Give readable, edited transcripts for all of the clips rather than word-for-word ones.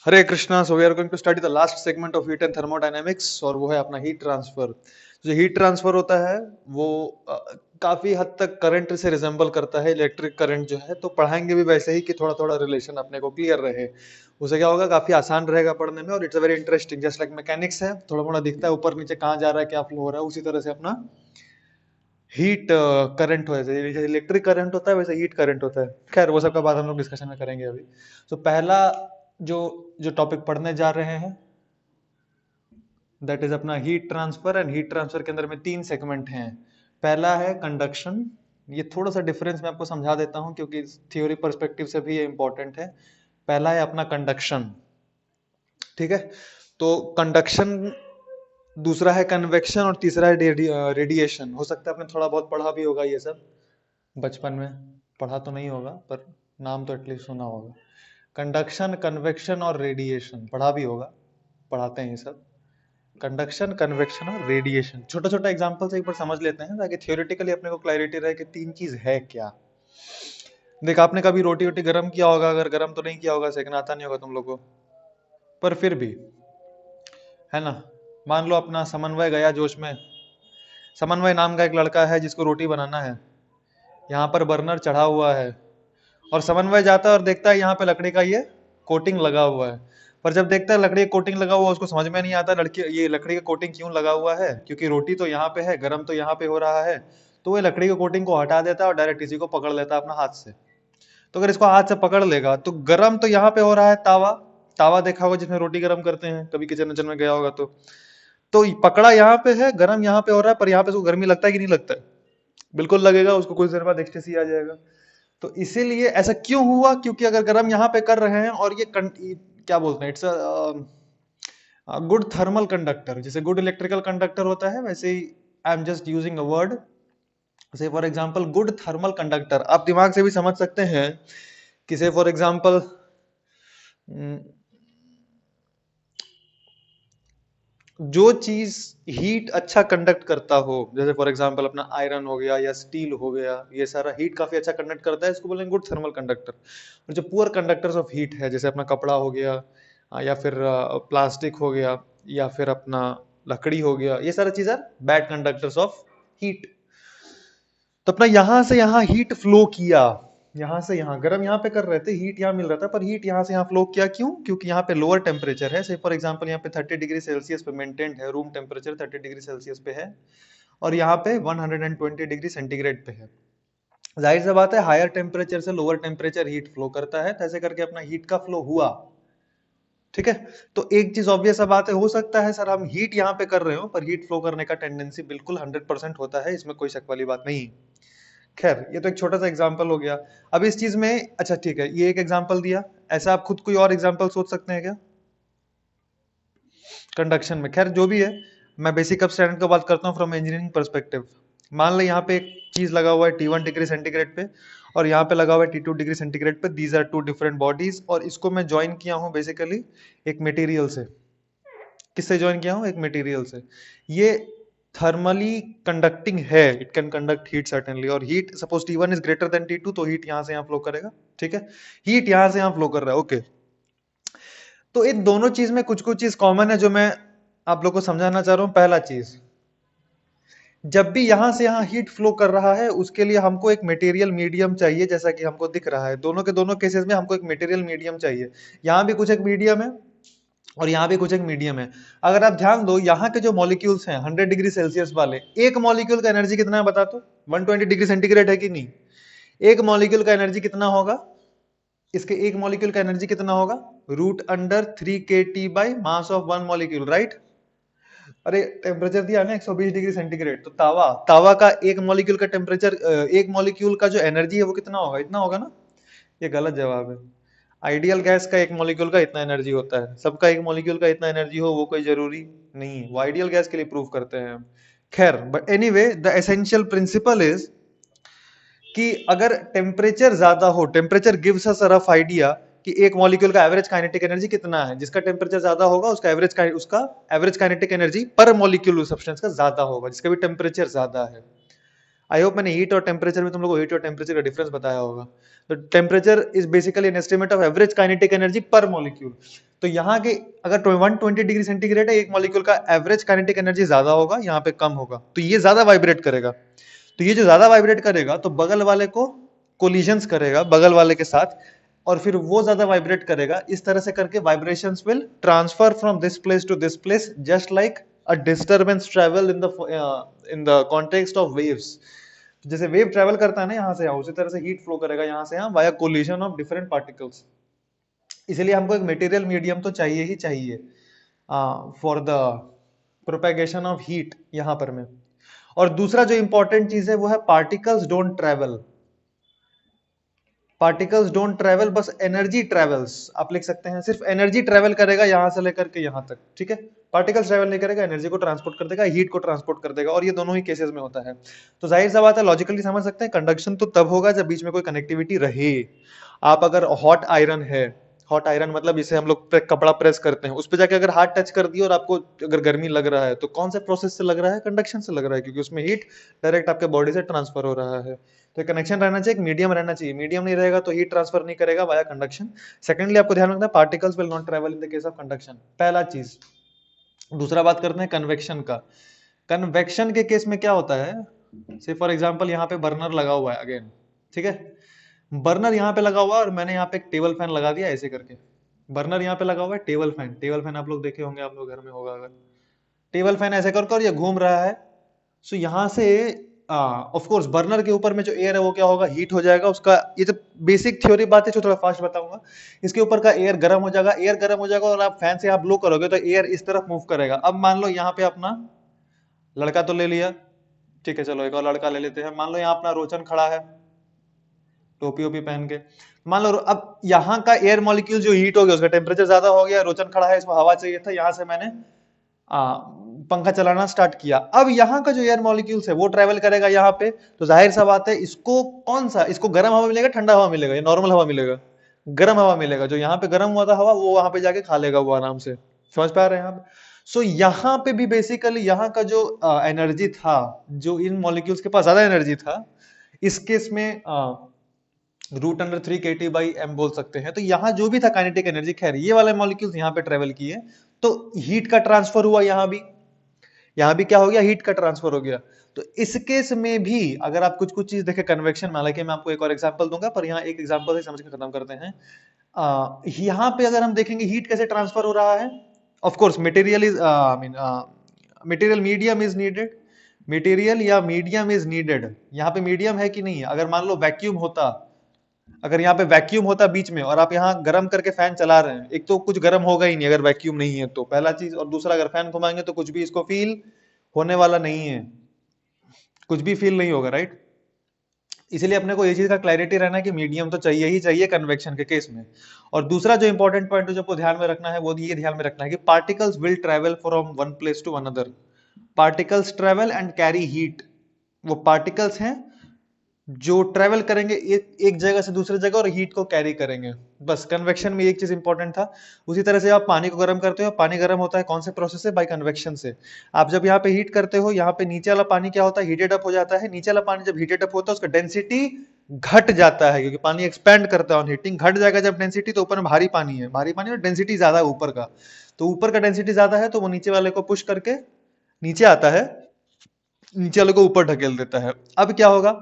Hare Krishna. So we are going to study the last segment of heat and thermodynamics और वो है अपना heat transfer. जो heat transfer होता है वो काफी हद तक करंट से रिजेंबल करता है, इलेक्ट्रिक करंट जो है। तो पढ़ाएंगे भी वैसे ही कि थोड़ा थोड़ा रिलेशन अपने को क्लियर रहे। उसे क्या होगा, काफी आसान रहेगा पढ़ने में और it's a very interesting. Just like mechanics है, थोड़ा थोड़ा दिखता है ऊपर नीचे कहाँ जा रहा है, क्या फ्लो हो रहा है, उसी तरह से अपना हीट करंट हो, जैसे इलेक्ट्रिक करंट होता है वैसे हीट करंट होता है। खैर वो सब का बात हम लोग डिस्कशन में करेंगे अभी। तो पहला जो जो टॉपिक पढ़ने जा रहे हैं दैट इज अपना heat transfer. And heat transfer के अंदर में तीन सेगमेंट हैं। पहला है कंडक्शन। ये थोड़ा सा डिफरेंस मैं आपको समझा देता हूं क्योंकि थ्योरी पर्सपेक्टिव से भी ये इंपॉर्टेंट है। पहला है अपना कंडक्शन, ठीक है। तो कंडक्शन, दूसरा है कन्वेक्शन और तीसरा है रेडिएशन। हो सकता है आपने थोड़ा बहुत पढ़ा भी होगा ये सब बचपन में। पढ़ा तो नहीं होगा पर नाम तो एटलीस्ट सुना होगा। कंडक्शन, कन्वेक्शन और रेडिएशन पढ़ा भी होगा, पढ़ाते हैं ये सब। कंडक्शन, कन्वेक्शन और रेडिएशन। छोटा छोटा एग्जांपल से एक बार समझ लेते हैं ताकि थियोरेटिकली अपने को क्लैरिटी रहे कि तीन चीज है क्या। देख, आपने कभी रोटी वोटी गर्म किया होगा, अगर गर्म तो नहीं किया होगा, सेकना आता नहीं होगा तुम लोग को, पर फिर भी है ना। मान लो अपना समन्वय गया जोश में। समन्वय नाम का एक लड़का है जिसको रोटी बनाना है। यहाँ पर बर्नर चढ़ा हुआ है और समन्वय जाता है और देखता है यहाँ पे लकड़ी का ये कोटिंग लगा हुआ है। पर जब देखता है लकड़ी का कोटिंग लगा हुआ है, उसको समझ में नहीं आता लड़की ये लकड़ी का कोटिंग क्यों लगा हुआ है, क्योंकि रोटी तो यहाँ पे है, गर्म तो यहाँ पे हो रहा है। तो वो लकड़ी के कोटिंग को हटा देता है और डायरेक्ट इसी को पकड़ लेता है अपना हाथ से। तो अगर इसको हाथ से पकड़ लेगा तो गर्म तो यहाँ पे हो रहा है, तावा। तावा देखा होगा जिसमें रोटी गर्म करते हैं, कभी किचन विचन में गया होगा तो पकड़ा यहाँ पे है, गर्म यहाँ पे हो रहा है, पर यहाँ पे उसको गर्मी लगता है कि नहीं लगता है? बिल्कुल लगेगा, उसको कुछ देर बाद एक्सटेसी आ जाएगा। तो इसीलिए ऐसा क्यों हुआ, क्योंकि अगर गर्म यहाँ पे कर रहे हैं और क्या बोलते हैं, इट्स गुड थर्मल कंडक्टर। जैसे गुड इलेक्ट्रिकल कंडक्टर होता है वैसे ही I am just using a word, say for example good thermal conductor. आप दिमाग से भी समझ सकते हैं कि से फॉर एग्जांपल जो चीज हीट अच्छा कंडक्ट करता हो, जैसे फॉर एग्जांपल अपना आयरन हो गया या स्टील हो गया, ये सारा हीट काफी अच्छा कंडक्ट करता है, इसको बोलेंगे गुड थर्मल कंडक्टर। और जो पुअर कंडक्टर्स ऑफ हीट है, जैसे अपना कपड़ा हो गया, या फिर प्लास्टिक हो गया, या फिर अपना लकड़ी हो गया, ये सारा चीज है बैड कंडक्टर्स ऑफ हीट। तो अपना यहां से यहां हीट फ्लो किया, यहां से यहां गर्म यहाँ पे कर रहे थे, हीट यहाँ मिल रहा था, पर हीट यहाँ से यहाँ फ्लो किया क्यों, क्योंकि यहाँ पे लोअर टेम्परेचर है। से फॉर एग्जांपल यहाँ पे 30 डिग्री सेल्सियस पे मेंटेन्ड है, रूम टेम्परेचर 30 डिग्री सेल्सियस पे है और यहाँ पे 120 डिग्री सेंटीग्रेड पे है। जाहिर सी बात है हायर टेम्परेचर से लोअर टेम्परेचर हीट फ्लो करता है, तो ऐसे करके अपना हीट का फ्लो हुआ, ठीक है। तो एक चीज ऑब्वियस बात है, हो सकता है सर हम हीट यहाँ पे कर रहे हो पर हीट फ्लो करने का टेंडेंसी बिल्कुल 100% होता है, इसमें कोई शक वाली बात नहीं। खैर ये तो एक छोटा सा एग्जांपल हो गया। अब इस चीज में अच्छा ठीक है, ये एक एग्जांपल दिया, ऐसा आप खुद कोई और एग्जांपल सोच सकते हैं क्या कंडक्शन में? खैर जो भी है, मैं बेसिक अब स्टैंडर्ड की बात करता हूँ फ्रॉम इंजीनियरिंग पर्सपेक्टिव। मान लो यहाँ पे एक चीज लगा हुआ है T1 डिग्री सेंटीग्रेड पे और यहाँ पे लगा हुआ है T2 डिग्री सेंटीग्रेड पे। These are two different bodies और इसको मैं ज्वाइन किया हूँ बेसिकली एक मटेरियल से। किससे ज्वाइन किया हूँ? एक मटेरियल से। ये थर्मली कंडक्टिंग है, it can conduct heat certainly. और heat suppose T1 is greater than T2 तो हीट यहां से यहां फ्लो करेगा, ठीक है। हीट यहां से यहां फ्लो कर रहा है, ओके। तो इन दोनों चीज में कुछ कुछ चीज कॉमन है जो मैं आप लोग को समझाना चाह रहा हूं। पहला चीज, जब भी यहां से यहां हीट फ्लो कर रहा है उसके लिए हमको एक मटेरियल मीडियम चाहिए, जैसा कि हमको दिख रहा है दोनों के दोनों केसेस में हमको एक मटेरियल मीडियम चाहिए। यहां भी कुछ एक मीडियम है और यहाँ भी कुछ एक मीडियम है। अगर आप ध्यान दो यहाँ के जो मॉलिक्यूल्स हैं 100 डिग्री सेल्सियस वाले, एक मॉलिक्यूल का एनर्जी कितना है बता तो? 120 डिग्री सेंटीग्रेड है कि नहीं? एक मॉलिक्यूल का एनर्जी कितना होगा? इसके एक मॉलिक्यूल का एनर्जी कितना होगा? √3kT by mass of one molecule, right. अरे टेम्परेचर दिया ना 120 डिग्री सेंटीग्रेड, तो तावा तावा का एक मॉलिक्यूल का टेम्परेचर, एक मॉलिक्यूल का जो एनर्जी है वो कितना होगा? इतना होगा ना। ये गलत जवाब है। आइडियल गैस का एक मॉलिक्यूल का इतना एनर्जी होता है, सबका एक मॉलिक्यूल का इतना एनर्जी हो वो कोई जरूरी नहीं है, वो आइडियल गैस के लिए प्रूव करते हैं हम। खैर but anyway the essential principle is कि अगर टेम्परेचर ज्यादा हो, temperature gives us a rough idea कि एक मॉलिक्यूल का एवरेज काइनेटिक एनर्जी कितना है। जिसका टेम्परेचर ज्यादा होगा उसका एवरेज काइनेटिक एनर्जी पर मॉलिक्यूल उस सब्सटेंस का ज्यादा होगा जिसका भी टेम्परेचर ज्यादा है। आई होप मैंने हीट और टेम्परेचर में तुम लोग को हीट और टेम्परेचर का डिफरेंस बताया होगा। तो temperature is basically an estimate of average kinetic energy पर मॉलिक्यूल। तो यहाँ के अगर 120 डिग्री सेंटीग्रेड है, एक मॉलिक्यूल का एवरेज काइनेटिक एनर्जी ज्यादा होगा, यहाँ पे कम होगा, तो ये ज्यादा वाइब्रेट करेगा। तो ये जो ज्यादा वाइब्रेट करेगा तो बगल वाले को कोलिजन्स करेगा बगल वाले के साथ, और फिर वो ज्यादा वाइब्रेट करेगा। इस तरह से करके vibrations will transfer from this place to this place, just like a disturbance travel in the context of waves. जैसे वेव ट्रेवल करता है ना यहाँ से यहाँ, उसी तरह से हीट फ्लो करेगा यहाँ से यहाँ via collision of different particles. इसलिए हमको एक मटेरियल मीडियम तो चाहिए ही चाहिए for the propagation of heat यहाँ पर में। और दूसरा जो इंपॉर्टेंट चीज है वो है particles don't travel. Particles don't travel, बस एनर्जी ट्रेवल्स। आप लिख सकते हैं सिर्फ एनर्जी ट्रेवल करेगा यहां से लेकर के यहां तक, ठीक है। पार्टिकल्स ट्रेवल नहीं करेगा, एनर्जी को ट्रांसपोर्ट कर देगा, हीट को ट्रांसपोर्ट कर देगा, और ये दोनों ही केसेस में होता है। तो जाहिर सा बात है, लॉजिकली समझ सकते हैं, कंडक्शन तो तब होगा जब बीच में कोई कनेक्टिविटी रहे। आप अगर हॉट आयरन है, हॉट आयरन मतलब जिसे हम लोग कपड़ा प्रेस करते हैं, उस पर जाके अगर हाथ टच कर दिया और आपको अगर गर्मी लग रहा है, तो कौन से प्रोसेस से लग रहा है? कंडक्शन से लग रहा है, क्योंकि उसमें हीट डायरेक्ट आपके बॉडी से ट्रांसफर हो रहा है। तो कनेक्शन रहना चाहिए, एक मीडियम रहना चाहिए। मीडियम नहीं रहेगा तो हीट ट्रांसफर नहीं करेगा वाया कंडक्शन। सेकेंडली आपको ध्यान रखना है, particles will not travel in the case of conduction, पहला चीज। दूसरा बात करते हैं कन्वेक्शन का। कन्वेक्शन के केस में क्या होता है, से फॉर एग्जांपल यहाँ पे बर्नर लगा हुआ है अगेन, ठीक है। बर्नर यहाँ पे लगा हुआ है और मैंने यहाँ पे एक टेबल फैन लगा दिया ऐसे करके। बर्नर यहाँ पे लगा हुआ है, टेबल फैन, टेबल फैन आप लोग देखे होंगे, आप लोग घर में होगा अगर। टेबल फैन ऐसे करके और ये घूम रहा है। सो यहाँ से ऑफ कोर्स बर्नर के ऊपर में जो एयर है वो क्या होगा, हीट हो जाएगा उसका। ये तो बेसिक थ्योरी बात है जो थोड़ा फास्ट बताऊंगा। इसके ऊपर का एयर गर्म हो जाएगा, एयर गर्म हो जाएगा और आप फैन से आप ब्लो करोगे तो एयर इस तरफ मूव करेगा। अब मान लो यहाँ पे अपना लड़का तो ले लिया, ठीक है, चलो एक और लड़का ले लेते हैं। मान लो यहाँ अपना रोचन खड़ा है टोपी ओपी पहन के। मान लो अब यहाँ का एयर मॉलिक्यूल जो हीट हो गया, उसका टेम्परेचर ज्यादा हो गया, रोचन खड़ा है, इसको हवा चाहिए था, यहाँ से मैंने पंखा चलाना स्टार्ट किया। अब यहाँ का जो एयर मॉलिक्यूल्स है वो ट्रेवल करेगा यहाँ पे, तो जाहिर सा बात है इसको कौन सा, इसको गर्म हवा मिलेगा, ठंडा हवा मिलेगा, या नॉर्मल हवा मिलेगा? गर्म हवा मिलेगा। जो यहाँ पे गर्म हुआ था हवा, वो वहां पे जाके खा लेगा वो आराम से। समझ पा रहे हैं आप? सो यहाँ पे भी बेसिकली यहाँ का जो एनर्जी था, जो इन मॉलिक्यूल्स के पास ज्यादा एनर्जी था, इस केस में √3kT/m बोल सकते हैं। तो यहाँ जो भी था काइनेटिक एनर्जी, खैर ये वाले मॉलिक्यूल्स यहाँ पे ट्रेवल किए, तो हीट का ट्रांसफर हुआ। यहाँ भी क्या हो गया, हीट का ट्रांसफर हो गया। तो इस केस में भी अगर आप कुछ कुछ चीज देखें कन्वेक्शन में, हालांकि मैं आपको एक और एग्जांपल दूंगा, पर यहाँ एक एग्जांपल से समझ के खत्म करते हैं। यहाँ पे अगर हम देखेंगे हीट कैसे ट्रांसफर हो रहा है, of course material medium is needed, material या मीडियम इज नीडेड। यहाँ पे मीडियम है कि नहीं है? अगर मान लो वैक्यूम होता, अगर यहाँ पे वैक्यूम होता बीच में और आप यहाँ गर्म करके फैन चला रहे हैं, एक तो कुछ गर्म होगा ही नहीं अगर वैक्यूम नहीं है तो, पहला चीज। और दूसरा, अगर फैन घुमाएंगे तो कुछ भी इसको फील होने वाला नहीं है, कुछ भी फील नहीं होगा, राइट। इसलिए अपने को ये चीज का क्लैरिटी रहना है कि मीडियम तो चाहिए ही चाहिए कन्वेक्शन के केस में। और दूसरा जो इंपॉर्टेंट पॉइंट जो आपको ध्यान में रखना है वो ये ध्यान में रखना है कि particles will travel from one place to another. Particles travel and carry heat. वो पार्टिकल्स हैं जो ट्रेवल करेंगे एक जगह से दूसरी जगह और हीट को कैरी करेंगे। बस कन्वेक्शन में एक चीज इंपॉर्टेंट था। उसी तरह से आप पानी को गर्म करते हो, पानी गर्म होता है कौन से प्रोसेस से? बाय कन्वेक्शन से। आप जब यहाँ पे हीट करते हो, यहाँ पे नीचे वाला पानी क्या होता है, हीटेड अप हो जाता है। नीचे वाला पानी जब हीटेड अप होता है उसका डेंसिटी घट जाता है, क्योंकि पानी एक्सपैंड करता है ऑन हीटिंग। घट जाएगा जब डेंसिटी, तो ऊपर में भारी पानी है, भारी पानी और डेंसिटी ज्यादा है ऊपर का, तो ऊपर का डेंसिटी ज्यादा है तो वो नीचे वाले को पुश करके नीचे आता है, नीचे वाले को ऊपर ढकेल देता है। अब क्या होगा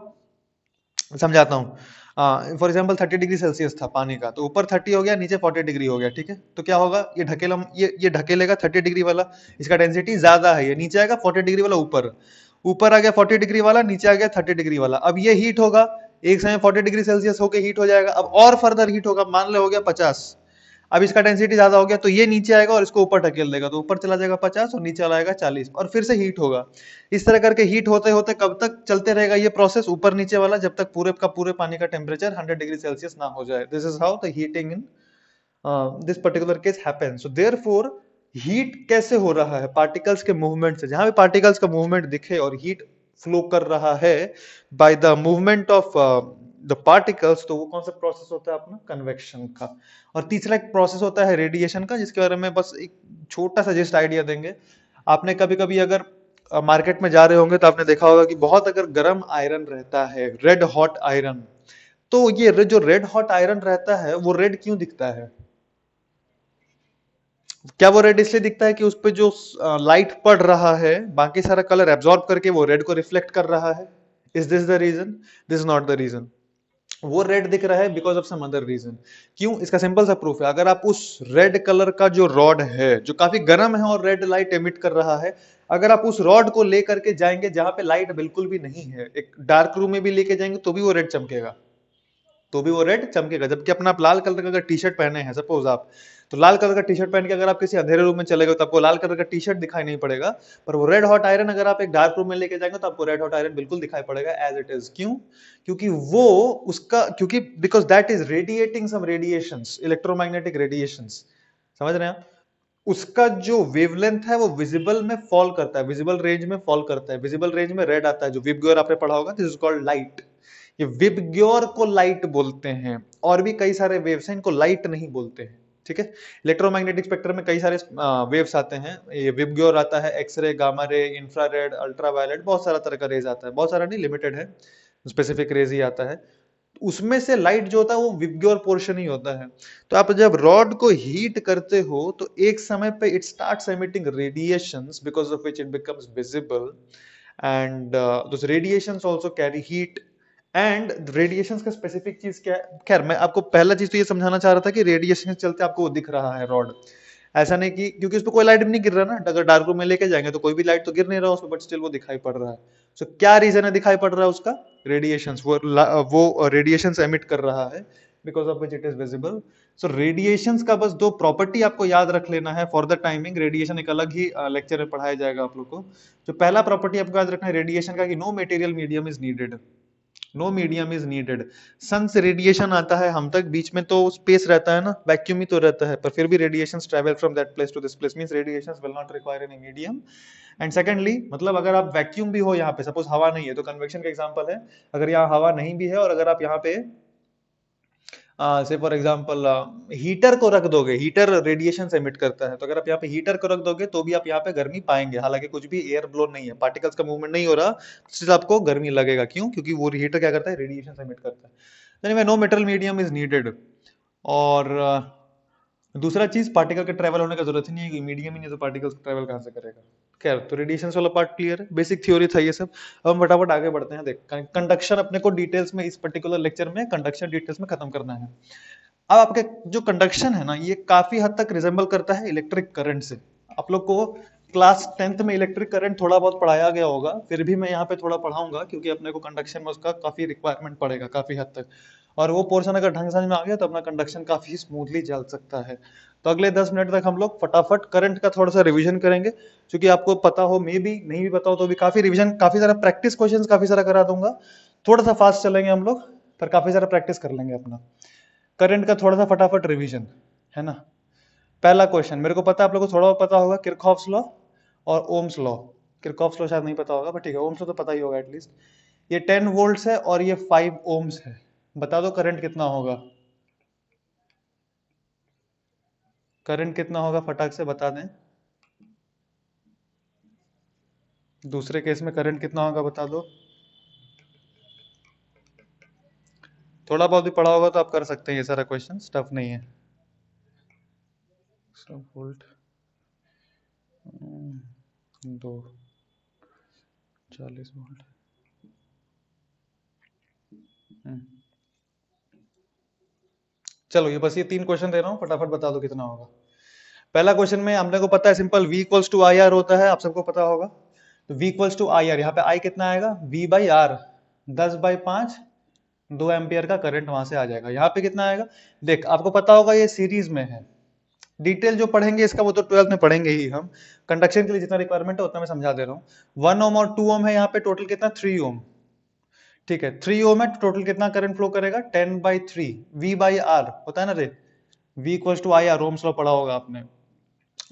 समझाता हूँ। फॉर एग्जाम्पल 30 डिग्री सेल्सियस था पानी का, तो ऊपर 30 हो गया, नीचे 40 डिग्री हो गया, ठीक है। तो क्या होगा, ये ढकेलेगा 30 डिग्री वाला, इसका डेंसिटी ज्यादा है, ये नीचे आएगा, 40 डिग्री वाला ऊपर, ऊपर आ गया 40 डिग्री वाला, नीचे आ गया 30 डिग्री वाला। अब ये हीट होगा, एक समय 40 डिग्री सेल्सियस होकर हीट हो जाएगा। अब और फर्दर हीट होगा, मान लो हो गया 50। अब इसका डेंसिटी ज्यादा हो गया तो ये नीचे आएगा और इसको ऊपर ढकेल देगा, तो ऊपर चला जाएगा 50 और नीचे चला जाएगा 40, और फिर से हीट होगा। इस तरह करके हीट होते होते कब तक चलते रहेगा ये प्रोसेस, ऊपर नीचे वाला, जब तक पूरे का पूरे पानी का टेम्परेचर 100 डिग्री सेल्सियस ना हो जाए। This is how the heating in this particular case happens. So therefore heat कैसे हो रहा है, पार्टिकल्स के मूवमेंट से। जहां भी पार्टिकल्स का मूवमेंट दिखे और हीट फ्लो कर रहा है by the movement of the particles, तो वो कौन सा प्रोसेस होता है अपना, कन्वेक्शन का। और तीसरा एक प्रोसेस होता है रेडिएशन का, जिसके बारे में बस एक छोटा सा जस्ट आइडिया देंगे। आपने कभी कभी अगर मार्केट में जा रहे होंगे तो आपने देखा होगा कि बहुत अगर गर्म आयरन रहता है, रेड हॉट आयरन, तो ये जो रेड हॉट आयरन रहता है वो रेड क्यों दिखता है? क्या वो रेड इसलिए दिखता है कि उस पे जो लाइट पड़ रहा है बाकी सारा कलर एब्जॉर्ब करके वो रेड को रिफ्लेक्ट कर रहा है? Is this the reason? This is not the reason. वो रेड दिख रहा है because of some other reason. क्यों? इसका सिंपल सा प्रूफ है। अगर आप उस रेड कलर का जो रॉड है जो काफी गर्म है और रेड लाइट एमिट कर रहा है, अगर आप उस रॉड को लेकर के जाएंगे जहां पे लाइट बिल्कुल भी नहीं है, एक डार्क रूम में भी लेके जाएंगे तो भी वो रेड चमकेगा, तो भी वो रेड चमकेगा। जबकि अपना आप लाल कलर का अगर टी शर्ट पहने हैं सपोज आप, तो लाल कलर का टी शर्ट पहन के अगर आप किसी अंधेरे रूम में चले गए तो आपको लाल कलर का टी शर्ट दिखाई नहीं पड़ेगा। पर वो रेड हॉट आयरन अगर आप एक डार्क रूम में लेके जाएंगे तो आपको रेड हॉट आयरन बिल्कुल दिखाई पड़ेगा एज इट इज। क्यों? क्योंकि वो उसका क्योंकि because that is radiating some radiations, electromagnetic radiations. समझ रहे हैं आप? उसका जो वेवलेंथ है वो विजिबल में फॉल करता है, विजिबल रेंज में फॉल करता है। विजिबल रेंज में रेड आता है, जो विबग्योर आपने पढ़ा होगा, दिस इज कॉल्ड लाइट। ये विबग्योर को लाइट बोलते हैं। और भी कई सारे वेव्स हैं, इनको लाइट नहीं बोलते हैं। ठीक है? इलेक्ट्रोमैग्नेटिक स्पेक्ट्रम में कई सारे वेव्स आते हैं। ये विबग्योर आता है, X-ray, gamma ray, infrared, ultraviolet, बहुत सारा तरह का रेज आता है। बहुत सारा नहीं, लिमिटेड है, स्पेसिफिक रेज ही आता है। उसमें से लाइट जो होता है वो विबग्योर पोर्शन ही होता है। तो आप जब रॉड को हीट करते हो तो एक समय पे it starts emitting radiations because of which it becomes visible, and those radiations also carry heat. And radiations का स्पेसिफिक चीज क्या है? खैर, मैं आपको पहला चीज तो ये समझाना चाह रहा था कि रेडिएशन के चलते आपको वो दिख रहा है रॉड। ऐसा नहीं कि क्योंकि उस पर कोई लाइट भी नहीं गिर रहा ना, अगर डार्क रूम में लेके जाएंगे तो कोई भी लाइट तो गिर नहीं रहा उस पर, बट स्टिल वो दिखाई पड़ रहा है। सो क्या रीजन है दिखाई पड़ रहा है उसका? रेडिएशंस। वो रेडिएशंस एमिट कर रहा है because of which it is visible. So radiations का बस दो प्रॉपर्टी आपको याद रख लेना है फॉर द टाइमिंग। रेडिएशन एक अलग ही लेक्चर में पढ़ाया जाएगा आप लोग को। जो पहला प्रॉपर्टी आपको याद रखना है रेडिएशन का, कि no material medium is needed. No medium is needed. Sun से रेडिएशन आता है हम तक, बीच में तो स्पेस रहता है ना, वैक्यूम ही तो रहता है, पर फिर भी radiation travel from that place to this place, means radiation will not require any medium. And secondly, मतलब अगर आप वैक्यूम भी हो यहाँ पे, सपोज हवा नहीं है, तो कन्वेक्शन का एग्जांपल है। अगर यहाँ हवा नहीं भी है और अगर आप यहाँ पे से फॉर एग्जांपल हीटर को रख दोगे, हीटर रेडिएशन से एमिट करता है, तो अगर आप यहाँ पे हीटर को रख दोगे तो भी आप यहाँ पे गर्मी पाएंगे, हालांकि कुछ भी एयर ब्लो नहीं है, पार्टिकल्स का मूवमेंट नहीं हो रहा, सिर्फ आपको गर्मी लगेगा। क्यों? क्योंकि वो हीटर क्या करता है? रेडिएशन से एमिट करता है। Anyway, no metal medium is needed. और दूसरा चीज, पार्टिकल के ट्रेवल होने का जरूरत ही नहीं है, मीडियम ही नहीं तो पार्टिकल्स ट्रेवल कहां से करेगा। खैर, तो रेडिएशन वाला पार्ट क्लियर है, बेसिक थ्योरी था ये सब। अब हम फटाफट आगे बढ़ते हैं। देख, कंडक्शन अपने को डिटेल्स में इस पर्टिकुलर लेक्चर में कंडक्शन डिटेल्स में खत्म करना है। अब आपके जो कंडक्शन है ना, ये काफी हद तक रिजेंबल करता है इलेक्ट्रिक करंट से। आप लोग को क्लास 10th में इलेक्ट्रिक करंट थोड़ा बहुत पढ़ाया गया होगा, फिर भी मैं यहाँ पे थोड़ा पढ़ाऊंगा क्योंकि अपने को कंडक्शन में उसका काफी रिक्वायरमेंट पड़ेगा काफी हद तक। और वो पोर्शन अगर ढंग समझ में आ गया तो अपना कंडक्शन काफी स्मूथली चल सकता है। तो अगले 10 मिनट तक हम लोग फटाफट करंट का थोड़ा सा रिवीजन करेंगे, क्योंकि आपको पता हो, मे बी नहीं भी पता हो तो भी काफी रिवीजन, काफी सारा प्रैक्टिस क्वेश्चंस काफी सारा करा दूंगा। थोड़ा सा फास्ट चलेंगे हम लोग, पर काफी सारा प्रैक्टिस कर लेंगे अपना। करंट का थोड़ा सा फटाफट रिवीजन है ना। पहला क्वेश्चन, मेरे को पता है आप लोगों को थोड़ा पता होगा, किरचॉफ्स लॉ और ओम्स लॉ। किरचॉफ्स लॉ शायद नहीं पता होगा, बट ठीक है, ओम्स लॉ तो पता ही होगा एटलीस्ट। ये 10 वोल्ट्स है और ये 5 ओम्स है। बता दो करंट कितना होगा? करंट कितना होगा फटाक से बता दें। दूसरे केस में करंट कितना होगा बता दो। थोड़ा बहुत भी पढ़ा होगा तो आप कर सकते हैं, ये सारा क्वेश्चन टफ नहीं है। 100 वोल्ट, 2 40 वोल्ट। चलो, ये बस ये 3 क्वेश्चन दे रहा हूं, फटाफट बता दो कितना होगा। पहला क्वेश्चन में हमने को पता है simple, v equals to I R होता है, आप सबको पता होगा। तो v equals to I R, यहाँ पे i कितना आएगा? v बाई आर, 10/5, 2 एम्पियर का करंट वहां से आ जाएगा। यहाँ पे कितना आएगा? देख, आपको पता होगा ये सीरीज में है। डिटेल जो पढ़ेंगे इसका वो तो 12th में पढ़ेंगे ही हम। कंडक्शन के लिए जितना रिक्वायरमेंट है उतना मैं समझा दे रहा हूँ। 1 ओम और 2 ओम है, यहाँ पे टोटल कितना? 3 ओम। ठीक है, 3 ओम है, टोटल कितना करंट फ्लो करेगा? 10/3 v बाई आर होता है ना रे। v equals to I R, Ohm's law पढ़ा होगा आपने।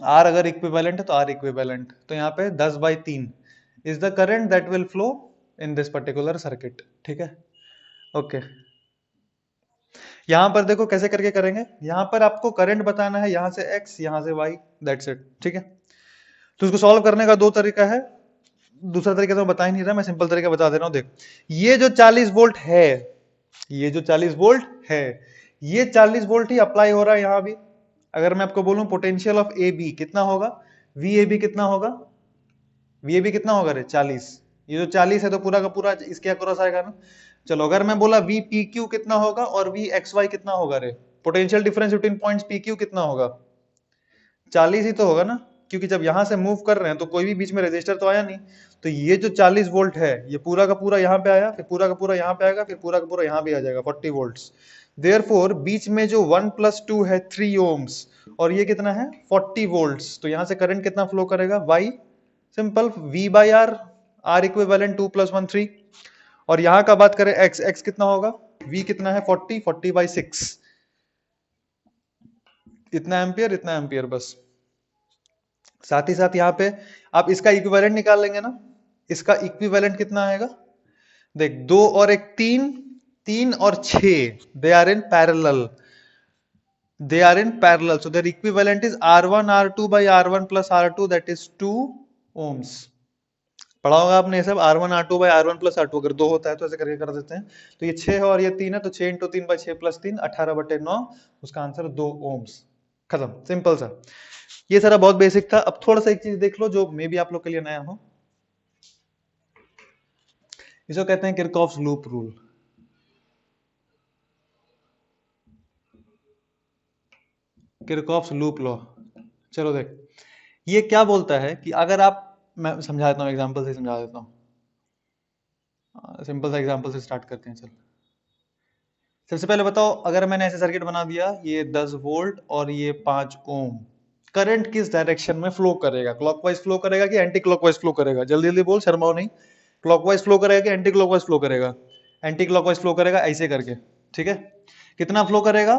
आर अगर इक्विवेलेंट है तो आर इक्विवेलेंट, तो यहाँ पे 10/3 is the current that will flow in this particular circuit. ठीक है, ओके। यहां पर देखो कैसे करके करेंगे। यहां पर आपको करंट बताना है, यहां से x, यहां से y, दैट्स इट। ठीक है, तो इसको सॉल्व करने का 2 तरीका है। दूसरा तरीका तो मैं बता ही नहीं रहा, मैं सिंपल तरीका बता दे रहा हूं। देख, ये जो 40 वोल्ट है, ये जो 40 वोल्ट है, ये 40 वोल्ट ही अप्लाई हो रहा है यहां भी। अगर मैं आपको बोलूं पोटेंशियल ऑफ ए बी कितना होगा, वी ए बी कितना होगा, वी ए बी कितना होगा रे 40। ये जो 40 है तो पूरा का पूरा इसके अक्रॉस आएगा ना। चलो अगर मैं बोला वी पी क्यू कितना होगा और वी एक्स वाई कितना होगा रे, potential difference between points P Q कितना होगा, 40 ही तो होगा ना, क्योंकि जब यहां से मूव कर रहे हैं तो कोई भी बीच में रेजिस्टर तो आया नहीं। तो ये जो 40 वोल्ट है ये पूरा का पूरा यहाँ पे आया, फिर पूरा का पूरा यहाँ पे आएगा, फिर पूरा का पूरा यहाँ भी आ जाएगा 40 वोल्ट्स। देयरफॉर बीच में जो 1+2 है 3 ओम्स और ये कितना है 40 वोल्ट्स, तो यहाँ से करंट कितना फ्लो करेगा, why simple V by R, R equivalent 2+1 3। और यहाँ का बात करें x, x कितना होगा, V कितना है 40, 40/6, इतना एम्पियर इतना एम्पियर बस। साथ ही साथ यहाँ पे आप इसका इक्विवेलेंट निकाल लेंगे ना, इसका इक्विवेलेंट कितना आएगा, देख 2 और 1 3, 3 और 6 they are in parallel, they are in parallel, so their equivalent is R1 R2 by R1 plus R2 that is 2 ohms। पढ़ा होगा आपने ये सब, R1 R2 by R1 plus R2, अगर 2 होता है तो ऐसे करके कर देते हैं। तो ये 6 है और ये 3 है, तो 6 × 3 / 6 + 3 18/9, उसका आंसर 2 ohms। खत्म, सिंपल सा। ये सारा बहुत बेसिक था। अब थोड़ा सा एक चीज देख लो जो मे बी आप लोग के लिए नया हो, इसको कहते हैं Kirchhoff's loop rule. Kirchhoff's loop law. चलो देख, ये क्या बोलता है कि अगर आप, मैं समझा देता हूँ, एग्जांपल से समझा देता हूँ, सिंपल सा एग्जांपल से स्टार्ट करते हैं। चल सबसे पहले बताओ, अगर मैंने ऐसे सर्किट बना दिया, ये 10 वोल्ट और ये 5 ओम, करंट किस डायरेक्शन में फ्लो करेगा, क्लॉकवाइज फ्लो करेगा कि एंटी क्लॉकवाइज फ्लो करेगा, जल्दी जल्दी बोल, शर्माओ नहीं। क्लॉकवाइज फ्लो करेगा कि एंटी क्लॉकवाइज फ्लो करेगा, एंटी क्लॉकवाइज फ्लो करेगा, ऐसे करके, ठीक है। कितना फ्लो करेगा,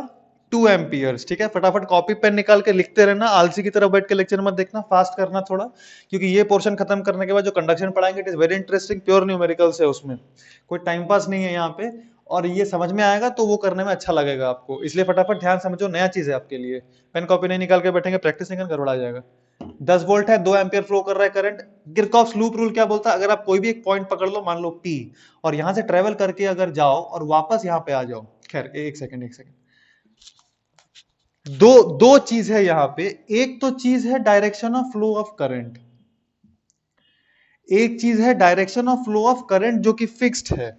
2 एम्पियर्स, ठीक है। फटाफट कॉपी पेन निकाल के लिखते रहना, आलसी की तरह बैठ के लेक्चर मत देखना, फास्ट करना थोड़ा, क्योंकि ये पोर्शन खत्म करने के बाद जो कंडक्शन पढ़ाएंगे it is very interesting, pure numericals है उसमें, कोई टाइम पास नहीं है यहाँ पे, और ये समझ में आएगा तो वो करने में अच्छा लगेगा आपको, इसलिए फटाफट ध्यान समझो, नया चीज है आपके लिए। पेन कॉपी नहीं निकाल के बैठेंगे, प्रैक्टिस नहीं करेंगे, गड़बड़ा जाएगा। 10 वोल्ट है, 2 एम्पियर फ्लो कर रहा है करंट। किरचॉफ्स लूप रूल क्या बोलता है, अगर आप कोई भी एक पॉइंट पकड़ लो, मान लो P, और यहां से ट्रेवल करके अगर जाओ और वापस यहां पे आ जाओ, खैर एक सेकंड, दो दो चीज है यहां पे, एक तो चीज है direction of flow of current, एक चीज है direction of flow of current जो कि फिक्स्ड है,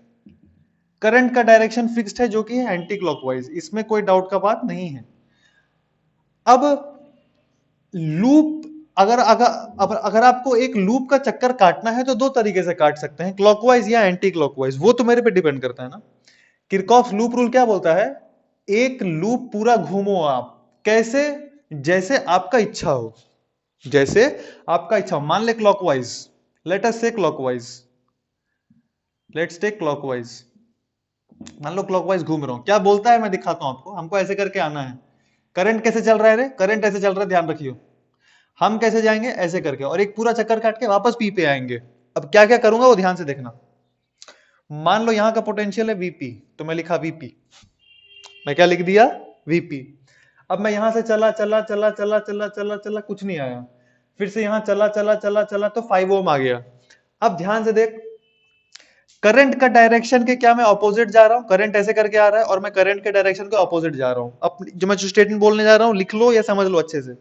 करंट का डायरेक्शन फिक्स्ड है जो कि है एंटी क्लॉकवाइज, इसमें कोई डाउट का बात नहीं है। अब लूप, अगर आपको एक लूप का चक्कर काटना है तो दो तरीके से काट सकते हैं, क्लॉकवाइज या एंटी क्लॉकवाइज, वो तो मेरे पे डिपेंड करता है ना। किरचॉफ्स लूप रूल क्या बोलता है, एक लूप पूरा घूमो आप, कैसे, जैसे आपका इच्छा हो, जैसे आपका इच्छा हो। मान ले क्लॉकवाइज, लेट अस से क्लॉकवाइज, लेट्स टेक क्लॉकवाइज, मान लो क्लॉकवाइज घूम रहा हूं, क्या बोलता है मैं दिखाता हूं आपको, हमको ऐसे करके आना है। करंट कैसे चल रहा है रे, करंट ऐसे चल रहा है, ध्यान रखियो, हम कैसे जाएंगे, ऐसे करके, और एक पूरा चक्कर काट के वापस पी पे आएंगे। अब क्या क्या करूंगा वो ध्यान से देखना। मान लो यहां का पोटेंशियल है Vp, तो मैं लिखा Vp, मैं क्या लिख दिया, Vp। अब मैं यहां से चला चला चला चला चला चला चला, कुछ नहीं आया, फिर से यहां चला चला चला चला तो 5 ओम आ गया। अब ध्यान से देख, करंट का डायरेक्शन के क्या मैं ऑपोजिट जा रहा हूं, करंट ऐसे करके आ रहा है और मैं करंट के डायरेक्शन के ऑपोजिट जा रहा हूं। अब जो मैं स्टेटमेंट बोलने जा रहा हूं लिख लो या समझ लो अच्छे से,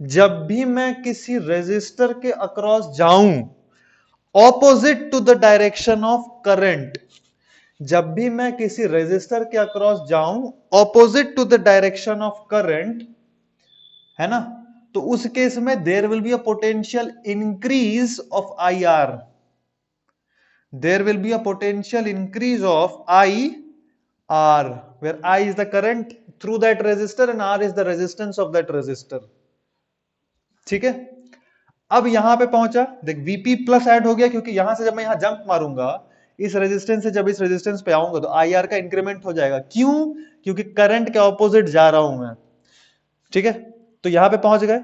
जब भी मैं किसी रेजिस्टर के अक्रॉस जाऊं opposite to the direction of current, जब भी मैं किसी रेजिस्टर के अक्रॉस जाऊं opposite to the direction of current, है ना, तो उस केस में there will be a potential increase of I R, there will be a potential increase of IR, where I is the current through that resistor and R is the resistance of that resistor, ठीक है। अब यहां पे पहुंचा, देख Vp plus add हो गया, क्योंकि यहां से जब मैं यहां जंप मारूंगा इस रेजिस्टेंस से, जब इस रेजिस्टेंस पे आऊंगा तो IR का इंक्रीमेंट हो जाएगा, क्यों, क्योंकि करंट के ऑपोजिट जा रहा हूं मैं, ठीक है। तो यहां पे पहुंच गए,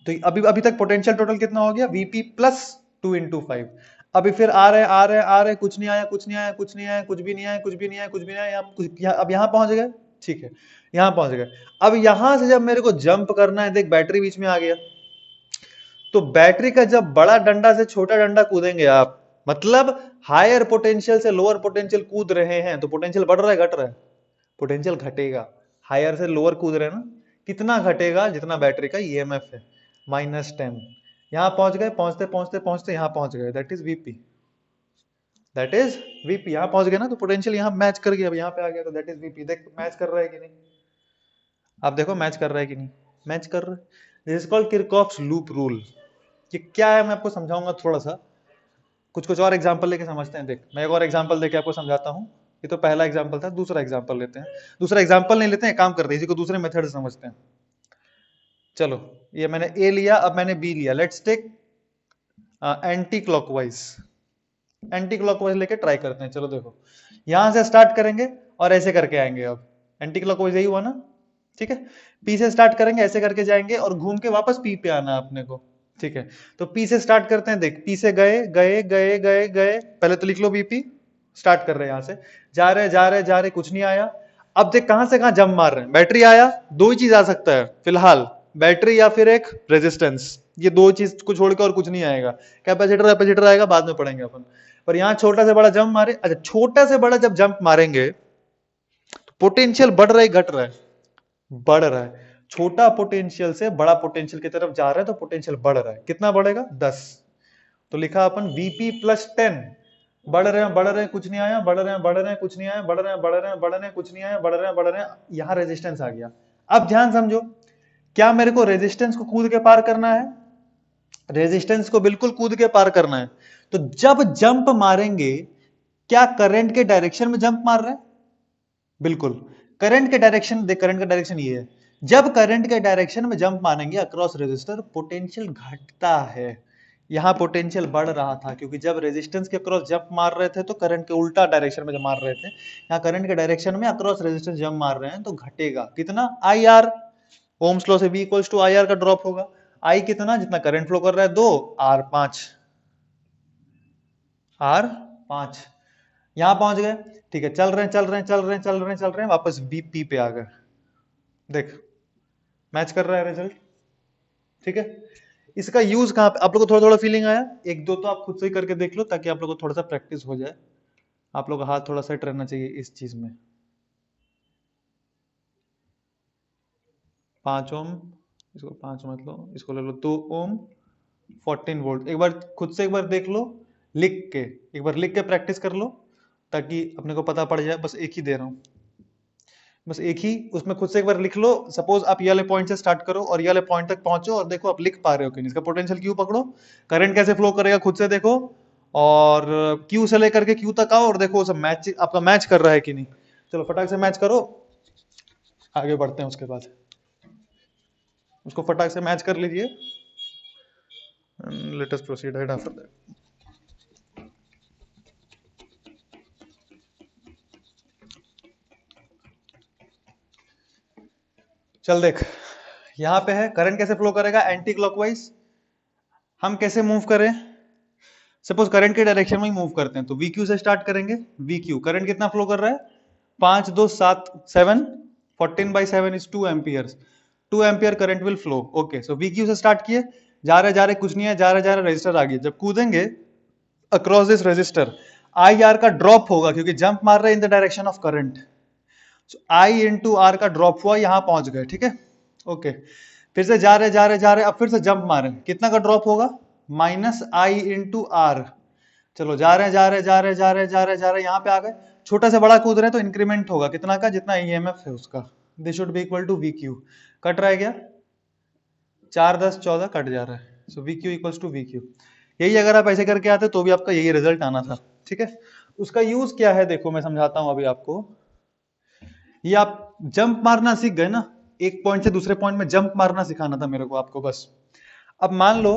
तो अभी तक पोटेंशियल टोटल कितना हो गया, Vp प्लस 2 × 5। अभी फिर आ रहे, कुछ नहीं आया, कुछ नहीं आया, कुछ नहीं आया, कुछ भी नहीं आया, कुछ भी नहीं आया, कुछ भी नहीं आया, अब यहां पहुंच गए, ठीक है, यहां पहुंच गए। अब यहां से जब मेरे को जंप करना है, देख बैटरी बीच में आ गया, तो बैटरी का जब बड़ा डंडा से छोटा डंडा कूदेंगे आप, मतलब हायर पोटेंशियल से लोअर पोटेंशियल कूद रहे हैं तो पोटेंशियल बढ़ रहा है घट रहा है? पोटेंशियल घटेगा। हायर से लोअर कूद रहे हैं ना, कितना घटेगा? जितना बैटरी का ईएमएफ है, -10। यहां पहुंच गए, पहुंचते पहुंचते पहुंचते यहां पहुंच गए, that is VP. That is VP. यहां पहुंच गए ना तो पोटेंशियल यहां मैच कर गया, अब यहां पे आ गया तो दैट इज वीपी। देख मैच कर रहा है कि नहीं? आप देखो मैच कर रहा है कि नहीं? मैच कर रहा है। This is called Kirchhoff's loop rule. ये क्या है मैं आपको समझाऊंगा थोड़ा सा, कुछ कुछ और एग्जांपल लेके समझते हैं। देख मैं एक और एग्जांपल देके आपको समझाता हूं। ये तो पहला एग्जांपल था, दूसरा एग्जांपल लेते हैं। दूसरा एग्जांपल नहीं लेते हैं, काम करते हैं, इसी को दूसरे मेथड से समझते हैं। चलो ये मैंने ए लिया, अब मैंने बी लिया। Let's take anti clockwise. Anti clockwise लेके ट्राई करते हैं। चलो देखो, यहां से स्टार्ट करेंगे और ऐसे करके आएंगे। अब एंटी क्लॉकवाइज यही हुआ ना, ठीक है। पी से स्टार्ट करेंगे, ऐसे करके जाएंगे और घूम के वापस पी पे आना अपने को, ठीक है। तो पी से स्टार्ट करते हैं। देख पी से गए गए गए गए गए, पहले तो लिख लो बीपी। स्टार्ट कर रहे हैं यहां से, जा रहे जा रहे जा रहे, कुछ नहीं आया। अब देख कहां से कहां जंप मार रहे हैं। बैटरी आया, दो ही चीज आ सकता है फिलहाल, बैटरी या फिर एक रेजिस्टेंस। ये दो चीज को छोड़ के और कुछ नहीं आएगा। कैपेसिटर कैपेसिटर आएगा बाद में पढ़ेंगे अपन। पर यहां छोटा से बड़ा जंप मारे। अच्छा छोटा से बड़ा जब जंप मारेंगे तो पोटेंशियल बढ़ रहा है घट रहा है? बढ़ रहा है। छोटा पोटेंशियल से बड़ा पोटेंशियल की तरफ जा रहा है तो पोटेंशियल बढ़ रहा है। कितना बढ़ेगा? 10। तो लिखा अपन वीपी +10। बढ़ रहे हैं बढ़ रहे हैं, कुछ नहीं आया, बढ़ रहे हैं बढ़ रहे हैं, कुछ नहीं आया, बढ़ रहे हैं बढ़ रहे हैं बढ़ रहे हैं, कुछ नहीं आया, बढ़ रहे हैं बढ़ रहे हैं, यहां रेजिस्टेंस आ गया। अब ध्यान समझो, क्या मेरे को रेजिस्टेंस को कूद के पार करना है? रेजिस्टेंस को बिल्कुल कूद के पार करना है। तो जब जंप मारेंगे, क्या करंट के डायरेक्शन में जंप मार रहे हैं? बिल्कुल। करंट के डायरेक्शन देख, करंट का डायरेक्शन ये है। जब करंट के डायरेक्शन में जंप मारेंगे अक्रॉस रेजिस्टर, पोटेंशियल घटता है। यहां पोटेंशियल बढ़ रहा था क्योंकि जब रेजिस्टेंस के अक्रॉस जंप मार रहे थे तो करंट के उल्टा डायरेक्शन में जब मार रहे थे। यहां करंट के डायरेक्शन में अक्रॉस रेजिस्टेंस जंप मार रहे हैं तो घटेगा कितना? I R. ओम्स लॉ से V equals to I R का ड्रॉप होगा। आई कितना? जितना करंट फ्लो कर रहा है 2, आर 5। आर 5। यहां पहुंच गए, ठीक है। चल रहे हैं चल रहे हैं चल रहे हैं चल रहे हैं चल रहे हैं, वापस बीपी पे आ गए। देख मैच कर रहा है रिजल्ट, ठीक है। इसका यूज कहां पे? आप लोग को थोड़ा थोड़ा फीलिंग आया? एक दो तो आप खुद से ही करके देख लो ताकि आप लोग को थोड़ा सा प्रैक्टिस हो जाए। आप लोग का हाथ थोड़ा सेट रहना चाहिए इस चीज में। 5 ओम, इसको 5 मत लो, इसको ले लो 2 ओम, 14 वोल्ट। एक बार खुद से एक बार देख लो, लिख के एक बार लिख के प्रैक्टिस कर लो ताकि अपने को पता पड़ जाए। बस एक ही दे रहा हूं, बस एक ही, उसमें खुद से एक बार लिख लो। सपोज आप ये वाले पॉइंट से स्टार्ट करो और ये वाले पॉइंट तक पहुंचो और देखो आप लिख पा रहे हो कि नहीं। इसका पोटेंशियल क्यू पकड़ो, करंट कैसे फ्लो करेगा खुद से देखो, और क्यू से लेकर के क्यू तक आओ और देखो सब मैच आपका मैच कर रहा है कि नहीं। चलो फटाक से मैच करो, आगे बढ़ते हैं। उसके बाद उसको फटाक से मैच कर लीजिए। Let us proceed head after that. चल देख, यहां पे है करंट कैसे फ्लो करेगा एंटी क्लॉकवाइज। हम कैसे मूव करें? सपोज करंट के डायरेक्शन में ही मूव करते हैं तो वी क्यू से स्टार्ट करेंगे। वी क्यू करंट कितना फ्लो कर रहा है? 5 2 7 7, 14/7 is 2 amperes. 2 ampere current will flow. Okay, so V Q से स्टार्ट किए, जा रहे कुछ नहीं है, जा रहे रजिस्टर आ गया। जब कूदेंगे across this resistor, I R का ड्रॉप होगा क्योंकि जंप मार रहे in the direction of current. I into R का ड्रॉप हुआ, यहां पहुंच गए, ठीक है। ओके, फिर से जा रहे, अब फिर से जंप मारे, कितना का ड्रॉप होगा? -I into R. चलो जा रहे यहां पे आ गए। छोटा से बड़ा कूद रहे हैं तो इंक्रीमेंट होगा कितना का? जितना ईएमएफ है उसका। This should be equal to V Q. Cut रहा है क्या? 4 10 14 कट जा रहा है। So V Q equals to V Q. यही अगर आप ऐसे करके आते तो भी आपका यही रिजल्ट आना था, ठीक है। उसका यूज क्या है देखो, मैं समझाता हूं अभी आपको। ये आप जंप मारना सीख गए ना, एक पॉइंट से दूसरे पॉइंट में जंप मारना सिखाना था मेरे को आपको बस। अब मान लो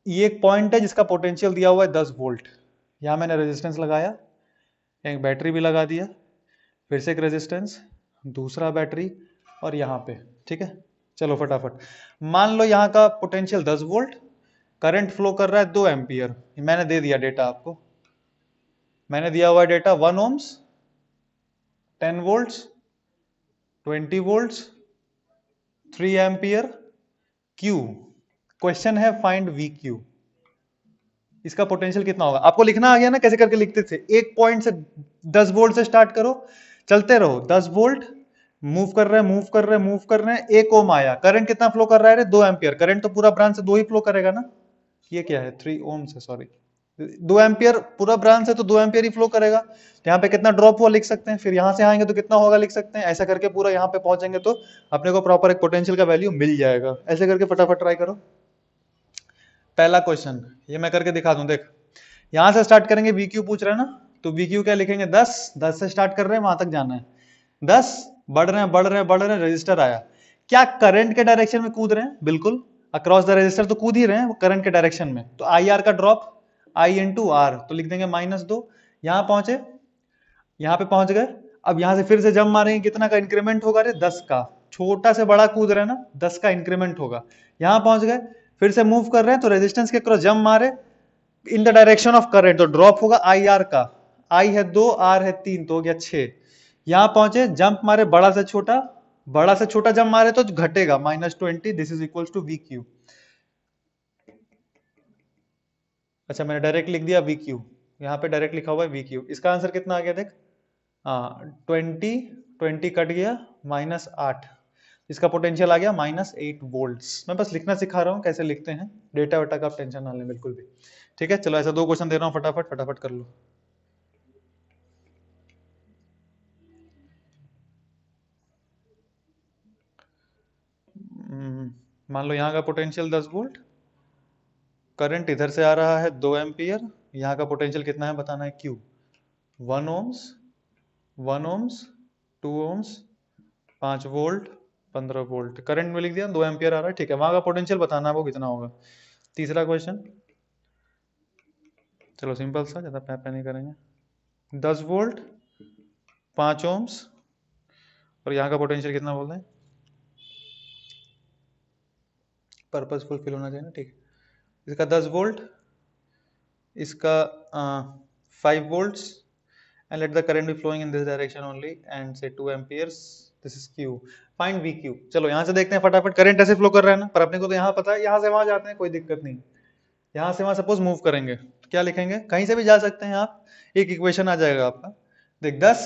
ये एक पॉइंट है जिसका पोटेंशियल दिया हुआ है 10 वोल्ट। यहां मैंने रेजिस्टेंस लगाया, एक बैटरी भी लगा दिया, फिर से एक रेजिस्टेंस, दूसरा बैटरी, और यहां पे, ठीक है। चलो फटाफट, मान लो यहां का पोटेंशियल 10 वोल्ट, करंट फ्लो कर रहा है 2 एम्पियर। मैंने दे दिया डेटा आपको, मैंने दिया हुआ data 1 ohms, 10 volts, 20 volts, 3 ampere, Q. Question है फाइंड वी क्यू। इसका पोटेंशियल कितना होगा? आपको लिखना आ गया ना कैसे करके लिखते थे? एक पॉइंट से 10 वोल्ट से स्टार्ट करो, चलते रहो 10 वोल्ट, मूव कर रहे हैं मूव कर रहे हैं मूव कर रहे हैं, 1 ओम आया, करंट कितना फ्लो कर रहा है? 2 एम्पियर। करंट तो पूरा ब्रांच से 2 ही फ्लो करेगा ना। ये क्या है? 3 ओम से, सॉरी 2 एम्पियर पूरा ब्रांच है तो 2 एम्पियर ही फ्लो करेगा। तो यहाँ पे कितना ड्रॉप हुआ लिख सकते हैं, फिर यहाँ से आएंगे तो कितना होगा लिख सकते हैं। ऐसा करके पूरा यहाँ पे पहुंचेंगे तो अपने को प्रॉपर एक पोटेंशियल का वैल्यू मिल जाएगा। ऐसे करके फटाफट ट्राई करो। पहला क्वेश्चन ये मैं करके दिखा दूं, देख यहां से स्टार्ट करेंगे, VQ पूछ रहे हैं ना, तो VQ क्या लिखेंगे? 10 से स्टार्ट कर रहे हैं, वहां तक जाना है। 10 बढ़ रहे हैं बढ़ रहे हैं बढ़ रहे हैं, रजिस्टर आया। क्या करंट के डायरेक्शन में कूद रहे हैं? बिल्कुल, अक्रॉस द रजिस्टर तो कूद ही रहे हैं वो करंट के डायरेक्शन में। तो IR का ड्रॉप I इंटू आर, तो लिख देंगे -2। यहां पहुंचे, यहां पे पहुंच गए। अब यहां से फिर से जंप मारेंगे, कितना का इंक्रीमेंट होगा रे? 10 का। छोटा से बड़ा कूद रहे हैं ना, 10 का इंक्रीमेंट होगा। यहां पहुंच गए, फिर से मूव कर रहे हैं तो रेजिस्टेंस के क्रॉस जंप मारे इन द डायरेक्शन ऑफ करंट, तो ड्रॉप होगा IR का। I है 2, R है 3, तो हो गया 6। यहां पहुंचे, जंप मारे बड़ा से छोटा जंप मारे तो घटेगा -20। This is equal to VQ। अच्छा मैंने डायरेक्ट लिख दिया VQ, यहाँ पे डायरेक्ट लिखा हुआ है VQ। इसका आंसर कितना आ गया देख, हाँ 20 कट गया, -8। इसका पोटेंशियल आ गया -8 वोल्ट्स। मैं बस लिखना सिखा रहा हूँ कैसे लिखते हैं, डेटा वेटा का आप टेंशन ना लें बिल्कुल भी। ठीक है, चलो ऐसा 2 क्वेश्चन दे रहा हूँ, फटाफट फटाफट कर लो। मान लो यहाँ का पोटेंशियल 10 वोल्ट, करंट इधर से आ रहा है 2 एम्पियर, यहाँ का पोटेंशियल कितना है बताना है Q। 1 ohms 2 ohms 5 volt 15 volt, current में लिख दिया 2 एम्पियर आ रहा है। ठीक है, वहां का पोटेंशियल बताना है वो कितना होगा। तीसरा क्वेश्चन, चलो सिंपल सा, ज्यादा पैपा नहीं करेंगे। 10 वोल्ट 5 ओम्स और यहाँ का पोटेंशियल कितना बोल रहे हैं? पर्पस फुलफिल होना चाहिए ना, ठीक है। इसका 10 वोल्ट, इसका 5 volts, and let the current be flowing in this direction only and say 2 amperes, this is Q, find VQ। चलो यहाँ से देखते हैं फटाफट, करंट ऐसे फ्लो कर रहा है ना, पर अपने को तो यहाँ पता है, यहाँ से वहां जाते हैं कोई दिक्कत नहीं। यहाँ से वहां सपोज मूव करेंगे तो क्या लिखेंगे? कहीं से भी जा सकते हैं आप, एक इक्वेशन आ जाएगा आपका। देख 10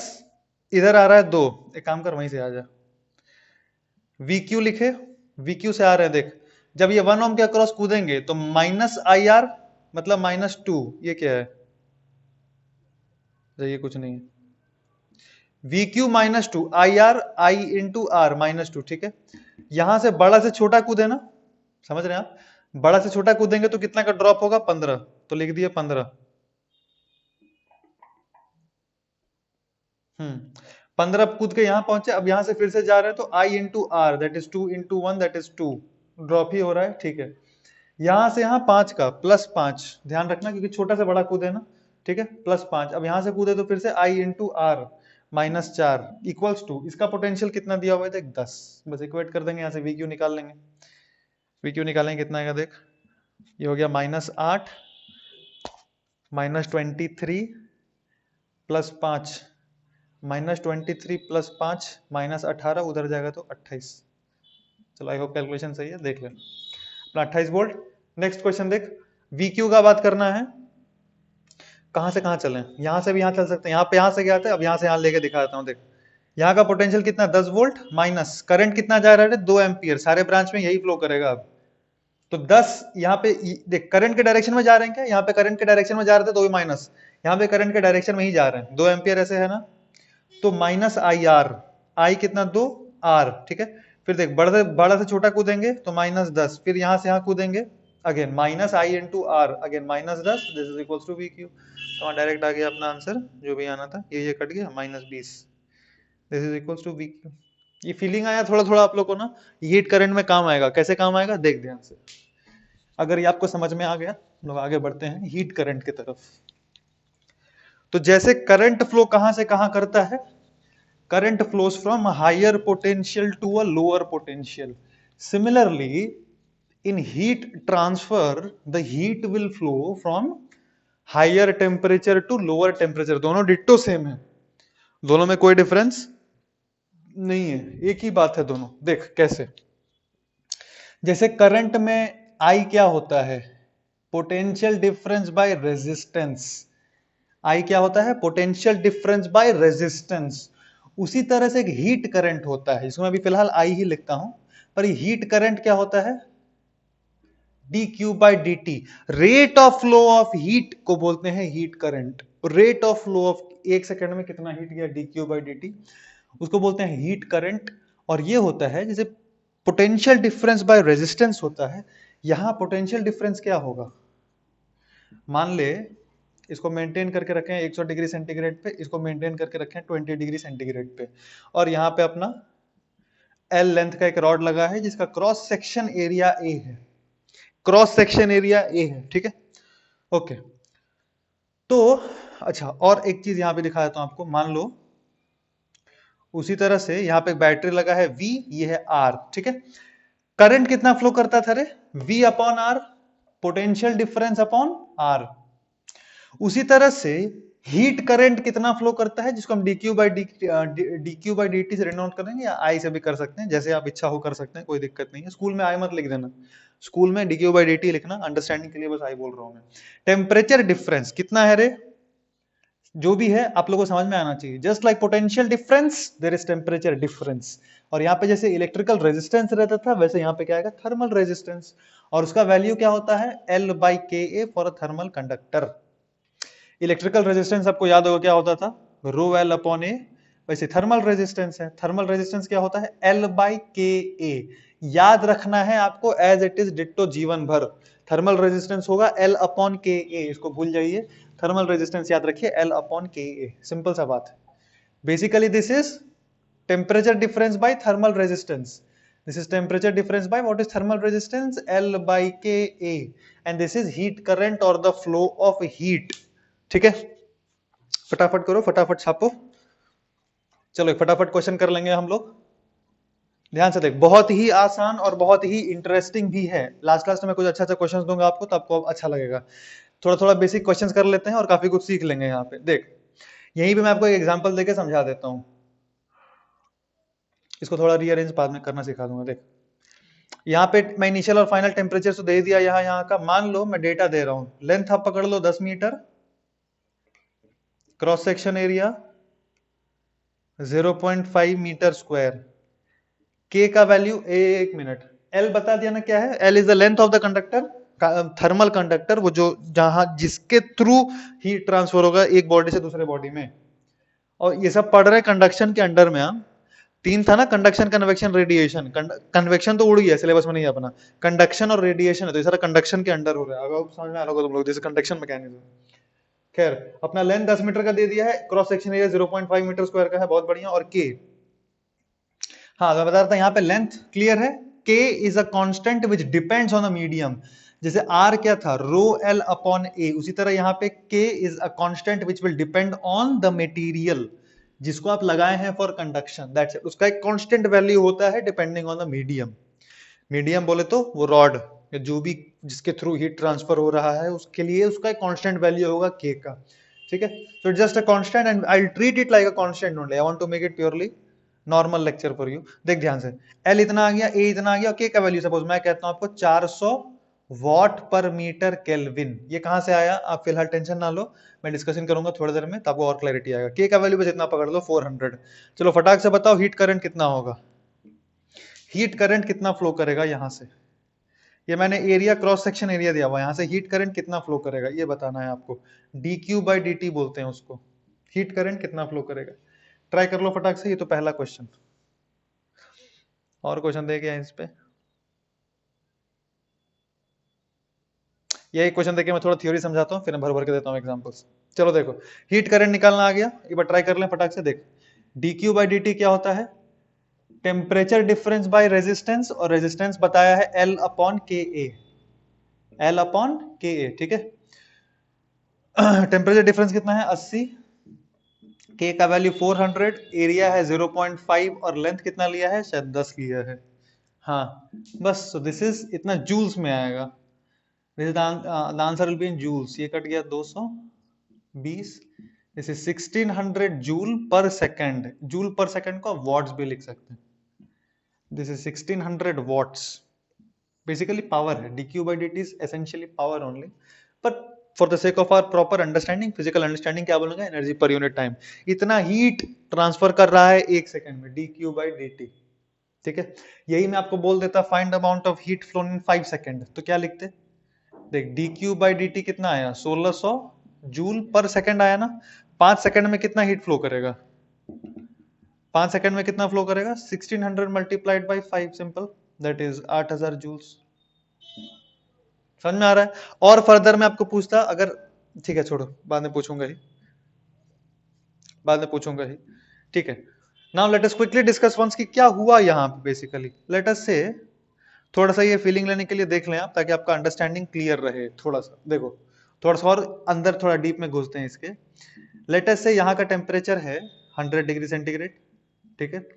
इधर आ रहा है 2, एक काम कर वहीं से आ जा, VQ लिखे, VQ से आ रहे हैं। देख जब ये 1 ओम के अक्रॉस कूदेंगे तो -IR मतलब -2, ये क्या है? ये कुछ नहीं है, VQ -2, IR I into R -2। ठीक है, यहां से बड़ा से छोटा कूदे ना, समझ रहे हैं आप? बड़ा से छोटा कूदेंगे तो कितना का ड्रॉप होगा? 15, तो लिख दिए 15। 15 कूद के यहां पहुंचे, अब यहां से फिर से जा रहे हैं तो I into R, that is 2 into 1, that is 2, drop ही हो रहा है। ठीक है, यहां से यहां 5 का +5, ध्यान रखना क्योंकि छोटा से बड़ा कूदे ना। ठीक है, +5। अब यहां से कूदे तो फिर से I into R -4 equals to, इसका पोटेंशियल कितना दिया हुआ है देख 10। बस इक्वेट कर देंगे, यहाँ से VQ निकाल लेंगे। VQ निकालेंगे कितना आएगा देख, ये हो गया -8 -23 +5, -23 +5 -18, उधर जाएगा तो 28। चलो आई होप कैलकुलेशन सही है, देख ले अपना 28 वोल्ट। नेक्स्ट क्वेश्चन देख, VQ का बात करना है, कहां से कहां चलें? यहां से भी यहां चल सकते हैं, यहाँ पे यहां से गया था, अब यहां से यहां लेके दिखा देता हूं। देख यहाँ का पोटेंशियल कितना? 10 वोल्ट माइनस करंट कितना जा रहा है? 2 एम्पियर, सारे ब्रांच में यही फ्लो करेगा। अब तो 10 यहाँ पे देख, करंट के डायरेक्शन में जा रहे हैं क्या? यहाँ पे करंट के डायरेक्शन में जा रहे थे तो भी माइनस, यहाँ पे करंट के डायरेक्शन में ही जा रहे हैं, 2 एम्पियर ऐसे है ना, तो -IR, I कितना? 2, R। ठीक है, फिर देख बड़ा से छोटा कूदेंगे तो -10, फिर यहाँ से यहाँ कूदेंगे again -I into R, again -10, this is equal to VQ। तो डायरेक्ट आ गया अपना आंसर, जो भी आना था, ये कट गया, -20, this is equal to VQ। ये फीलिंग आया थोड़ा थोड़ा आप लोग को ना, हीट करंट में काम आएगा। कैसे काम आएगा देख ध्यान से, अगर ये आपको समझ में आ गया, लोग आगे बढ़ते हैं हीट करंट की तरफ। तो जैसे करंट फ्लो कहां से कहां करता है? Current flows from higher potential to a lower potential. Similarly in heat transfer the heat will flow from higher temperature to lower temperature. दोनों डिट्टो सेम है, दोनों में कोई डिफरेंस नहीं है, एक ही बात है दोनों। देख कैसे, जैसे करंट में I क्या होता है? Potential difference by resistance. I क्या होता है? Potential difference by resistance. उसी तरह से एक हीट करंट होता है, इसमें अभी फिलहाल आई ही लिखता हूं, पर हीट करंट क्या होता है? D Q by D T. Rate of flow of heat को बोलते हैं heat current. Rate of flow of, एक सेकंड में कितना हीट गया, D Q by D T, उसको बोलते हैं हीट करंट। और ये होता है जैसे पोटेंशियल डिफरेंस बाय रेजिस्टेंस होता है, यहां पोटेंशियल डिफरेंस क्या होगा? मान ले इसको मेंटेन करके रखें 100 डिग्री सेंटीग्रेड पे, इसको मेंटेन करके रखें 20 डिग्री सेंटीग्रेड पे, और यहां पे अपना एल लेंथ का एक रॉड लगा है जिसका क्रॉस सेक्शन एरिया ए है, क्रॉस सेक्शन एरिया ए है, ठीक है, ओके। तो अच्छा, और एक चीज यहां पे दिखा देता हूं आपको, मान लो उसी तरह से यहां पे बैटरी लगा है V, ये है R, ठीक है। करंट कितना फ्लो करता था रे? V upon R, potential difference upon R। उसी तरह से हीट करंट कितना फ्लो करता है, जिसको हम dq बाई dt से डिनोट करेंगे, या I से भी कर सकते हैं, जैसे आप इच्छा हो कर सकते हैं, कोई दिक्कत नहीं है। स्कूल में I मत लिख देना, स्कूल में dq बाई dt लिखना, अंडरस्टैंडिंग के लिए बस I बोल रहा हूं मैं। टेम्परेचर डिफरेंस कितना है रे? जो भी है आप लोगों को समझ में आना चाहिए। Just like potential difference there is temperature difference. और यहाँ पे जैसे इलेक्ट्रिकल रेजिस्टेंस रहता था, वैसे यहाँ पे क्या आएगा? Thermal resistance. और उसका वैल्यू क्या होता है? L by K A for a thermal conductor. Electrical resistance आपको याद होगा क्या होता था? रो एल अपॉन ए। वैसे थर्मल रेजिस्टेंस है, थर्मल रेजिस्टेंस क्या होता है? L बाई के ए। याद रखना है आपको, एज इट इज डिट्टो जीवन भर। थर्मल रेजिस्टेंस होगा L अपॉन के ए, इसको भूल जाइए। थर्मल रेजिस्टेंस याद रखिए L अपॉन के ए, सिंपल सा बात है। Basically this is temperature difference by thermal resistance. This is temperature difference by what is thermal resistance? L by K A. And this is heat current और the flow of heat, ठीक है। फटाफट करो, फटाफट छापो। चलो फटाफट क्वेश्चन कर लेंगे हम लोग। ध्यान से देख, बहुत ही आसान और बहुत ही इंटरेस्टिंग भी है। लास्ट लास्ट में कुछ अच्छा अच्छा क्वेश्चन दूंगा आपको, तो आपको अच्छा लगेगा। थोड़ा थोड़ा बेसिक क्वेश्चंस कर लेते हैं और काफी कुछ सीख लेंगे यहाँ पे। देख, यहीं पे मैं आपको एक एग्जांपल देके समझा देता हूँ। इसको थोड़ा रीअरेंज बाद में करना सिखा दूंगा। देख, यहाँ पे मैं इनिशियल और फाइनल टेम्परेचर तो दे दिया यहाँ का। मान लो मैं डेटा दे रहा हूँ, लेंथ आप पकड़ लो 10 metre, cross section area 0.5 metre square, K का वैल्यू, एक मिनट, एल बता दिया ना क्या है? L is the length of the conductor, thermal conductor, वो जो जहां जिसके थ्रू हीट ट्रांसफर होगा एक बॉडी से दूसरे बॉडी में। और ये सब पढ़ रहे कंडक्शन के अंडर में। हम तीन था ना, कंडक्शन, कन्वेक्शन, रेडिएशन। कन्वेक्शन तो उड़ गया, सिलेबस में नहीं है अपना। कंडक्शन और रेडिएशन है, तो ये सारा कंडक्शन के अंडर हो रहा है। अगर समझ में आ रहा होगा तुम लोग, जैसे कंडक्शन मैकेनिज्म। खैर, अपना लेंथ 10 मीटर का दे दिया है, cross section area 0.5 metre square का है, बहुत बढ़िया। और के, हाँ मैं बता रहा था, यहाँ पे लेंथ क्लियर है। K is a constant which depends on the medium. जैसे R क्या था? रो एल अपॉन ए, उसी तरह यहाँ पे K is a constant which will depend on the material जिसको आप लगाए हैं फॉर कंडक्शन। That's it. उसका एक कांस्टेंट वैल्यू होता है depending on the medium. Medium बोले तो वो रॉड, जो भी जिसके थ्रू हीट ट्रांसफर हो रहा है, उसके लिए उसका एक कांस्टेंट वैल्यू होगा K का, ठीक है। So it's just a constant and I will treat it like a constant only. I want to make it purely normal lecture for you. देख ध्यान से, L इतना आ गया, A इतना आ गया, और K का वैल्यू सपोज मैं कहता हूं आपको 400 वॉट पर मीटर केल्विन। ये कहां से आया? आप फिलहाल टेंशन ना लो, मैं डिस्कशन करूंगा थोड़ी देर में, तो आपको और क्लैरिटी आएगा। K का वैल्यू बस इतना पकड़ लो, 400। चलो फटाक से बताओ हीट करंट कितना होगा? हीट करंट कितना फ्लो करेगा यहां से? ये मैंने एरिया, क्रॉस सेक्शन एरिया दिया हुआ, यहां से हीट करंट कितना फ्लो करेगा ये बताना है आपको। dq बाई dt बोलते हैं उसको। हीट करंट कितना फ्लो करेगा? ट्राई कर लो फटाक से, ये तो पहला क्वेश्चन। और क्वेश्चन दे क्या इस पे? यही क्वेश्चन देके मैं थोड़ा थ्योरी समझाता हूँ, फिर भर भर के देता हूँ एग्जांपल्स। चलो देखो, हीट करंट निकालना आ गया, एक बार ट्राई कर लें फटाक से। देख, dq बाई dt क्या होता है? टेम्परेचर डिफरेंस बाय रेजिस्टेंस, और रेजिस्टेंस बताया है L upon K A. L upon K ए, ठीक है। टेम्परेचर डिफरेंस कितना है? 80। K का वैल्यू 400, एरिया है 0.5, और लेंथ कितना लिया है? शायद 10 लिया है। हाँ बस, so दिस इज इतना जूल्स में आएगा। This is the answer will be in joules. ये कट गया 220। This is 1600 joule per second. Joule per second को वॉट्स भी लिख सकते हैं। This is 1600 watts. Basically power है, dq by dt is essentially power only, but for the sake of our proper understanding, physical understanding, क्या बोलूंगा, energy per unit time. इतना heat transfer कर रहा है एक सेकंड में, dq by dt। ठीक है, यही मैं आपको बोल देता find amount of heat flown in 5 second, तो क्या लिखते, देख dq by dt कितना आया, 1600 जूल पर सेकंड आया ना। 5 सेकंड में कितना हीट फ्लो करेगा, 5 सेकंड में कितना फ्लो करेगा, 1600 multiplied by 5, simple, that is 8000 joules. समझ में आ रहा है? और फर्दर मैं आपको पूछता अगर, ठीक है छोड़ो, बाद में पूछूंगा ही, बाद में पूछूंगा ही, ठीक है। Now let us quickly discuss once कि क्या हुआ यहाँ पे। बेसिकली लेट अस से, थोड़ा सा ये फीलिंग लेने के लिए देख लें आप, ताकि आपका अंडरस्टैंडिंग क्लियर रहे। थोड़ा सा देखो, थोड़ा सा और अंदर, थोड़ा डीप में घुसते हैं इसके। लेट अस से यहाँ का टेम्परेचर है 100 डिग्री सेंटीग्रेड, ठीक है,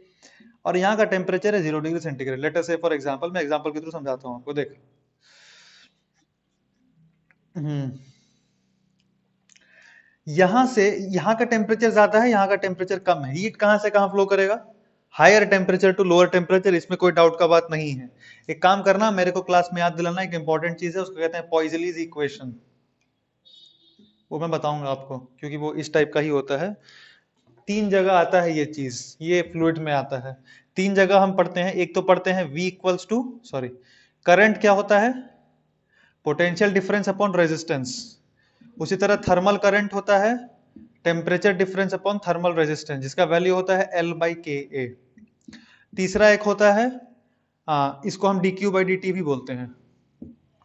और यहाँ का टेम्परेचर है 0 डिग्री सेंटीग्रेड। लेट अस से फॉर एग्जांपल, मैं एग्जांपल के थ्रू समझाता हूँ आपको, देख। यहां से यहां का टेम्परेचर ज्यादा है, यहां का टेम्परेचर कम है, हीट कहां से कहां फ्लो करेगा, higher temperature to lower temperature, इसमें कोई डाउट का बात नहीं है। एक काम करना, मेरे को क्लास में याद दिलाना, एक इंपॉर्टेंट चीज है, उसको कहते हैं पॉइजलीज इक्वेशन। वो मैं बताऊंगा आपको, क्योंकि वो इस टाइप का ही होता है। 3 जगह आता है ये चीज, ये फ्लूइड में आता है। 3 जगह हम पढ़ते हैं, एक तो पढ़ते हैं V equals to, sorry, current क्या होता है, पोटेंशियल डिफरेंस अपॉन रेजिस्टेंस। उसी तरह थर्मल करंट होता है temperature difference upon thermal resistance, जिसका वैल्यू होता है L बाई के ए। तीसरा एक होता है, इसको हम dq बाई dt भी बोलते हैं,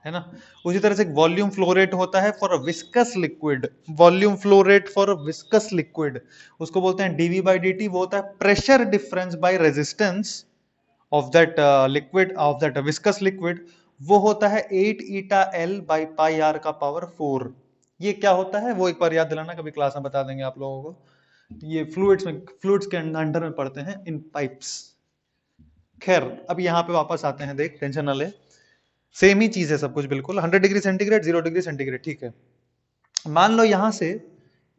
है ना। उसी तरह से वॉल्यूम फ्लो रेट होता है for a viscous liquid, volume flow rate for a viscous liquid, उसको बोलते हैं dv बाई dt। वो होता है pressure difference by resistance of that liquid, of that viscous liquid. वो होता है 8 eta L by pi R का पावर 4। ये क्या होता है वो एक बार याद दिलाना, कभी क्लास में बता देंगे आप लोगों को। ये फ्लूइड्स में, फ्लूइड्स के अंडर में पढ़ते हैं, इन पाइप्स। खैर अब यहाँ पे वापस आते हैं, देख टेंशन ना ले, सेम ही चीज है सब कुछ बिल्कुल, 100 डिग्री सेंटीग्रेड, 0 डिग्री सेंटीग्रेड, ठीक है। मान लो यहां से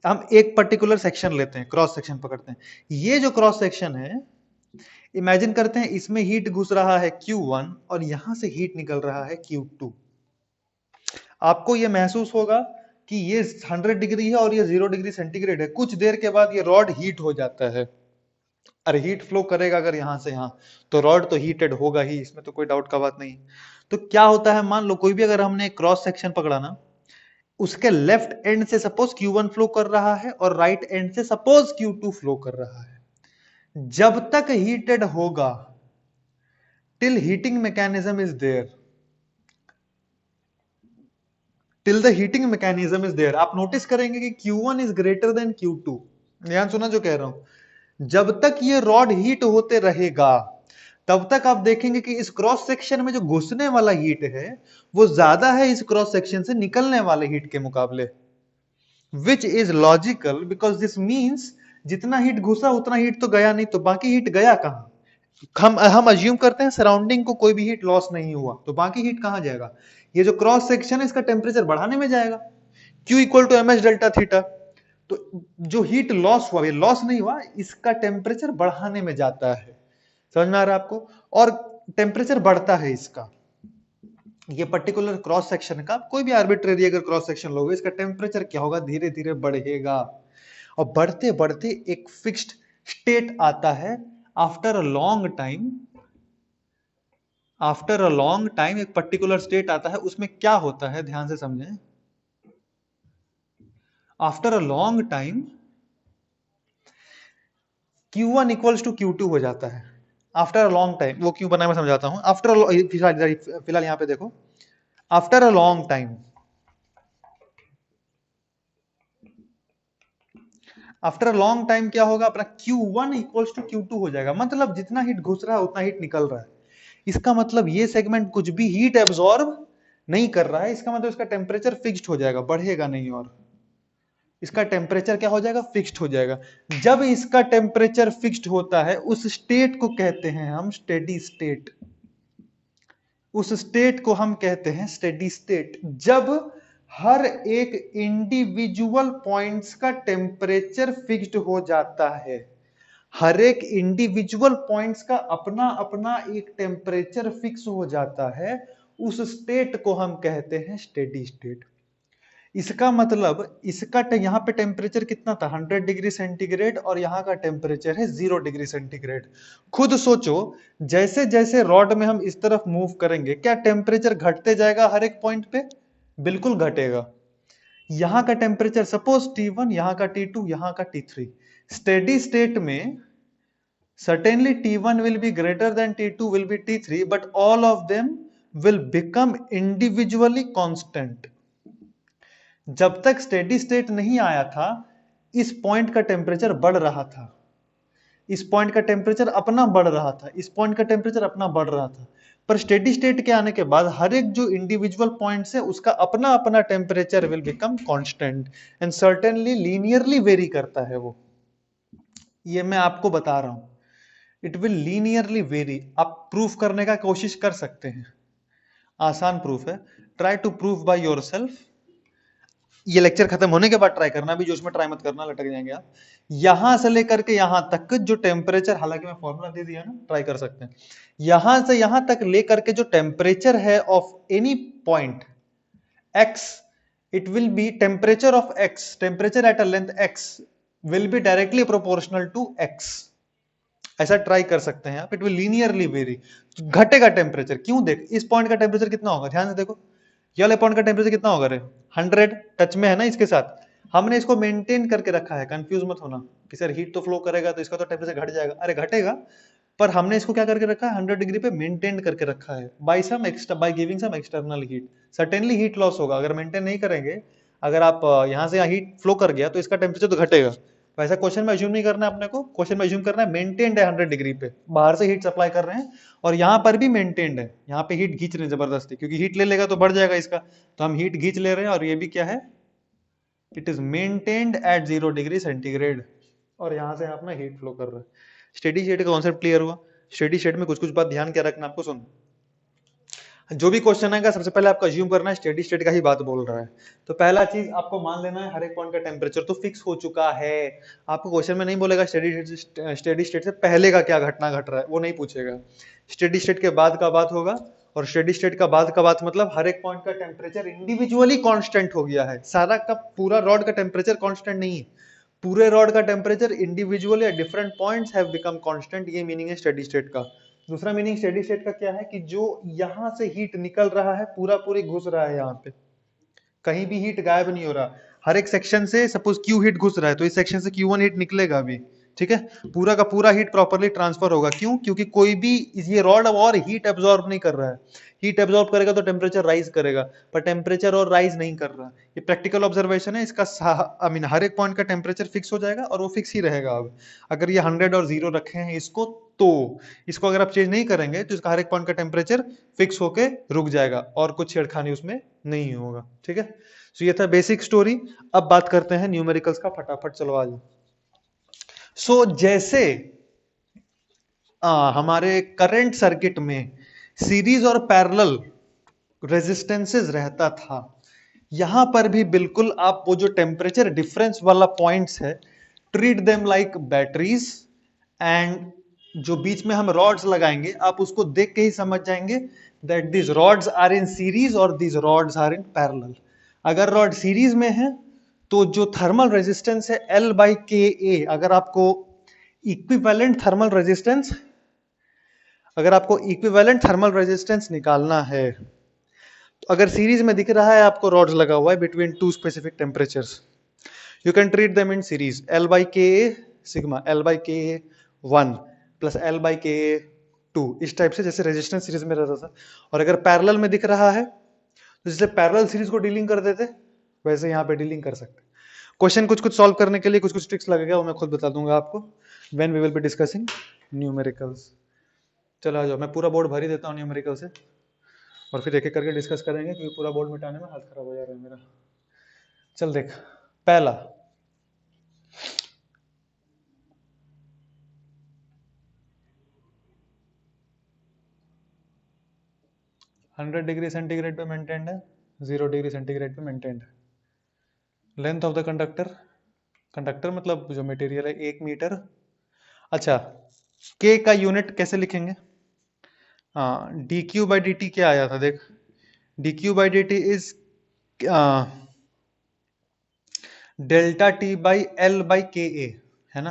हम एक पर्टिकुलर सेक्शन लेते हैं, क्रॉस सेक्शन पकड़ते हैं। ये जो क्रॉस सेक्शन है, इमेजिन करते हैं इसमें हीट घुस रहा है Q1 और यहां से हीट निकल रहा है Q2। आपको यह महसूस होगा कि ये 100 डिग्री है और ये 0 डिग्री सेंटीग्रेड है। कुछ देर के बाद ये रॉड हीट हो जाता है, अरे हीट फ्लो करेगा अगर यहां से यहां, तो रॉड तो हीटेड होगा ही, इसमें तो कोई डाउट का बात नहीं। तो क्या होता है, मान लो कोई भी अगर हमने क्रॉस सेक्शन पकड़ा ना, उसके लेफ्ट एंड से सपोज Q1 फ्लो कर रहा है और राइट एंड से सपोज Q2 फ्लो कर रहा है। जब तक हीटेड होगा, till heating mechanism is there, till the heating mechanism is there, आप नोटिस करेंगे कि Q1 is greater then Q2। ध्यान सुना जो कह रहा हूं, जब तक ये रॉड हीट होते रहेगा, तब तक आप देखेंगे कि इस क्रॉस सेक्शन में जो घुसने वाला हीट है वो ज्यादा है इस क्रॉस सेक्शन से निकलने वाले हीट के मुकाबले, which is logical, because this means जितना हीट घुसा उतना हीट तो गया नहीं, तो बाकी हीट गया कहां। हम अज्यूम करते हैं सराउंडिंग को कोई भी हीट लॉस नहीं हुआ, तो बाकी हीट कहां जाएगा, ये जो क्रॉस सेक्शन है इसका टेम्परेचर बढ़ाने में जाएगा, Q equal to M H delta theta. तो जो हीट लॉस हुआ, ये लॉस नहीं हुआ, इसका टेम्परेचर बढ़ाने में जाता है। समझ में आ रहा है आपको, और टेम्परेचर बढ़ता है इसका। ये पर्टिकुलर क्रॉस सेक्शन का, कोई भी आर्बिट्रेरी अगर क्रॉस सेक्शन लोगे, इसका टेम्परेचर क्या होगा, धीरे धीरे बढ़ेगा, और बढ़ते बढ़ते एक फिक्स्ड स्टेट आता है। After a long time, after a long time एक पर्टिकुलर स्टेट आता है, उसमें क्या होता है ध्यान से समझें। After a long time Q1 equals to Q2 हो जाता है। आफ्टर अ लॉन्ग टाइम, वो क्यों बना मैं समझाता हूं। आफ्टर, फिलहाल यहां पे देखो, after a long time, after a long time क्या होगा, अपना Q1 इक्वल्स टू Q2 हो जाएगा। मतलब जितना हीट घुस रहा है उतना हीट निकल रहा है। इसका मतलब ये सेगमेंट कुछ भी हीट एब्सॉर्ब नहीं कर रहा है, इसका मतलब इसका टेम्परेचर फिक्स्ड हो जाएगा, बढ़ेगा नहीं, और इसका टेम्परेचर क्या हो जाएगा, फिक्स्ड हो जाएगा। जब इसका टेम्परेचर फिक्स्ड होता है, उस स्टेट को कहते हैं हम स्टेडी स्टेट। उस स्टेट को हम कहते हैं स्टेडी स्टेट, जब हर एक इंडिविजुअल पॉइंट्स का टेम्परेचर फिक्स्ड हो जाता है। हर एक इंडिविजुअल पॉइंट्स का अपना अपना एक टेम्परेचर फिक्स हो जाता है, उस स्टेट को हम कहते हैं स्टेडी स्टेट। इसका मतलब इसका यहाँ पे टेम्परेचर कितना था 100 डिग्री सेंटीग्रेड और यहाँ का टेम्परेचर है 0 डिग्री सेंटीग्रेड। खुद सोचो जैसे जैसे रॉड में हम इस तरफ मूव करेंगे क्या टेम्परेचर घटते जाएगा हर एक पॉइंट पे? बिल्कुल घटेगा। यहाँ का टेम्परेचर सपोज T1, यहाँ का T2, यहाँ का T3। स्टेडी स्टेट में certainly T1 will be greater than T2 will be T3, but all of them will become individually constant। जब तक स्टेडी स्टेट नहीं आया था इस पॉइंट का टेम्परेचर बढ़ रहा था, इस पॉइंट का टेम्परेचर अपना बढ़ रहा था, इस पॉइंट का टेम्परेचर अपना बढ़ रहा था। पर स्टेडी स्टेट के आने के बाद हर एक जो इंडिविजुअल पॉइंट्स है उसका अपना अपना temperature will become constant and certainly linearly vary करता है वो। ये मैं आपको बता रहा हूं, इट विल लीनियरली वेरी। आप प्रूफ करने का कोशिश कर सकते हैं, आसान प्रूफ है, try to proof by yourself. ये लेक्चर खत्म होने के बाद ट्राई करना, अभी जोश में ट्राई मत करना, लटक जाएंगे आप। यहां से लेकर के यहां तक जो टेम्परेचर, हालांकि मैं फॉर्मूला दे दिया ना, ट्राई कर सकते हैं। यहां से यहां तक लेकर के जो टेम्परेचर है of any point x, it will be temperature of x, temperature at a length x will be directly proportional to x। ऐसा ट्राई कर सकते हैं आप, इट विल लीनियरली वेरी। घटेगा टेम्परेचर, क्यों? देख इस पॉइंट का टेम्परेचर कितना होगा, ध्यान से देखो, ये वाले पॉइंट का टेम्परेचर कितना होगा रे? 100 टच में है ना इसके साथ। हमने इसको मेंटेन करके रखा है, कंफ्यूज मत होना कि सर हीट तो फ्लो करेगा तो इसका तो टेम्परेचर घट जाएगा। अरे घटेगा, पर हमने इसको क्या करके रखा है, 100 डिग्री पे मेंटेन करके रखा है by some extra, by giving some external heat. Certainly heat loss होगा अगर मेंटेन नहीं करेंगे। अगर आप यहाँ से हीट फ्लो कर गया तो इसका टेम्परेचर तो घटेगा। वैसा क्वेश्चन में अज्यूम नहीं करना है अपने को, क्वेश्चन में अज्यूम करना है मेंटेन्ड है 100 डिग्री पे, बाहर से हीट सप्लाई कर रहे हैं और यहाँ पर भी मेंटेन्ड है, यहाँ पे हीट खींच रहे हैं जबरदस्ती, क्योंकि हीट ले लेगा तो बढ़ जाएगा इसका, तो हम हीट खींच ले रहे हैं। और ये भी क्या है, it is maintained eight 0 degree centigrade और यहाँ से अपना हीट फ्लो कर रहा है। स्टेडी स्टेट का कॉन्सेप्ट क्लियर हुआ? स्टेडी स्टेट में कुछ कुछ बात ध्यान क्या रखना आपको, सुन। जो भी क्वेश्चन आएगा सबसे पहले आपको अज्यूम करना है स्टेडी स्टेट का ही बात बोल रहा है। तो पहला चीज आपको मान लेना है हर एक पॉइंट का टेम्परेचर तो फिक्स हो चुका है। आपको क्वेश्चन में नहीं बोलेगा स्टेडी स्टेट से पहले का क्या घटना घट रहा है, वो नहीं पूछेगा। स्टेडी स्टेट के बाद का बात होगा, और स्टेडी स्टेट का बाद का बात मतलब हर एक पॉइंट का टेम्परेचर इंडिविजुअली कांस्टेंट हो गया है। सारा का पूरा रॉड का टेम्परेचर कांस्टेंट नहीं है, पूरे रॉड का temperature individually at different points have become constant. ये मीनिंग है स्टेडी स्टेट का। दूसरा मीनिंग स्टेडी स्टेट का क्या है कि जो यहां से हीट निकल रहा है पूरा पूरी घुस रहा है, यहाँ पे कहीं भी हीट गायब नहीं हो रहा। हर एक सेक्शन से सपोज क्यू हीट घुस रहा है तो इस सेक्शन से Q1 हीट निकलेगा भी, ठीक है, पूरा का पूरा हीट प्रॉपर्ली ट्रांसफर होगा। क्यों? क्योंकि कोई भी ये रॉड अब और हीट एब्जॉर्ब नहीं कर रहा है। हीट एब्जॉर्ब करेगा तो टेम्परेचर राइज करेगा, पर टेम्परेचर और राइज नहीं कर रहा। ये प्रैक्टिकल ऑब्जर्वेशन है इसका। आई मीन हर एक पॉइंट का टेम्परेचर फिक्स हो जाएगा और वो फिक्स ही रहेगा। अब अगर ये 100 और 0 रखे हैं इसको, तो इसको अगर आप चेंज नहीं करेंगे तो इसका हर एक पॉइंट का टेम्परेचर फिक्स होके रुक जाएगा और कुछ छेड़खानी उसमें नहीं होगा, ठीक है। तो ये था बेसिक स्टोरी। अब बात करते हैं न्यूमेरिकल्स का, फटाफट चलो आ जाओ। सो जैसे हमारे करंट सर्किट में सीरीज और पैरेलल रेजिस्टेंसेस रहता था, यहां पर भी बिल्कुल आप वो जो टेम्परेचर डिफरेंस वाला पॉइंट्स है, treat them like batteries. And जो बीच में हम रॉड्स लगाएंगे आप उसको देख के ही समझ जाएंगे that this rods are in series और this rods are in parallel. अगर रॉड सीरीज में है तो जो थर्मल रेजिस्टेंस है L/Ka, अगर आपको इक्विवेलेंट थर्मल रेजिस्टेंस, अगर आपको इक्विवेलेंट थर्मल रेजिस्टेंस निकालना है तो अगर सीरीज में दिख रहा है आपको रॉड्स लगा हुआ है between two specific temperatures, you can treat them in series L/Ka sigma, L/Ka1 plus L/Ka2, इस टाइप से, जैसे रेजिस्टेंस सीरीज में रहता था। और अगर पैरेलल में दिख रहा है तो जैसे पैरेलल सीरीज को डीलिंग कर देते वैसे यहाँ पे डीलिंग कर सकते। क्वेश्चन कुछ कुछ सॉल्व करने के लिए कुछ कुछ ट्रिक्स लगेगा, वो मैं खुद बता दूंगा आपको when we will be discussing numericals. चलो आ जाओ, मैं पूरा बोर्ड भर ही देता हूँ न्यूमेरिकल से और फिर एक एक करके डिस्कस करेंगे, क्योंकि पूरा बोर्ड मिटाने में हाथ खराब हो जा रहा है मेरा। चल देख, पहला हंड्रेड डिग्री सेंटीग्रेड पे मेंटेन्ड है, 0 डिग्री सेंटीग्रेड पे मेंटेन्ड है। Length of the conductor, conductor मतलब जो मटेरियल है 1 मीटर। अच्छा, के का यूनिट कैसे लिखेंगे? हाँ, dq/dt क्या आया था देख, dq by dt is delta T by L by K ए, है ना।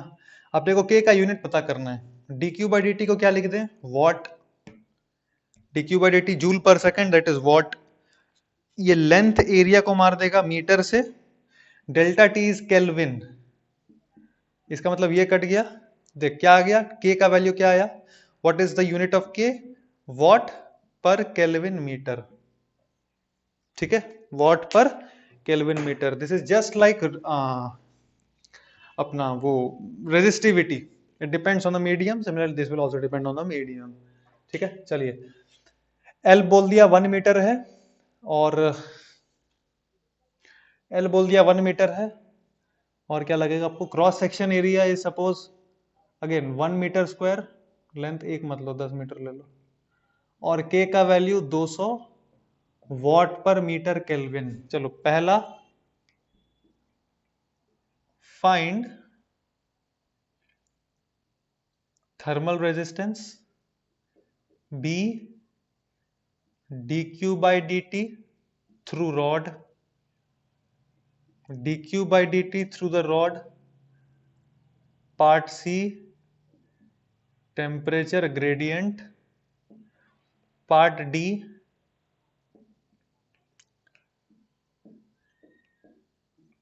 अपने को के का यूनिट पता करना है। dq by dt को क्या लिख दें, what. dq by dt joule पर सेकेंड, दैट इज वॉट। ये लेंथ एरिया को मार देगा मीटर से। डेल्टा टी इज केल्विन, इसका मतलब ये कट गया। देख क्या आ गया, के का वैल्यू क्या आया, what is the unit of K, watt per kelvin metre. ठीक है, watt per kelvin metre. This is just like अपना वो resistivity, it depends on the medium, similarly this will also depend on the medium. ठीक है, चलिए L बोल दिया 1 metre है, और एल बोल दिया 1 मीटर है, और क्या लगेगा आपको, cross section area is suppose again 1 metre square, length एक मत लो 10 मीटर ले लो, और के का value 200 watt per metre kelvin. चलो पहला, find thermal resistance, B dq by dt through rod, dq by dt through the rod, part C temperature gradient, part D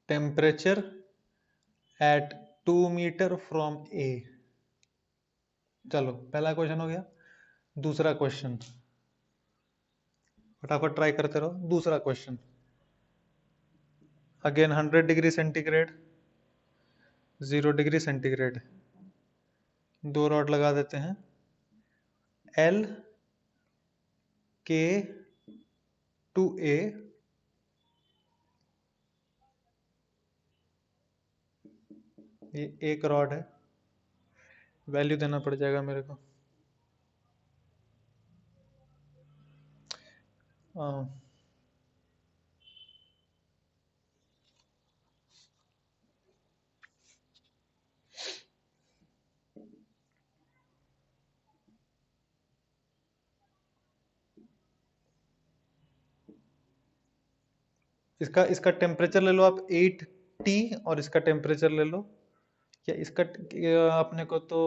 temperature at 2 meter from A। चलो पहला question हो गया। दूसरा question फटाफट try करते रहो। दूसरा question again 100 degree centigrade, 0 degree centigrade, दो रॉड लगा देते हैं, L के टू A, ये एक रॉड है, वैल्यू देना पड़ जाएगा मेरे को। इसका इसका टेम्परेचर ले लो आप 8T, और इसका टेम्परेचर ले लो, या इसका अपने को तो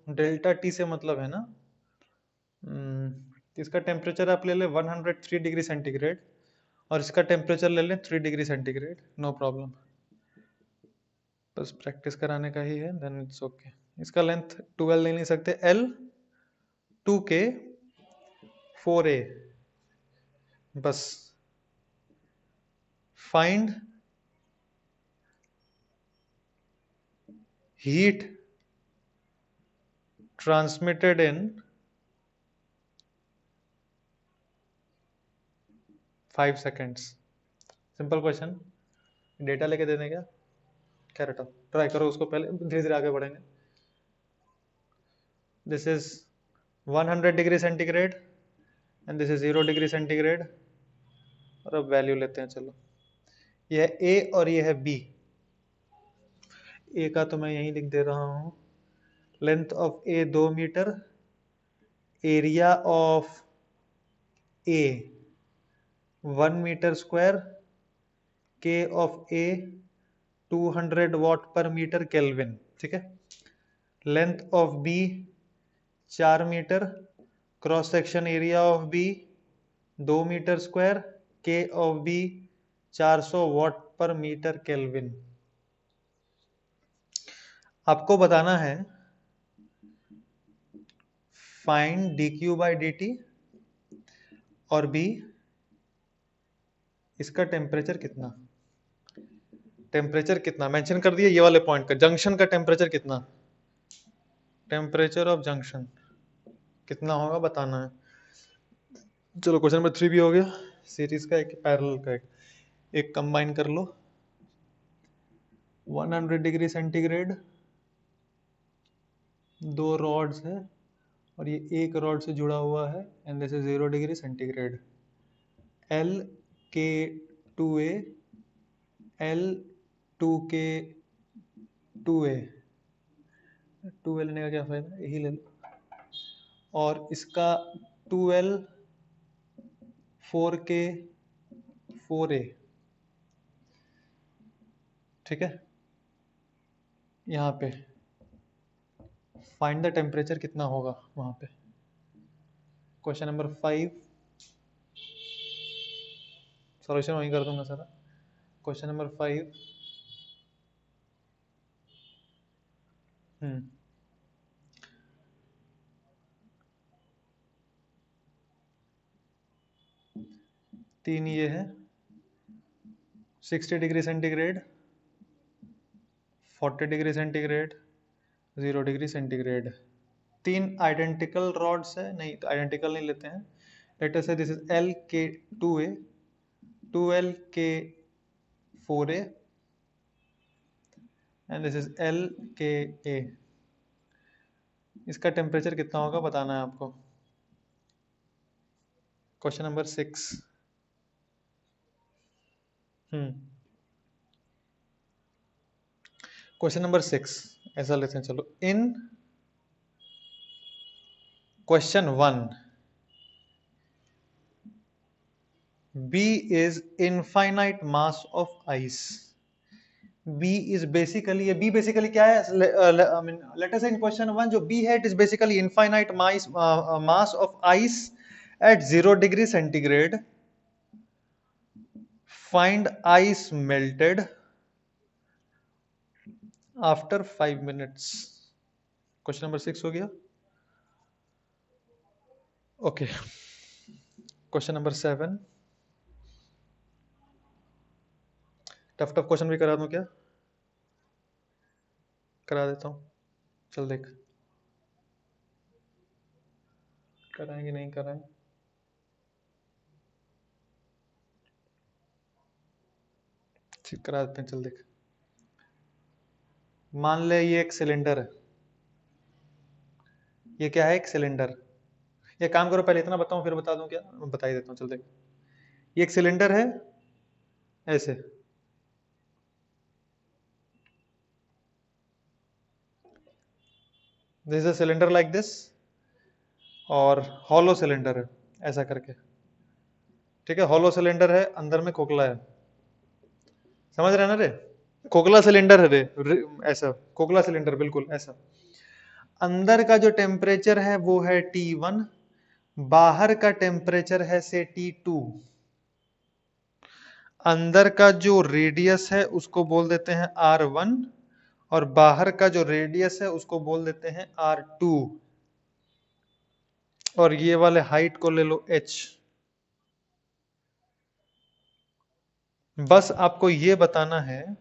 डेल्टा टी से मतलब है ना। इसका टेम्परेचर आप ले लें 103 डिग्री सेंटीग्रेड, और इसका टेम्परेचर ले लें 3 डिग्री सेंटीग्रेड, नो प्रॉब्लम। बस प्रैक्टिस कराने का ही है, देन इट्स ओके। इसका लेंथ 12 ले नहीं सकते, L 2K 4A। बस find heat transmitted in 5 seconds. Simple question, data लेके दे दें क्या, क्या रटा, ट्राई करो उसको, पहले धीरे धीरे आगे बढ़ेंगे। This is 100 degree centigrade and this is 0 degree centigrade, और अब वैल्यू लेते हैं। चलो ये है ए और ये है बी। ए का तो मैं यहीं लिख दे रहा हूं, length of A 2 metre, area of A 1 metre square, K of A 200 watt per metre kelvin. ठीक है, length of B 4 metre, cross section area of B 2 metre square, K of B 400 watt per metre kelvin. आपको बताना है find D Q by D T, और B इसका temperature कितना, temperature कितना mention कर दिया ये वाले पॉइंट का, जंक्शन का टेम्परेचर कितना, टेम्परेचर ऑफ जंक्शन कितना होगा बताना है। चलो क्वेश्चन नंबर 3 भी हो गया, सीरीज का एक, पैरेलल का एक कंबाइन कर लो। 100 डिग्री सेंटीग्रेड, दो रॉड्स है, और ये एक रॉड से जुड़ा हुआ है, and this is 0 degree centigrade. L के 2A, L 2K 2A, 2A लेने का क्या फायदा, यही ले लो, और इसका 2L 4K 4A, ठीक है। यहाँ पे फाइंड द टेम्परेचर कितना होगा वहां पे। क्वेश्चन नंबर 5, सॉल्यूशन वहीं कर दूंगा सारा। क्वेश्चन नंबर 5, हम्म 3 ये है 60 degree centigrade, 40 degree centigrade, 0 degree centigrade. 3 identical rods है, नहीं तो आइडेंटिकल नहीं लेते हैं। लेट अस से this is LK2A, 2LK4A and this is LKA। इसका टेम्परेचर कितना होगा बताना है आपको। क्वेश्चन नंबर 6, क्वेश्चन नंबर 6 ऐसा लेते हैं, चलो। इन question 1, B is infinite mass of ice. B is basically, B basically क्या है? I mean, let us say in question 1 जो B है, it is basically infinite mass of ice at 0 degree centigrade. Find ice melted after 5 minutes. Question number 6 हो गया। Okay, question number 7, tough question भी करा दूं क्या? करा देता हूं, चल देख कराएंगे नहीं कराएं। ठीक, करा देते हैं, चल देख। मान ले ये एक सिलेंडर है, ये क्या है? एक सिलेंडर। ये काम करो, पहले इतना बताऊं फिर बता दूं क्या? बता ही देता हूं, चल देख। ये एक सिलेंडर है ऐसे, this is a cylinder like this, और हॉलो सिलेंडर है ऐसा करके, ठीक है। हॉलो सिलेंडर है, अंदर में खोखला है, समझ रहे ना रे? खोखला सिलेंडर है रे, ऐसा खोखला सिलेंडर, बिल्कुल ऐसा। अंदर का जो टेम्परेचर है वो है T1, बाहर का टेम्परेचर है से T2। अंदर का जो रेडियस है उसको बोल देते हैं R1, और बाहर का जो रेडियस है उसको बोल देते हैं R2, और ये वाले हाइट को ले लो h। बस आपको ये बताना है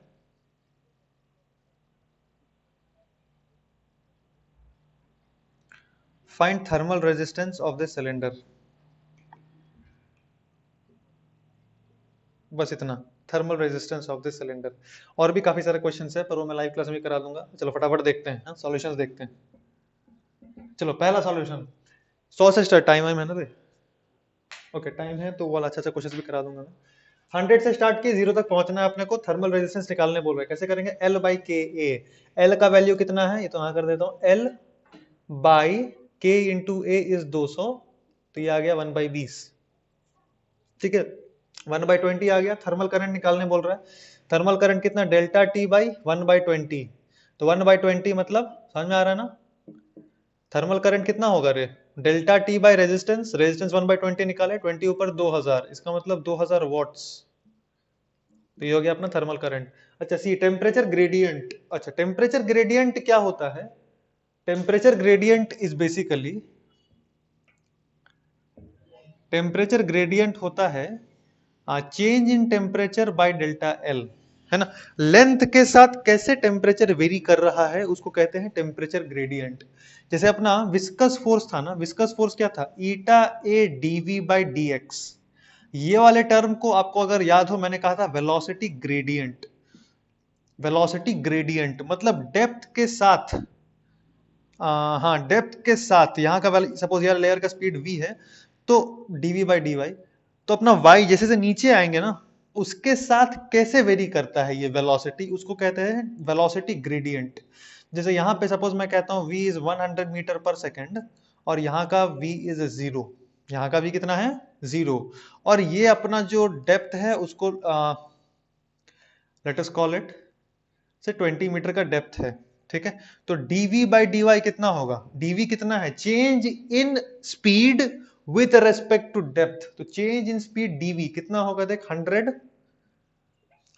find thermal resistance of the cylinder, बस इतना, thermal resistance of the cylinder. और भी काफी सारे क्वेश्चंस है पर वो मैं लाइव क्लास में करा दूंगा। चलो फटाफट देखते हैं, सॉल्यूशंस देखते हैं। चलो पहला सॉल्यूशन, 100 से स्टार्ट, टाइम है ना रे? ओके, टाइम है तो वाला अच्छा क्वेश्चन भी करा दूंगा मैं। 100 से स्टार्ट किए 0 तक पहुंचना है अपने को, थर्मल रेजिस्टेंस निकालने बोल रहे हैं। कैसे करेंगे? L by K A. L का वैल्यू कितना है? ये तो यहाँ कर देता हूँ, L बाई के इंटू ए इज 200, तो ये आ गया 1/20, ठीक है। 1/20 आ गया। थर्मल करंट निकालने बोल रहा है, थर्मल करंट कितना? डेल्टा टी बाई 1/20, तो 1/20 मतलब समझ में आ रहा है ना? थर्मल करंट कितना होगा रे? Delta T by resistance, resistance 1/20 निकाले, 20 ऊपर 2000, इसका मतलब 2000 वॉट्स, तो ये हो गया अपना थर्मल करंट। अच्छा सी टेम्परेचर ग्रेडियंट। अच्छा टेम्परेचर ग्रेडियंट क्या होता है? Temperature gradient is basically, temperature gradient होता है change in temperature by delta L, है ना? लेंथ के साथ कैसे टेम्परेचर वेरी कर रहा है उसको कहते हैं टेम्परेचर ग्रेडियंट। जैसे अपना विस्कस फोर्स था ना, विस्कस फोर्स क्या था? ईटा ए डीवी बाई डी एक्स। ये वाले टर्म को आपको अगर याद हो, मैंने कहा था वेलोसिटी ग्रेडियंट। वेलोसिटी ग्रेडियंट मतलब डेप्थ के साथ, हाँ डेप्थ के साथ, यहाँ का सपोज यार लेयर का स्पीड v है, तो dv बाई dy, तो अपना y जैसे से नीचे आएंगे ना, उसके साथ कैसे वेरी करता है ये वेलोसिटी, उसको कहते हैं वेलोसिटी ग्रेडियंट। जैसे यहाँ पे सपोज मैं कहता हूँ v इज 100 मीटर पर सेकेंड, और यहाँ का v इज 0, यहाँ का v कितना है? 0, और ये अपना जो डेप्थ है उसको लेट अस कॉल इट से 20 मीटर का डेप्थ है, ठीक है। तो dv बाई dy कितना होगा, dv कितना है, change in speed with respect to depth, तो चेंज इन स्पीड dv कितना होगा, देख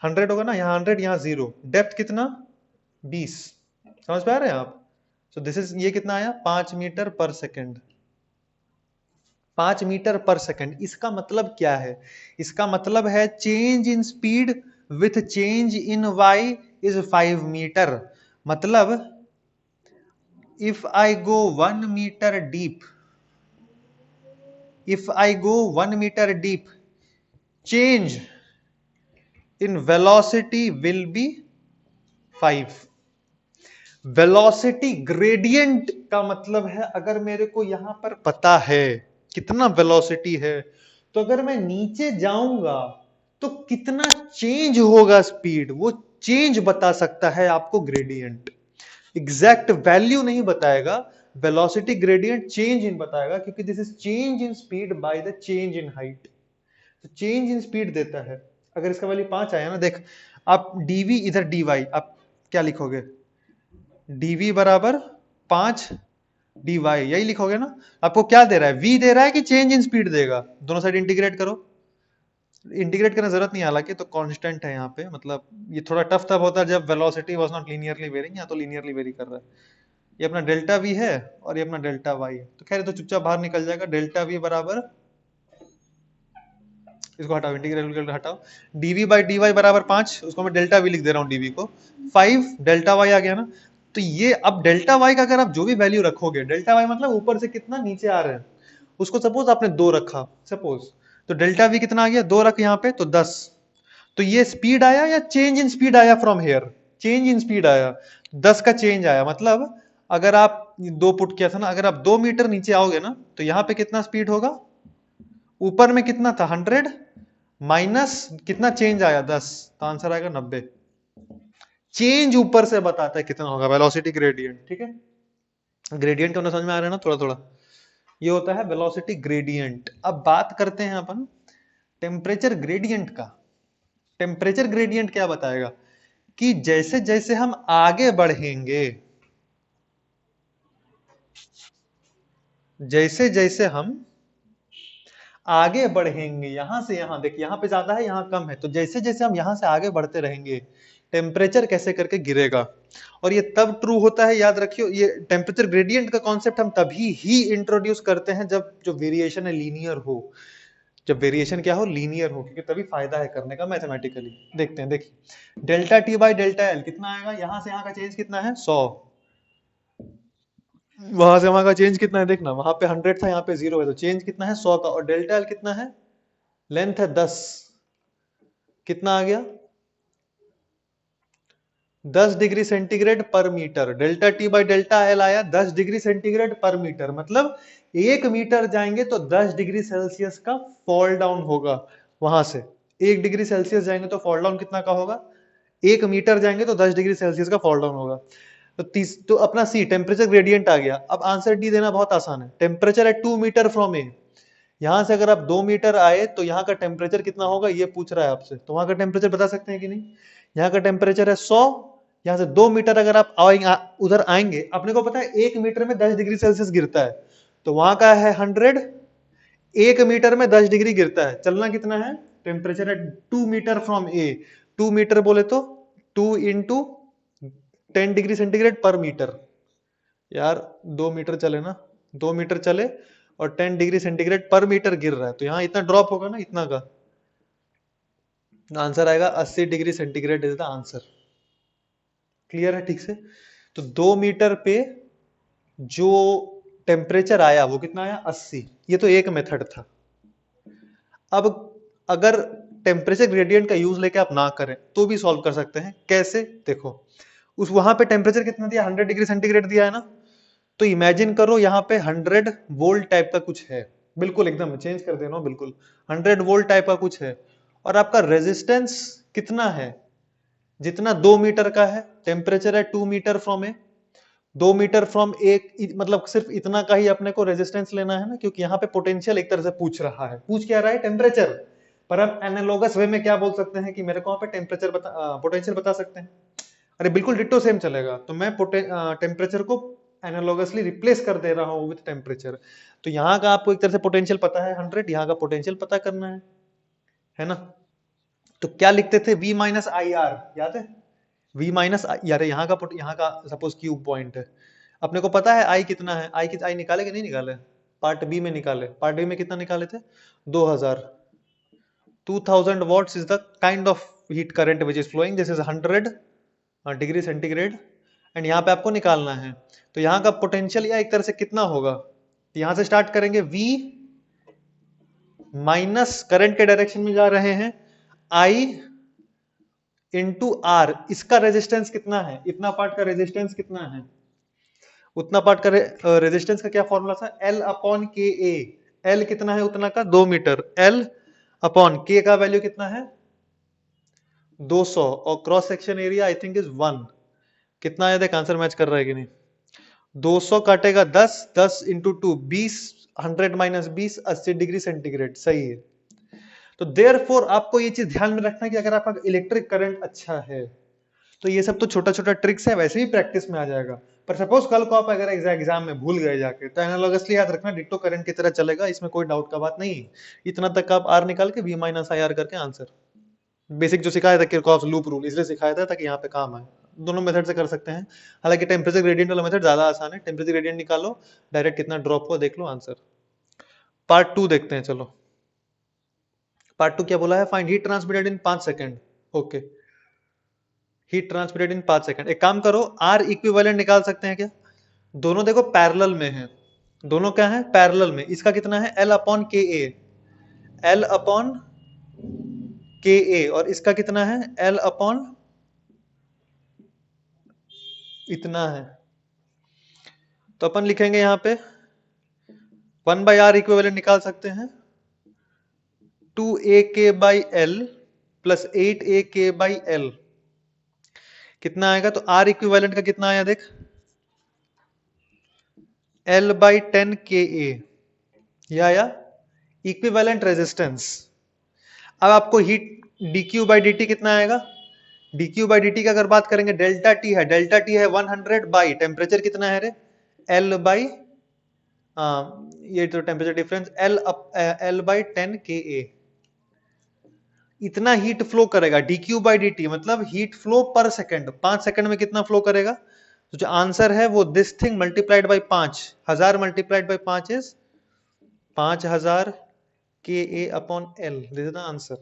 100 होगा ना, यहाँ 100 यहाँ 0, डेप्थ कितना 20, समझ पा रहे हैं आप। सो दिस इज, ये कितना आया 5 मीटर पर सेकेंड, 5 मीटर पर सेकेंड। इसका मतलब क्या है, इसका मतलब है change in speed with change in Y is 5 metre. मतलब if I go 1 metre deep, if I go 1 meter deep, change in velocity will be 5। Velocity gradient का मतलब है, अगर मेरे को यहां पर पता है कितना वेलोसिटी है, तो अगर मैं नीचे जाऊंगा तो कितना चेंज होगा स्पीड, वो चेंज बता सकता है आपको ग्रेडियंट। एग्जैक्ट वैल्यू नहीं बताएगा, वेलोसिटी ग्रेडियंट चेंज इन बताएगा, क्योंकि this is change in speed by the change in height. तो चेंज इन स्पीड देता है। अगर इसका वैल्यू 5 आया ना, देख आप dv इधर dy, आप क्या लिखोगे, dv बराबर 5 dy, यही लिखोगे ना। आपको क्या दे रहा है, v दे रहा है कि चेंज इन स्पीड देगा, दोनों साइड इंटीग्रेट करो। इंटीग्रेट करने जरूरत नहीं, हालांकि तो कांस्टेंट है यहाँ पे, मतलब ये थोड़ा टफ तब होता है जब velocity was not linearly varying, यहाँ तो लीनियरली वेरी कर रहा है। ये अपना डेल्टा वी है और ये अपना डेल्टा वाई है, तो खैर तो चुपचाप बाहर निकल जाएगा। डेल्टा वी बराबर, इसको हटाओ, इंटीग्रल हटाओ, dv बाई dy बराबर 5, उसको मैं डेल्टा वी लिख दे रहा हूँ, dv को 5, डेल्टा वाई आ गया ना। तो ये अब डेल्टा वाई का अगर आप जो भी वैल्यू रखोगे, डेल्टा वाई मतलब ऊपर से कितना नीचे आ रहे हैं, उसको सपोज आपने 2 रखा, सपोज, तो डेल्टा वी कितना आ गया, 2 रख यहाँ पे तो 10। तो ये स्पीड आया या चेंज इन स्पीड आया from here, change in speed आया, 10 का चेंज आया। मतलब अगर आप 2 पुट किया था ना, अगर आप 2 मीटर नीचे आओगे ना, तो यहाँ पे कितना स्पीड होगा, ऊपर में कितना था 100 माइनस कितना चेंज आया 10, तो आंसर आएगा 90। चेंज ऊपर से बताता है कितना होगा, वेलोसिटी ग्रेडियंट, ठीक है। ग्रेडियंट होना समझ में आ रहा है ना थोड़ा थोड़ा, ये होता है वेलोसिटी ग्रेडियंट। अब बात करते हैं अपन टेम्परेचर ग्रेडियंट का। टेम्परेचर ग्रेडियंट क्या बताएगा कि जैसे जैसे हम आगे बढ़ेंगे, जैसे जैसे हम आगे बढ़ेंगे, यहां से यहां, देखिए यहां पे ज्यादा है यहां कम है, तो जैसे जैसे हम यहां से आगे बढ़ते रहेंगे, टेम्परेचर कैसे करके गिरेगा। और ये तब ट्रू होता है, याद रखियो, ये टेम्परेचर ग्रेडियंट का कॉन्सेप्ट हम तभी ही इंट्रोड्यूस करते हैं जब जो वेरिएशन है लीनियर हो, जब वेरिएशन क्या हो, लीनियर हो, क्योंकि तभी फायदा है करने का मैथमेटिकली। देखते हैं, देखिए delta T by delta L कितना आएगा, यहां से यहां का चेंज कितना है 100, वहां से वहां का चेंज कितना है, देखना वहां पे 100 था यहाँ पे 0 है, तो चेंज कितना है 100 का। और डेल्टा एल कितना है, लेंथ है 10, कितना आ गया 10 degree centigrade per metre. Delta T by delta L आया 10 डिग्री सेंटीग्रेड पर मीटर, मतलब 1 मीटर जाएंगे तो 10 डिग्री सेल्सियस का फॉल डाउन होगा। वहां से 1 डिग्री सेल्सियस जाएंगे तो फॉल डाउन कितना का होगा, 1 मीटर जाएंगे तो 10 डिग्री सेल्सियस का फॉल डाउन होगा। तो अपना सी टेम्परेचर ग्रेडियंट आ गया। अब आंसर डी देना बहुत आसान है, टेम्परेचर है 2 मीटर फ्रॉम ए, यहां से अगर आप 2 मीटर आए तो यहाँ का टेम्परेचर कितना होगा ये पूछ रहा है आपसे, तो वहां का टेम्परेचर बता सकते हैं कि नहीं। यहाँ का टेम्परेचर है 100, यहाँ से 2 मीटर अगर आप उधर आएंगे, अपने को पता है 1 मीटर में 10 डिग्री सेल्सियस गिरता है, तो वहां का है 100, 1 मीटर में 10 डिग्री गिरता है, चलना कितना है, टेम्परेचर है 2 मीटर फ्रॉम ए, 2 मीटर बोले तो 2 into 10 degree centigrade per metre, यार 2 मीटर चले ना, 2 मीटर चले और 10 डिग्री सेंटीग्रेड पर मीटर गिर रहा है, तो यहां इतना ड्रॉप होगा ना, इतना का आंसर आएगा 80 degree centigrade is the answer. Clear है ठीक से। तो 2 मीटर पे जो टेम्परेचर आया वो कितना आया 80, ये तो एक मेथड था। अब अगर टेम्परेचर ग्रेडियंट का यूज लेके आप ना करें तो भी सॉल्व कर सकते हैं, कैसे देखो, उस वहां पे टेम्परेचर कितना दिया 100 डिग्री सेंटीग्रेड दिया है ना, तो इमेजिन करो यहाँ पे 100 वोल्ट टाइप का कुछ है, बिल्कुल एकदम चेंज कर देना, बिल्कुल 100 वोल्ट टाइप का कुछ है, और आपका रेजिस्टेंस कितना है, जितना 2 मीटर का है, टेम्परेचर है 2 metre from A, 2 metre from एक, मतलब सिर्फ इतना का ही अपने को रेजिस्टेंस लेना है ना, क्योंकि यहाँ पे पोटेंशियल एक तरह से पूछ रहा है। पूछ क्या रहा है? टेम्परेचर। पर हम एनालॉगस वे में क्या बोल सकते हैं कि मेरे को यहाँ पे टेम्परेचर पोटेंशियल बता सकते हैं। अरे बिल्कुल डिट्टो सेम चलेगा। तो मैं टेम्परेचर को एनालॉगसली रिप्लेस कर दे रहा हूँ विद टेम्परेचर। तो यहाँ का आपको एक तरह से पोटेंशियल पता है 100, यहाँ का पोटेंशियल पता करना है ना। तो क्या लिखते थे? V माइनस आई आर, याद है? V माइनस यार यहाँ का सपोज क्यूब पॉइंट है, अपने को पता है आई कितना है। आई निकाले कि नहीं निकाले? पार्ट बी में निकाले। पार्ट बी में कितना निकाले थे? 2000। 2000 watts is the kind of heat current which is flowing. This is 100 degree centigrade and यहाँ पे आपको निकालना है। तो यहाँ का पोटेंशियल या एक तरह से कितना होगा? यहाँ से स्टार्ट करेंगे, V माइनस करंट के डायरेक्शन में जा रहे हैं, I इंटू आर। इसका रेजिस्टेंस कितना है? इतना पार्ट का रेजिस्टेंस कितना है? उतना पार्ट का रेजिस्टेंस का क्या फॉर्मूला था? L upon K A. L कितना है उतना का? 2 मीटर। L अपॉन के का वैल्यू कितना है? 200 और cross section area I think is 1। कितना आया? देख आंसर मैच कर रहा है कि नहीं? 200 काटेगा 10, 10 इंटू 2 20, 100 माइनस 20 80 डिग्री सेंटीग्रेड। सही है। तो देयरफॉर आपको ये चीज ध्यान में रखना है कि अगर आपका इलेक्ट्रिक करंट अच्छा है तो ये सब तो छोटा छोटा ट्रिक्स है, वैसे भी प्रैक्टिस में आ जाएगा। पर सपोज कल को आप अगर एग्जाम में भूल गए जाके, तो एनालॉगसली याद रखना डिट्टो करंट की तरह चलेगा, इसमें कोई डाउट का बात नहीं है। इतना तक आप आर निकाल के V माइनस आई आर करके आंसर। बेसिक जो सिखाया था किरचॉफ लूप रूल, इसलिए सिखाया था ताकि यहाँ पे काम आए। दोनों मेथड से कर सकते हैं। हालांकि टेम्परेचर ग्रेडियंट वाला मेथड ज्यादा आसान है। टेम्परेचर ग्रेडियंट निकालो, डायरेक्ट कितना ड्रॉप हुआ देख लो, आंसर। पार्ट 2 देखते हैं, चलो। पार्ट 2 क्या बोला है? Find heat transmitted in 5 second. Okay, heat transmitted in 5 second. एक काम करो, आर इक्विवेलेंट निकाल सकते हैं क्या? दोनों देखो पैरेलल में है, दोनों क्या है? पैरेलल में। इसका कितना है? L upon K A. L upon K ए। और इसका कितना है? L अपॉन इतना है। तो अपन लिखेंगे यहाँ पे 1 बाई आर इक्विवेलेंट निकाल सकते हैं 2ak by L plus 8ak by L. कितना आएगा? तो आर इक्विवेलेंट का कितना आया देख, L बाई 10 के ए, या इक्विवेलेंट रेजिस्टेंस। अब आपको हीट dq बाई dt कितना आएगा? dq बाई dt की अगर बात करेंगे, डेल्टा टी है, डेल्टा टी है 100 बाई टेम्परेचर कितना है रे? L बाई ये तो temperature difference, L by 10 K A. इतना हीट फ्लो करेगा dq बाई dt, मतलब heat flow per second. 5 second में कितना फ्लो करेगा? तो जो आंसर है वो this thing multiplied by 5000 multiplied by 5 is 5000 K A upon L. This is the answer.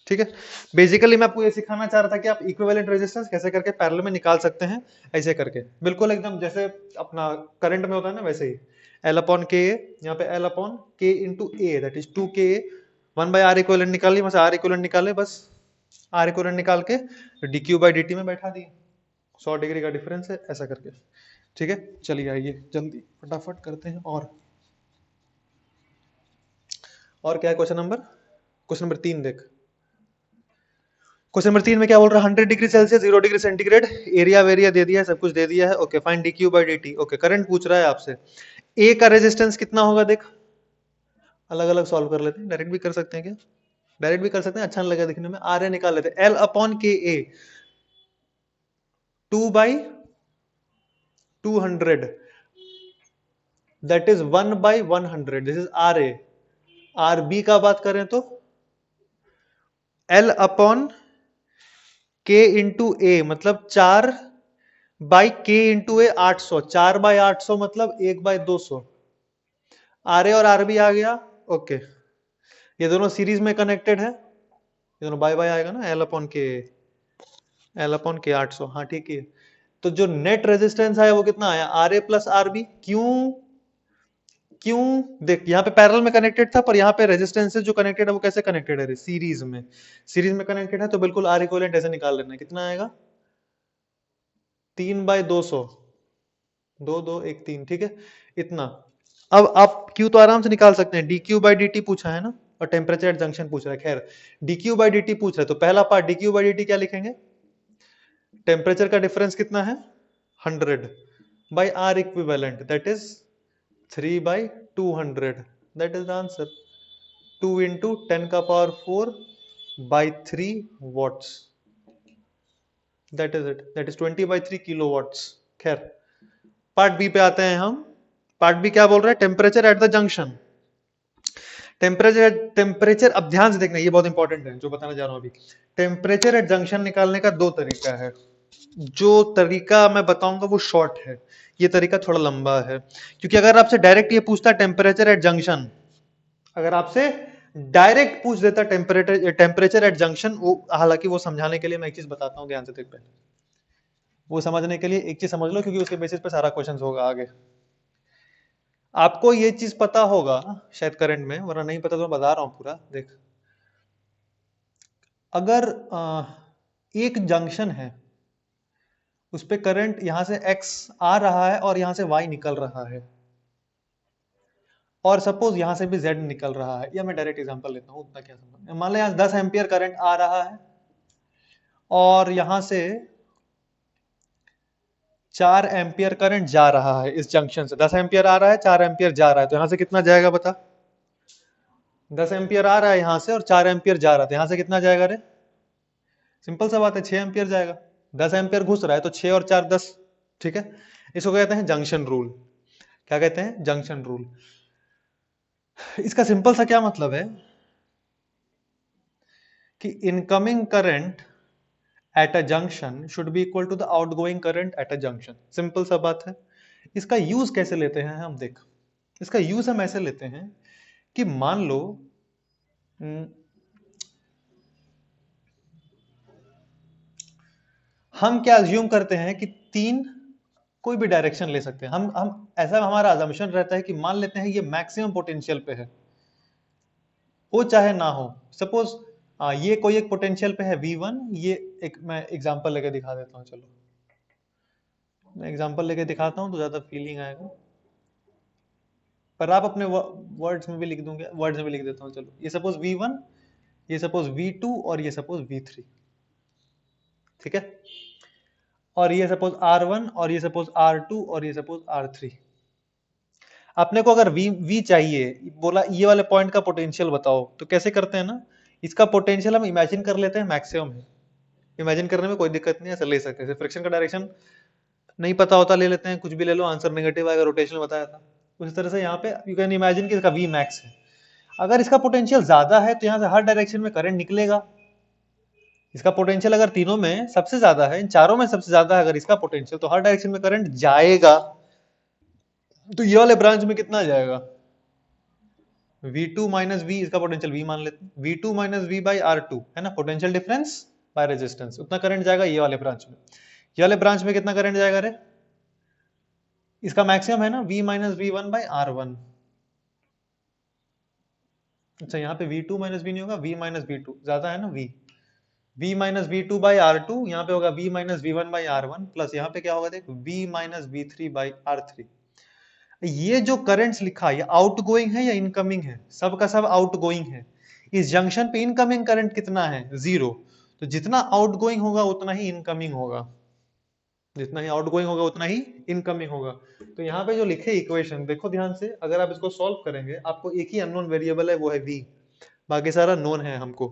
ठीक है, बेसिकली मैं आपको ये सिखाना चाह रहा था कि आप इक्विवेलेंट रेजिस्टेंस कैसे करके पैरेलल में निकाल सकते हैं, ऐसे करके बिल्कुल एकदम जैसे अपना करंट में होता है ना, वैसे ही। L अपॉन के ए, यहाँ पे L upon K into A, that is 2 के ए। 1 बाई आर इक्विवेलेंट निकाली, बस आर इक्विवेलेंट निकाले, बस आर इक्विवेलेंट निकाल के dq बाई dt में बैठा दिए। 100 डिग्री का डिफरेंस है, ऐसा करके। ठीक है, चलिए आइए जल्दी फटाफट करते हैं। और क्या है क्वेश्चन नंबर 3 देख। क्वेश्चन नंबर 3 में क्या बोल रहा है? 100 degree Celsius 0 degree centigrade, area वेरिया दे दिया है, सब कुछ दे दिया है। Okay, find dq by dt। Okay, current पूछ रहा है आपसे। ए का रेजिस्टेंस कितना होगा देख, अलग अलग सॉल्व कर लेते हैं, डायरेक्ट भी कर सकते हैं क्या? डायरेक्ट भी कर सकते हैं, अच्छा नहीं लगेगा दिखने में। आर ए निकाल लेते हैं, L upon K A 2 by 200, that is 1 by 100। This is R A. R B का बात करें तो L upon K into A, मतलब 4 बाई के इंटू ए 800। 4 बाई 800 मतलब 1 बाई 200। आर ए और आर बी आ गया। ओके, ये दोनों सीरीज में कनेक्टेड है, ये दोनों बाय बाय आएगा ना। L अपॉन के 800। हाँ ठीक है। तो जो नेट रेजिस्टेंस आया वो कितना आया? R A plus R B. क्यों देख, यहाँ पे पैरेलल में कनेक्टेड था, पर यहाँ पे रेजिस्टेंस जो कनेक्टेड है वो कैसे कनेक्टेड है? सीरीज में। सीरीज में कनेक्टेड है तो बिल्कुल आर इक्विवेलेंट ऐसे निकाल लेना है। कितना आएगा? 3 बाई 200, 2 2 1 3। ठीक है, इतना। अब आप क्यू तो आराम से निकाल सकते हैं, dq बाई dt पूछा है ना, और टेम्परेचर एट जंक्शन पूछ रहा है। खैर, dq बाई dt पूछ रहा है तो पहला पार्ट dq बाई dt क्या लिखेंगे? टेम्परेचर का डिफरेंस कितना है? 100 by R equivalent, that is 3 by 200. That is the answer. 2 into 10 का power 4 by 3 watts. That is it. That is 20 by 3 kilowatts. खैर, पार्ट बी पे आते हैं हम. पार्ट बी क्या बोल रहा है? Temperature at the junction. Temperature अब ध्यान से देखना, ये बहुत इंपॉर्टेंट है जो बताना जा रहा हूं अभी. टेम्परेचर एट जंक्शन निकालने का दो तरीका है. जो तरीका मैं बताऊंगा वो शॉर्ट है, ये तरीका थोड़ा लंबा है. क्योंकि अगर आपसे डायरेक्ट ये पूछता टेम्परेचर एट जंक्शन, अगर आपसे डायरेक्ट पूछ देता टेम्परेचर एट जंक्शन, वो हालांकि वो समझाने के लिए मैं एक चीज बताता हूं, ध्यान से देख पहले. वो समझने के लिए एक चीज समझ लो, क्योंकि उसके बेसिस पे सारा क्वेश्चन होगा आगे. आपको ये चीज पता होगा शायद करंट में, वरना नहीं पता तो मैं बता रहा हूं पूरा. देख, अगर एक जंक्शन है, उस पे करंट यहां से x आ रहा है और यहां से y निकल रहा है, और सपोज यहां से भी z निकल रहा है, या मैं डायरेक्ट एग्जांपल लेता हूं, उतना क्या समझ. मान लो यहां 10 एम्पियर करंट आ रहा है और यहां से 4 एम्पियर करंट जा रहा है. इस जंक्शन से 10 एम्पियर आ रहा है, 4 एम्पियर जा रहा है, तो यहां से कितना जाएगा बता? 10 एम्पियर आ रहा है यहां से और 4 एम्पियर जा रहा था, यहां से कितना जाएगा रे? सिंपल सा बात है, 6 एम्पियर जाएगा. 10 एम्पियर घुस रहा है तो 6 और 4 10. ठीक है, इसको कहते हैं जंक्शन रूल. क्या कहते हैं? Junction rule. इसका सिंपल सा क्या मतलब है कि incoming current at a junction should be equal to the outgoing current at a junction. Simple सा बात है. इसका यूज कैसे लेते हैं हम? देख, इसका यूज हम ऐसे लेते हैं कि मान लो हम क्या अज्यूम करते हैं कि तीन कोई भी डायरेक्शन ले सकते हैं. हम ऐसा हमारा अजम्पशन रहता है कि मान लेते हैं ये मैक्सिमम पोटेंशियल पे है, वो चाहे ना हो. सपोज ये कोई एक पोटेंशियल पे है V1. ये एक मैं एग्जांपल लेके दिखा देता हूं. चलो मैं एग्जांपल लेके दिखाता हूं तो ज्यादा फीलिंग आएगा, पर आप अपने वर्ड्स में भी लिख दूंगे, वर्ड्स में भी लिख देता हूं. चलो, ये सपोज V1, ये सपोज V2 और ये सपोज V3. ठीक है, और ये सपोज R1 और ये सपोज R2 और ये सपोज R3. अपने को अगर V चाहिए, बोला ये वाले पॉइंट का पोटेंशियल बताओ, तो कैसे करते हैं ना, इसका पोटेंशियल हम इमेजिन कर लेते हैं मैक्सिमम है. इमेजिन करने में कोई दिक्कत नहीं है, ऐसा ले सकते हैं. फ्रिक्शन का डायरेक्शन नहीं पता होता, ले लेते हैं, कुछ भी ले लो, आंसर नेगेटिव आएगा, रोटेशन बताया था. उसी तरह से यहाँ पे यू कैन इमेजिन कि इसका V मैक्स है. अगर इसका पोटेंशियल ज्यादा है तो यहाँ से हर डायरेक्शन में करंट निकलेगा. इसका पोटेंशियल अगर तीनों में सबसे ज्यादा है, इन चारों में सबसे ज्यादा है अगर इसका पोटेंशियल, तो हर डायरेक्शन में करंट जाएगा. तो ये वाले ब्रांच में कितना जाएगा? V2 माइनस V, इसका पोटेंशियल V मान लेते हैं. V2 minus V by R2 है ना, पोटेंशियल डिफरेंस बाय रेजिस्टेंस. उतना करंट जाएगा ये वाले ब्रांच में. ये वाले ब्रांच में कितना करंट जाएगा रे? इसका मैक्सिमम है ना V minus V1 by R1. अच्छा, यहाँ पे V2 माइनस V नहीं होगा, V माइनस V2 ज्यादा है ना, V minus V2 by R2. यहाँ पे होगा V minus V1 by R1 plus यहाँ पे क्या होगा देख, V minus V3 by R3. ये जो करंट्स लिखा है, ये आउटगोइंग है या इनकमिंग है? सब का सब आउटगोइंग है. इस जंक्शन पे इनकमिंग करंट कितना है? 0. तो जितना आउटगोइंग होगा उतना ही इनकमिंग होगा, जितना ही आउटगोइंग होगा उतना ही इनकमिंग होगा. तो यहाँ पे जो लिखे इक्वेशन देखो ध्यान से, अगर आप इसको सॉल्व करेंगे, आपको एक ही अननोन वेरिएबल है, वो है V, बाकी सारा नोन है हमको.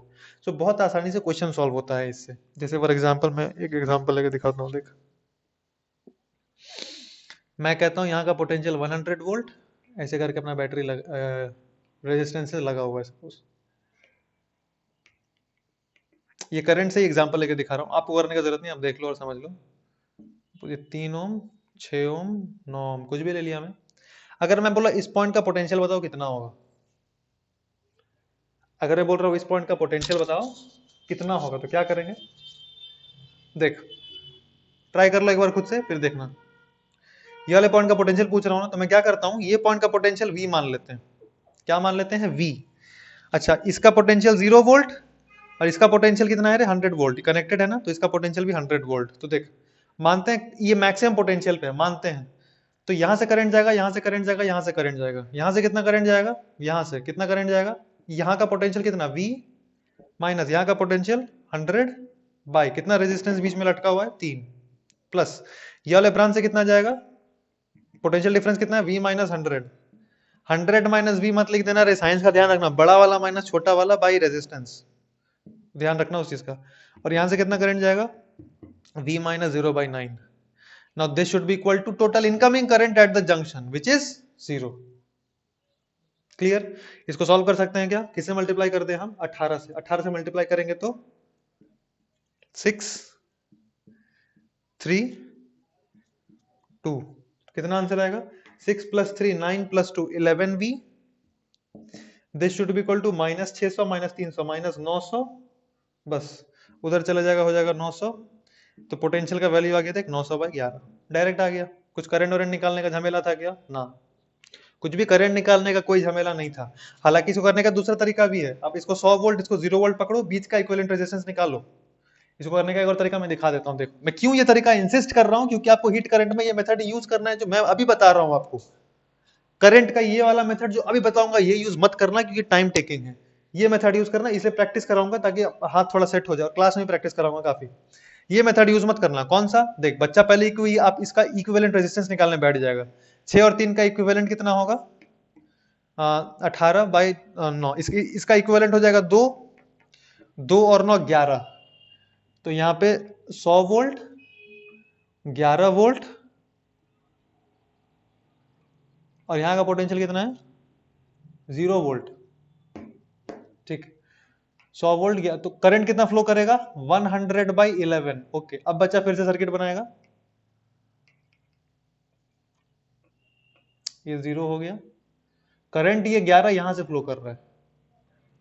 तो बहुत आसानी से क्वेश्चन सॉल्व होता है इससे. जैसे फॉर एग्जांपल मैं एक एग्जांपल लेके दिखाता हूँ. देख, मैं कहता हूँ यहाँ का पोटेंशियल 100 वोल्ट, ऐसे करके अपना बैटरी रेजिस्टेंस से लगा हुआ है सपोज. ये करंट से एग्जांपल लेके दिखा रहा हूँ, आपको करने की जरूरत नहीं, आप देख लो और समझ लो. ये 3 ओम, 6 ओम, 9 ओम, कुछ भी ले लिया मैं. अगर मैं बोला इस पॉइंट का पोटेंशियल बताओ कितना होगा, अगर मैं बोल रहा हूँ इस पॉइंट का पोटेंशियल बताओ कितना होगा, तो क्या करेंगे? देख, ट्राई कर लो एक बार खुद से, फिर देखना. ये वाले पॉइंट का पोटेंशियल पूछ रहा हूँ ना, तो मैं क्या करता हूँ, ये पॉइंट का पोटेंशियल V मान लेते हैं. क्या मान लेते हैं? V. अच्छा, इसका पोटेंशियल 0 वोल्ट और इसका पोटेंशियल कितना है रे? 100 वोल्ट. कनेक्टेड है ना, तो इसका पोटेंशियल भी 100 वोल्ट. तो देख, मानते हैं ये मैक्सिमम पोटेंशियल पे है, मानते हैं. तो यहां से करंट जाएगा, यहां से करंट जाएगा, यहां से करंट जाएगा. यहां से कितना करंट जाएगा? यहां से कितना करंट जाएगा? यहां का पोटेंशियल कितना? V माइनस यहां का पोटेंशियल 100 बाई कितना रेजिस्टेंस बीच में लटका हुआ है? 3. प्लस ये वाले ब्रांच से कितना जाएगा, पोटेंशियल डिफरेंस कितना है, V माइनस 100, 100 माइनस V मत लिख देना रे, साइंस का ध्यान रखना, बड़ा वाला माइनस छोटा वाला बाई रेजिस्टेंस, ध्यान रखना उस चीज का। और यहां से कितना करंट जाएगा, V minus 0/9। Now this should be equal to total incoming current at the junction which is 0। Clear? इसको सॉल्व कर सकते हैं क्या, किससे मल्टीप्लाई कर दे हम, 18 से, 18 से मल्टीप्लाई करेंगे तो 6 3 2, कितना आंसर आएगा, 6 + 3 9 + 2 11V, this should be equal to minus 600 minus 300 minus 900, बस उधर चला जाएगा, हो जाएगा 900। तो पोटेंशियल का वैल्यू आ गया था 900/11, डायरेक्ट आ गया। कुछ करंट वरेंट निकालने का झमेला था क्या ना, कुछ भी करंट निकालने का कोई झमेला नहीं था। हालांकि इसको करने का दूसरा तरीका भी है, आप इसको 100 वोल्ट, इसको 0 वोल्ट पकड़ो, बीच का इक्विवेलेंट रेजिस्टेंस निकालो। इसको करने का एक और तरीका मैं दिखा देता हूं, देखो मैं क्यों ये तरीका इंसिस्ट कर रहा हूं, क्योंकि आपको हीट करंट में ये मेथड यूज करना है जो मैं अभी बता रहा हूं आपको। करंट का ये वाला मेथड जो अभी बताऊंगा ये यूज मत करना, क्योंकि टाइम टेकिंग है। ये मेथड यूज करना, इसे प्रैक्टिस कराऊंगा ताकि हाथ थोड़ा सेट हो जाए, क्लास में प्रैक्टिस कराऊंगा काफी। ये मेथड यूज मत करना। कौन सा, देख बच्चा पहले ही आप इसका इक्विवेलेंट रेजिस्टेंस निकालने बैठ जाएगा। 6 और 3 का इक्विवेलेंट कितना होगा, 18/9, इसका इक्विवेलेंट हो जाएगा 2, 2 और 9 11। तो यहाँ पे 100 वोल्ट, 11 वोल्ट, और यहाँ का पोटेंशियल कितना है, 0 वोल्ट। ठीक, 100 वोल्ट गया तो करंट कितना फ्लो करेगा, 100/11। ओके, अब बच्चा फिर से सर्किट बनाएगा, ये 0 हो गया, करंट ये 11 यहां से फ्लो कर रहा है,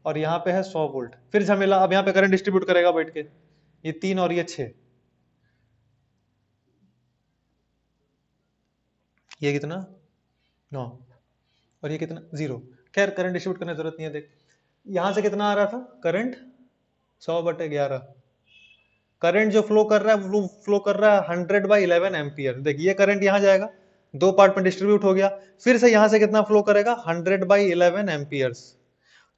और यहाँ पे है 100 वोल्ट। फिर झमेला, अब यहाँ पे करंट डिस्ट्रीब्यूट करेगा बैठ के, ये 3 और ये 6, ये कितना 9, और ये कितना 0। खैर करंट डिस्ट्रीब्यूट करने की जरूरत नहीं है। देख यहां से कितना आ रहा था करंट, 100/11। करंट जो फ्लो कर रहा है वो फ्लो कर रहा है 100/11 एम्पियर। देख ये करंट यहां जाएगा, 2 पार्ट में डिस्ट्रीब्यूट हो गया, फिर से यहां से कितना फ्लो करेगा, 100/11 एम्पियर्स।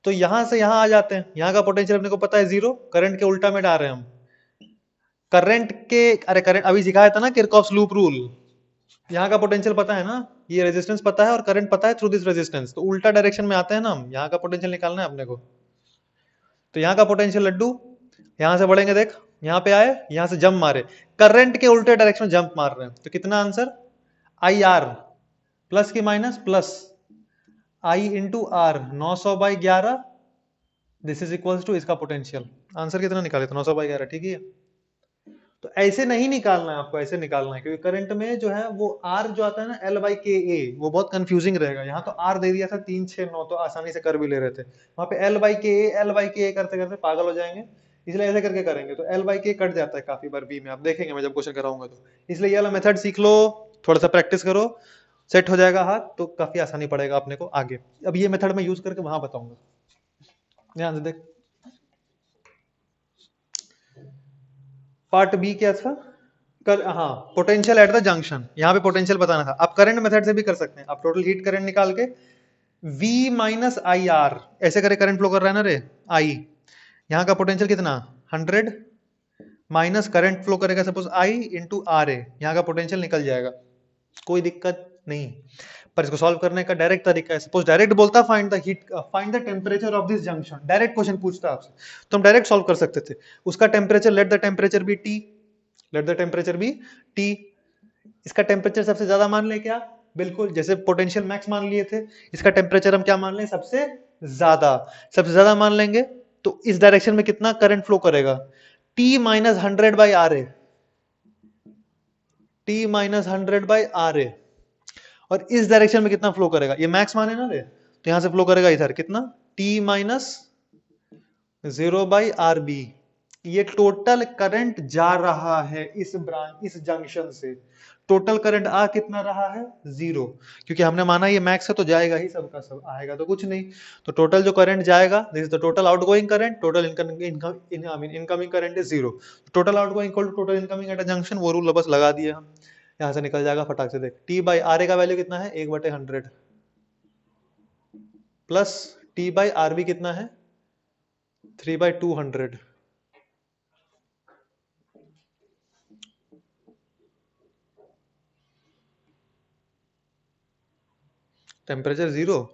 तो यहां से यहां आ जाते हैं, यहां का पोटेंशियल अपने को पता है 0, करंट के उल्टा में डाल रहे हैं हम। करंट के, अरे करंट अभी सिखाया था ना किरचॉफ्स लूप रूल, यहाँ का पोटेंशियल पता है ना, ये रेजिस्टेंस पता है और करंट पता है थ्रू दिस रेजिस्टेंस, तो उल्टा डायरेक्शन में आते हैं ना हम, यहाँ का पोटेंशियल निकालना है अपने को। तो यहाँ का पोटेंशियल लड्डू, यहां से बढ़ेंगे, देख यहाँ पे आए, यहां से जंप मारे, करंट के उल्टे डायरेक्शन में जंप मार रहे हैं, तो कितना आंसर, IR प्लस की minus plus I into R, 900/11, this is equal to इसका पोटेंशियल। आंसर कितना निकाले थे, 900/11, ठीक है। तो ऐसे नहीं निकालना है आपको, ऐसे निकालना है, क्योंकि करंट में जो है वो R जो आता है ना L/KA, वो बहुत कंफ्यूजिंग रहेगा। यहाँ तो R दे दिया था 3 6 9, तो आसानी से कर भी ले रहे थे, वहां पे L/KA करते करते पागल हो जाएंगे, इसलिए ऐसे करके करेंगे तो L/K कट जाता है काफी बार बी में, आप देखेंगे मैं जब क्वेश्चन कराऊंगा तो। इसलिए ये वाला मेथड सीख लो, थोड़ा सा प्रैक्टिस करो, सेट हो जाएगा हाथ, तो काफी आसानी पड़ेगा अपने को आगे। अब ये मेथड मैं यूज करके वहां बताऊंगा, ध्यान से देख। पार्ट बी क्या था, हाँ पोटेंशियल एट द जंक्शन, यहाँ पे पोटेंशियल बताना था। आप करंट मेथड से भी कर सकते हैं, आप टोटल हीट करंट निकाल के V माइनस IR ऐसे करे, करंट फ्लो कर रहा है ना रे I, यहाँ का पोटेंशियल कितना 100 माइनस करंट फ्लो करेगा सपोज I इंटू RA, यहाँ का पोटेंशियल निकल जाएगा, कोई दिक्कत नहीं। पर इसको सॉल्व करने का डायरेक्ट तरीका है, सपोज डायरेक्ट बोलता find the heat, find the temperature of this junction, direct question पूछता आपसे, तो हम डायरेक्ट सॉल्व कर सकते थे। उसका temperature, let the temperature be T, let the temperature be T, इसका टेम्परेचर सबसे ज्यादा मान ले क्या, बिल्कुल जैसे पोटेंशियल मैक्स मान लिए थे, इसका टेम्परेचर हम क्या मान लें, सबसे ज्यादा, सबसे ज्यादा मान लेंगे। तो इस डायरेक्शन में कितना करंट फ्लो करेगा, T minus 100/RA, T minus 100/RA, और इस डायरेक्शन में कितना फ्लो करेगा, ये मैक्स माने ना रे, तो यहां से फ्लो करेगा इधर कितना, T माइनस 0/RB। ये टोटल करंट जा रहा है इस ब्रांच, इस जंक्शन से, टोटल करंट आ कितना रहा है 0, क्योंकि हमने माना ये मैक्स है तो जाएगा ही, सबका सब आएगा तो कुछ नहीं। तो टोटल जो करंट जाएगा, this is the total outgoing current, total incoming current is 0, total outgoing equal to total incoming at a junction, वो रूल बस लगा दिए हम, यहां से निकल जाएगा फटाक से। देख T/RA का वैल्यू कितना है 1/100 प्लस T/RB कितना है 3/200, टेम्परेचर 0,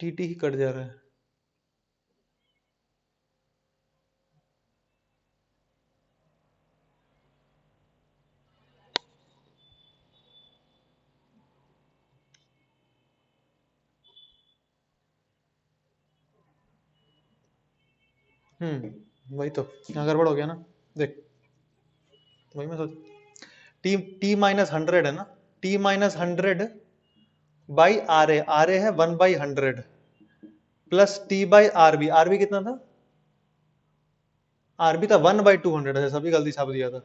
टी ही कट जा रहा है। वही तो यहाँ गड़बड़ हो गया ना। देख, वही मैं सोच, टी माइनस 100 है ना, T minus 100 by R A है 1/100 प्लस टी बाई आरबी कितना था? आरबी था 1/200 है, सभी गलती छाप दिया था।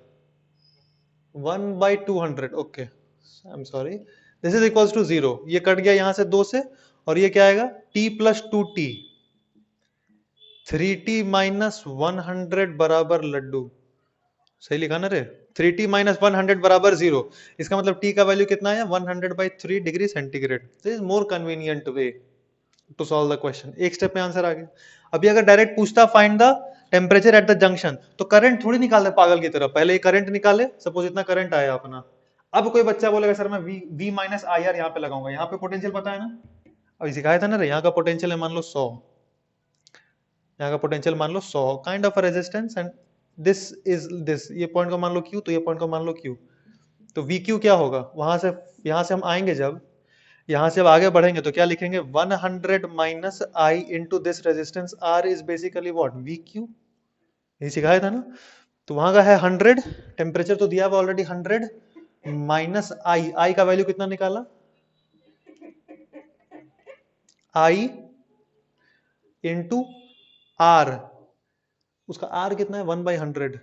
1/200, okay, I am sorry. This is equals to 0, ये कट गया यहाँ से 2 से, और ये क्या आएगा? t plus 2t, 3t minus 100 बराबर लड्डू। सही लिखा ना रे? 3t माइनस 100 बराबर 0। इसका मतलब t का वैल्यू कितना है? 100/3 degree centigrade. This is more convenient way to solve the question. एक स्टेप में आंसर आ गया। अभी अगर डायरेक्ट पूछता find the temperature at the junction, तो करंट थोड़ी निकाल दे पागल की तरह, पहले ये करंट निकाले, सपोज इतना करंट आया अपना। अब कोई बच्चा बोलेगा सर मैं v माइनस आई आर यहाँ पे लगाऊंगा, यहाँ पे पोटेंशियल पता है ना, अभी सिखाया था ना रे, यहाँ का पोटेंशियल है मान लो 100, यहाँ का पोटेंशियल मान लो 100, kind of resistance, and this is this, ये पॉइंट को मान लो Q, तो ये पॉइंट को मान लो Q, तो VQ क्या होगा? वहां से यहां से हम आएंगे, जब यहां से अब आगे बढ़ेंगे तो क्या लिखेंगे? 100 minus I into this resistance R is basically what? VQ। ये सिखाया था ना। तो वहां का है 100, टेम्परेचर तो दिया हुआ ऑलरेडी 100, माइनस आई का वैल्यू कितना निकाला? आई इंटू आर, उसका आर कितना है? 1/100।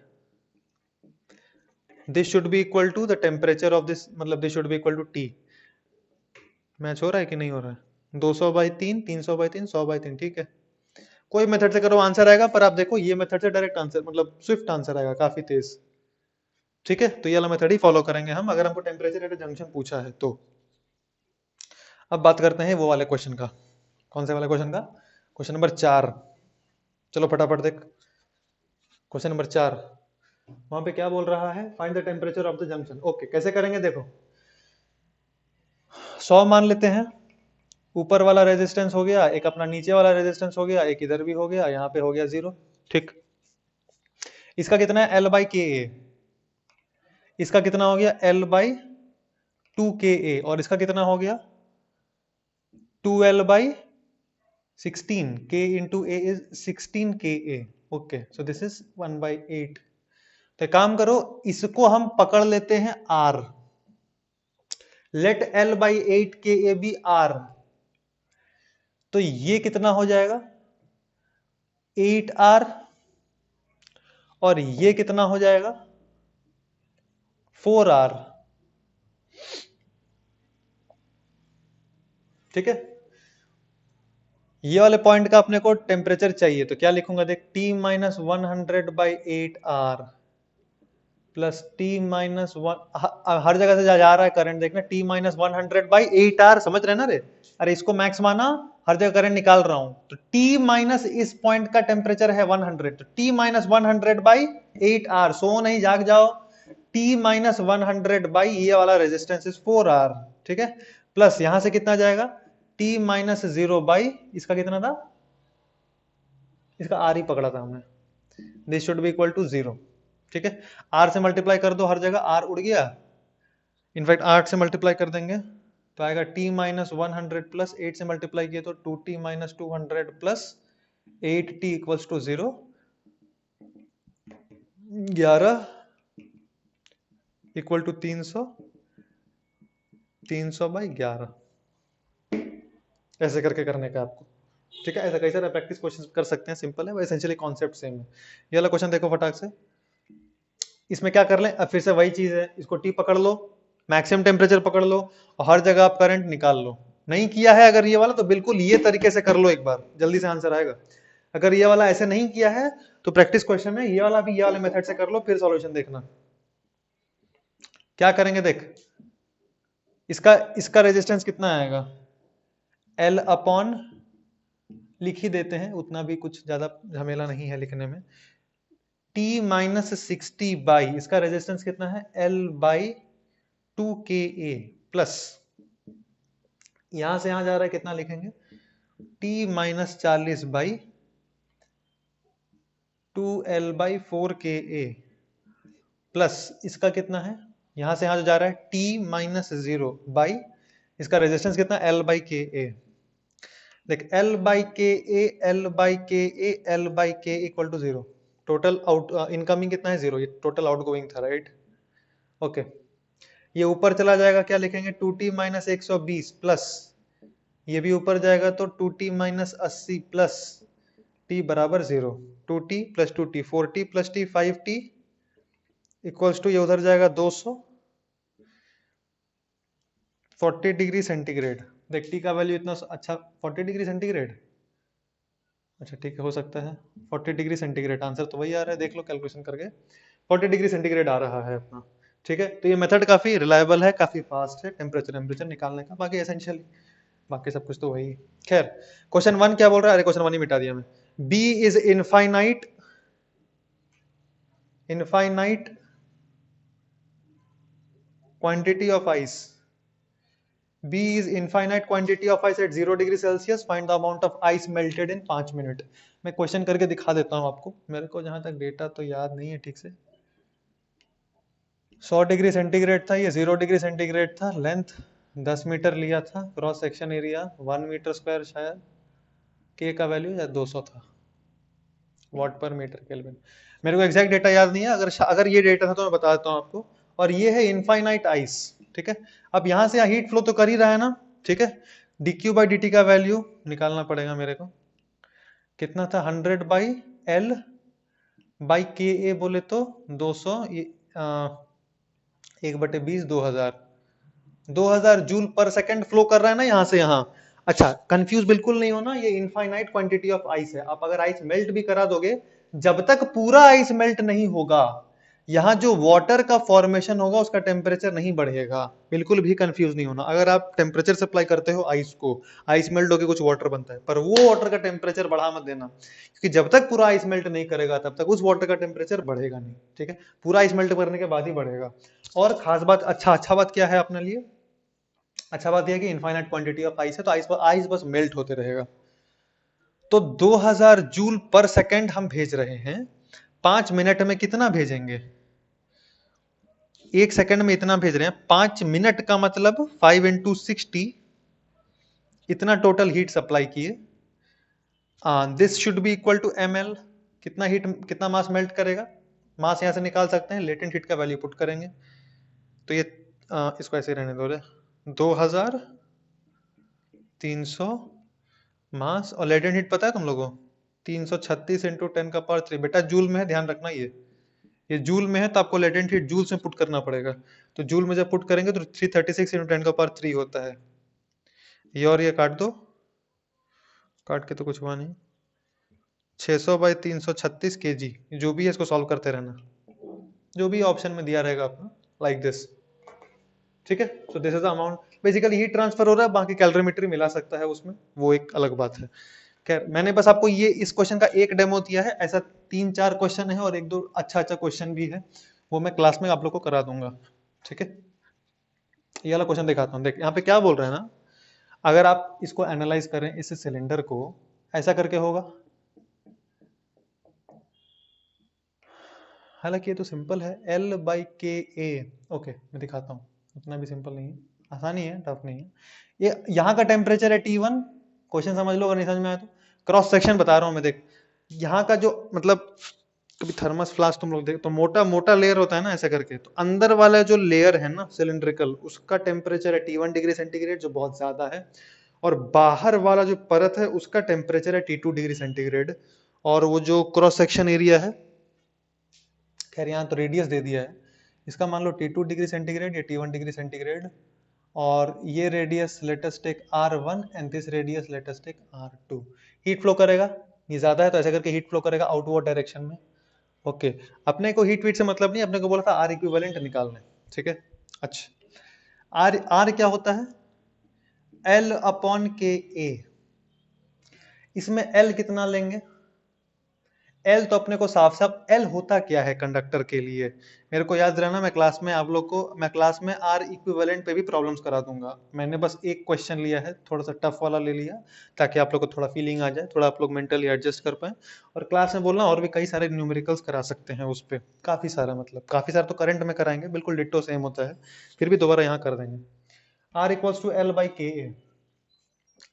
This should be equal to the temperature of this, मतलब this should be equal to T. Match हो रहा है कि नहीं हो रहा है? 200/3, 300/3, 100/3, ठीक है। कोई मेथड से करो आंसर आएगा, पर आप देखो ये मेथड से डायरेक्ट आंसर, मतलब स्विफ्ट आंसर आएगा, काफी तेज। ठीक है, तो ये वाला मेथड ही फॉलो करेंगे हम, अगर हमको टेम्परेचर एट जंक्शन पूछा है तो। अब बात करते हैं वो वाले क्वेश्चन का। कौन से वाले क्वेश्चन का? Question number 4। चलो फटाफट देख, क्वेश्चन नंबर 4 वहां पे क्या बोल रहा है? Find the temperature of the junction. Okay, कैसे करेंगे? देखो 100 मान लेते हैं, ऊपर वाला रेजिस्टेंस हो गया, एक अपना नीचे वाला रेजिस्टेंस हो गया, एक इधर भी हो गया, यहाँ पे हो गया 0। ठीक, इसका कितना है? L/Ka। इसका कितना हो गया? L/2Ka। और इसका कितना हो गया? 2L/16। K into A is 16 Ka। Okay, so this is 1/8। तो काम करो, इसको हम पकड़ लेते हैं R। Let L/8 Ka be R। तो ये कितना हो जाएगा? 8R। और ये कितना हो जाएगा? 4R। ठीक है, ये वाले पॉइंट का अपने को टेम्परेचर चाहिए, तो क्या लिखूंगा? देख, T minus 100/8R plus T minus 1, हर जगह से जा रहा है करंट, देखना, T माइनस 100/8R, समझ रहे ना रे? अरे इसको मैक्स माना, हर जगह करंट निकाल रहा हूं, तो T माइनस इस पॉइंट का टेम्परेचर है 100, तो T माइनस 100/8R, सो नहीं, जाग जाओ। T माइनस 100 ये वाला रेजिस्टेंस इज 4R। ठीक है, प्लस यहां से कितना जाएगा? T माइनस 0 इसका कितना था? इसका R ही पकड़ा था हमने। This should be equal to 0। ठीक है, R से मल्टीप्लाई कर दो, हर जगह R उड़ गया, इनफैक्ट 8 से मल्टीप्लाई कर देंगे तो आएगा T माइनस 100 प्लस 8 से मल्टीप्लाई किए तो 2T minus 200 plus 8T equals to 0। 11 equal to 300, 300/11। ऐसे करके करने का आपको। ठीक है, ऐसा कई सारे प्रैक्टिस क्वेश्चन कर सकते हैं, सिंपल है, एसेंशियली कॉन्सेप्ट सेम है। ये वाला क्वेश्चन देखो फटाक से, इसमें क्या कर लें? अब फिर से वही चीज है, इसको T पकड़ लो, मैक्सिमम टेम्परेचर पकड़ लो, और हर जगह आप करंट निकाल लो। नहीं किया है अगर ये वाला, तो बिल्कुल ये तरीके से कर लो एक बार, जल्दी से आंसर आएगा। अगर ये वाला ऐसे नहीं किया है तो प्रैक्टिस क्वेश्चन है, ये वाला भी ये वाले मेथड से कर लो, फिर सॉल्यूशन देखना। क्या करेंगे? देख, इसका इसका रेजिस्टेंस कितना आएगा? L अपॉन, लिख ही देते हैं, उतना भी कुछ ज्यादा झमेला नहीं है लिखने में। T माइनस 60 इसका रेजिस्टेंस कितना है? L/2Ka प्लस यहां से यहां जा रहा है, कितना लिखेंगे, T-40 to L by 4 KA plus इसका कितना है, यहां से यहां जो जा रहा है T-0 बाई इसका रेजिस्टेंस कितना, L बाई के ए। देख L by K A, L by K A, L by K equal to 0। Total out incoming कितना है, 0। ये टोटल आउटगोइंग था, राइट। ओके, ये ऊपर चला जाएगा, क्या लिखेंगे, 2T-120 प्लस ये भी ऊपर जाएगा तो 2T-80 प्लस T बराबर 0। 2T plus 2T 4T plus T 5T equals to ये उधर जाएगा 240 डिग्री सेंटीग्रेड। देख T का वैल्यू इतना अच्छा, 40 डिग्री सेंटीग्रेड, अच्छा ठीक है, हो सकता है 40 डिग्री सेंटीग्रेड, आंसर तो वही आ रहा है, देख लो कैलकुलेशन करके 40 डिग्री सेंटीग्रेड आ रहा है अपना। ठीक है, तो ये मेथड काफी रिलायबल है, काफी फास्ट है टेम्परेचर टेम्परेचर निकालने का, बाकी एसेंशियली बाकी सब कुछ तो वही। खैर, क्वेश्चन 1 क्या बोल रहा है, अरे क्वेश्चन 1 ही मिटा दिया मैं। B is infinite quantity of ice. B is infinite quantity of ice at 0 degree Celsius, find the amount of ice melted in 5 minute. मैं क्वेश्चन करके दिखा देता हूं आपको, मेरे को जहां तक डेटा तो याद नहीं है ठीक से। 100 डिग्री सेंटीग्रेड था, ये 0 डिग्री सेंटीग्रेड था, लेंथ 10 मीटर लिया था, cross section area 1 metre square, शायद के का वैल्यू या 200 था, वॉट पर मीटर केल्विन। मेरे को एग्जैक्ट डेटा याद नहीं है, अगर ये डेटा था तो मैं बता देता हूं आपको। और ये है इनफाइनाइट आइस, ठीक है। अब यहां से हीट फ्लो तो कर ही रहा है ना, ठीक है। dq बाई dt का वैल्यू निकालना पड़ेगा मेरे को, कितना था, 100 बाई एल बाई के ए बोले तो 200, 1/20 2000 जूल पर सेकंड फ्लो कर रहा है ना यहां से यहां। अच्छा, कंफ्यूज बिल्कुल नहीं होना, ये इनफाइनाइट क्वांटिटी ऑफ आइस है। आप अगर आइस मेल्ट भी करा दोगे, जब तक पूरा आइस मेल्ट नहीं होगा, यहां जो वाटर का फॉर्मेशन होगा उसका टेम्परेचर नहीं बढ़ेगा। बिल्कुल भी कंफ्यूज नहीं होना, अगर आप टेम्परेचर सप्लाई करते हो आइस को, आइस मेल्ट होकर कुछ वाटर बनता है, पर वो वाटर का टेम्परेचर बढ़ा मत देना, क्योंकि जब तक पूरा आइस मेल्ट नहीं करेगा तब तक उस वाटर का टेम्परेचर बढ़ेगा नहीं, ठीक है। पूरा आइस मेल्ट करने के बाद ही बढ़ेगा। और खास बात, अच्छा बात क्या है अपने लिए, अच्छा बात यह है कि इनफाइनाइट क्वांटिटी ऑफ आइस है, तो आइस बस मेल्ट होते रहेगा। तो 2000 जूल पर सेकंड हम भेज रहे हैं, 5 मिनट में कितना भेजेंगे, 1 सेकंड में इतना भेज रहे हैं, 5 मिनट का मतलब 5 इंटू 60, इतना टोटल हीट सप्लाई किए। This should be equal to ml, कितना हीट, कितना मास मेल्ट करेगा, मास यहां से निकाल सकते हैं, लेटेंट हीट का वैल्यू पुट करेंगे, तो ये इसको ऐसे रहने दो, 2300 मास, और लेटेंट हीट पता है तुम लोगों को, 336 इंटू 10 का पावर 3, बेटा जूल में है, ध्यान रखना, ये जूल में है, तो आपको लेटेंट हीट जूल्स में पुट करना पड़ेगा। तो जूल में जब पुट करेंगे तो 336 इंटू 10 का पावर 3 होता है। ये और ये काट दो, काट के तो कुछ हुआ नहीं, 600 बाई 336 kg, जो भी है इसको सॉल्व करते रहना, जो भी ऑप्शन में दिया रहेगा अपना, लाइक दिस, ठीक है। So this is the amount, basically heat transfer हो रहा है, बाकी कैलोरीमेट्री मिला सकता है उसमें, वो एक अलग बात है। खैर, मैंने बस आपको ये इस क्वेश्चन का एक डेमो दिया है, ऐसा 3-4 क्वेश्चन है और 1-2 अच्छा क्वेश्चन भी है, वो मैं क्लास में आप लोग को करा दूंगा, ठीक है। ये वाला क्वेश्चन दिखाता हूँ, देख यहाँ पे क्या बोल रहे हैं ना, अगर आप इसको एनालाइज करें, इस सिलेंडर को ऐसा करके होगा, हालांकि ये तो सिंपल है, L by K A, okay मैं दिखाता हूँ, उतना भी सिंपल नहीं है, आसानी है, टफ नहीं है। ये यहाँ का टेम्परेचर है T1, क्वेश्चन समझ लो, अगर नहीं समझ में आया तो क्रॉस सेक्शन बता रहा हूँ मैं, देख यहाँ का जो मतलब, कभी थर्मस फ्लास्क तुम लोग देख तो मोटा मोटा लेयर होता है ना ऐसा करके, तो अंदर वाला जो लेयर है ना सिलिंड्रिकल, उसका टेम्परेचर है T1 डिग्री सेंटीग्रेड, जो बहुत ज्यादा है, और बाहर वाला जो परत है उसका टेम्परेचर है T2 डिग्री सेंटीग्रेड। और वो जो क्रॉस सेक्शन एरिया है, खैर यहाँ तो रेडियस दे दिया है, इसका मान लो T2 डिग्री सेंटीग्रेड या T1 डिग्री सेंटीग्रेड, और ये radius let us take R1 and this radius let us take R2। Heat flow करेगा, ये ज्यादा है तो ऐसे करके हीट फ्लो करेगा आउटवर्ड डायरेक्शन में। ओके, अपने को हीट वीट से मतलब नहीं, अपने को बोला था आर इक्विवेलेंट निकालना है, ठीक है। अच्छा, आर क्या होता है, L अपॉन के ए, इसमें L कितना लेंगे, एल तो अपने को साफ साफ एल होता क्या है कंडक्टर के लिए, मेरे को याद रहना, मैं क्लास में आर इक्विवेलेंट पे भी प्रॉब्लम्स करा दूंगा। मैंने बस एक क्वेश्चन लिया है, थोड़ा सा टफ वाला ले लिया, ताकि आप लोग को थोड़ा फीलिंग आ जाए, थोड़ा आप लोग मेंटली एडजस्ट कर पाए। और क्लास में बोलना और भी कई सारे न्यूमेरिकल्स करा सकते हैं उस पर, काफी सारा, मतलब काफी सारा तो करंट में कराएंगे, बिल्कुल डिट्टो सेम होता है, फिर भी दोबारा यहाँ कर देंगे। R equals to L by K A.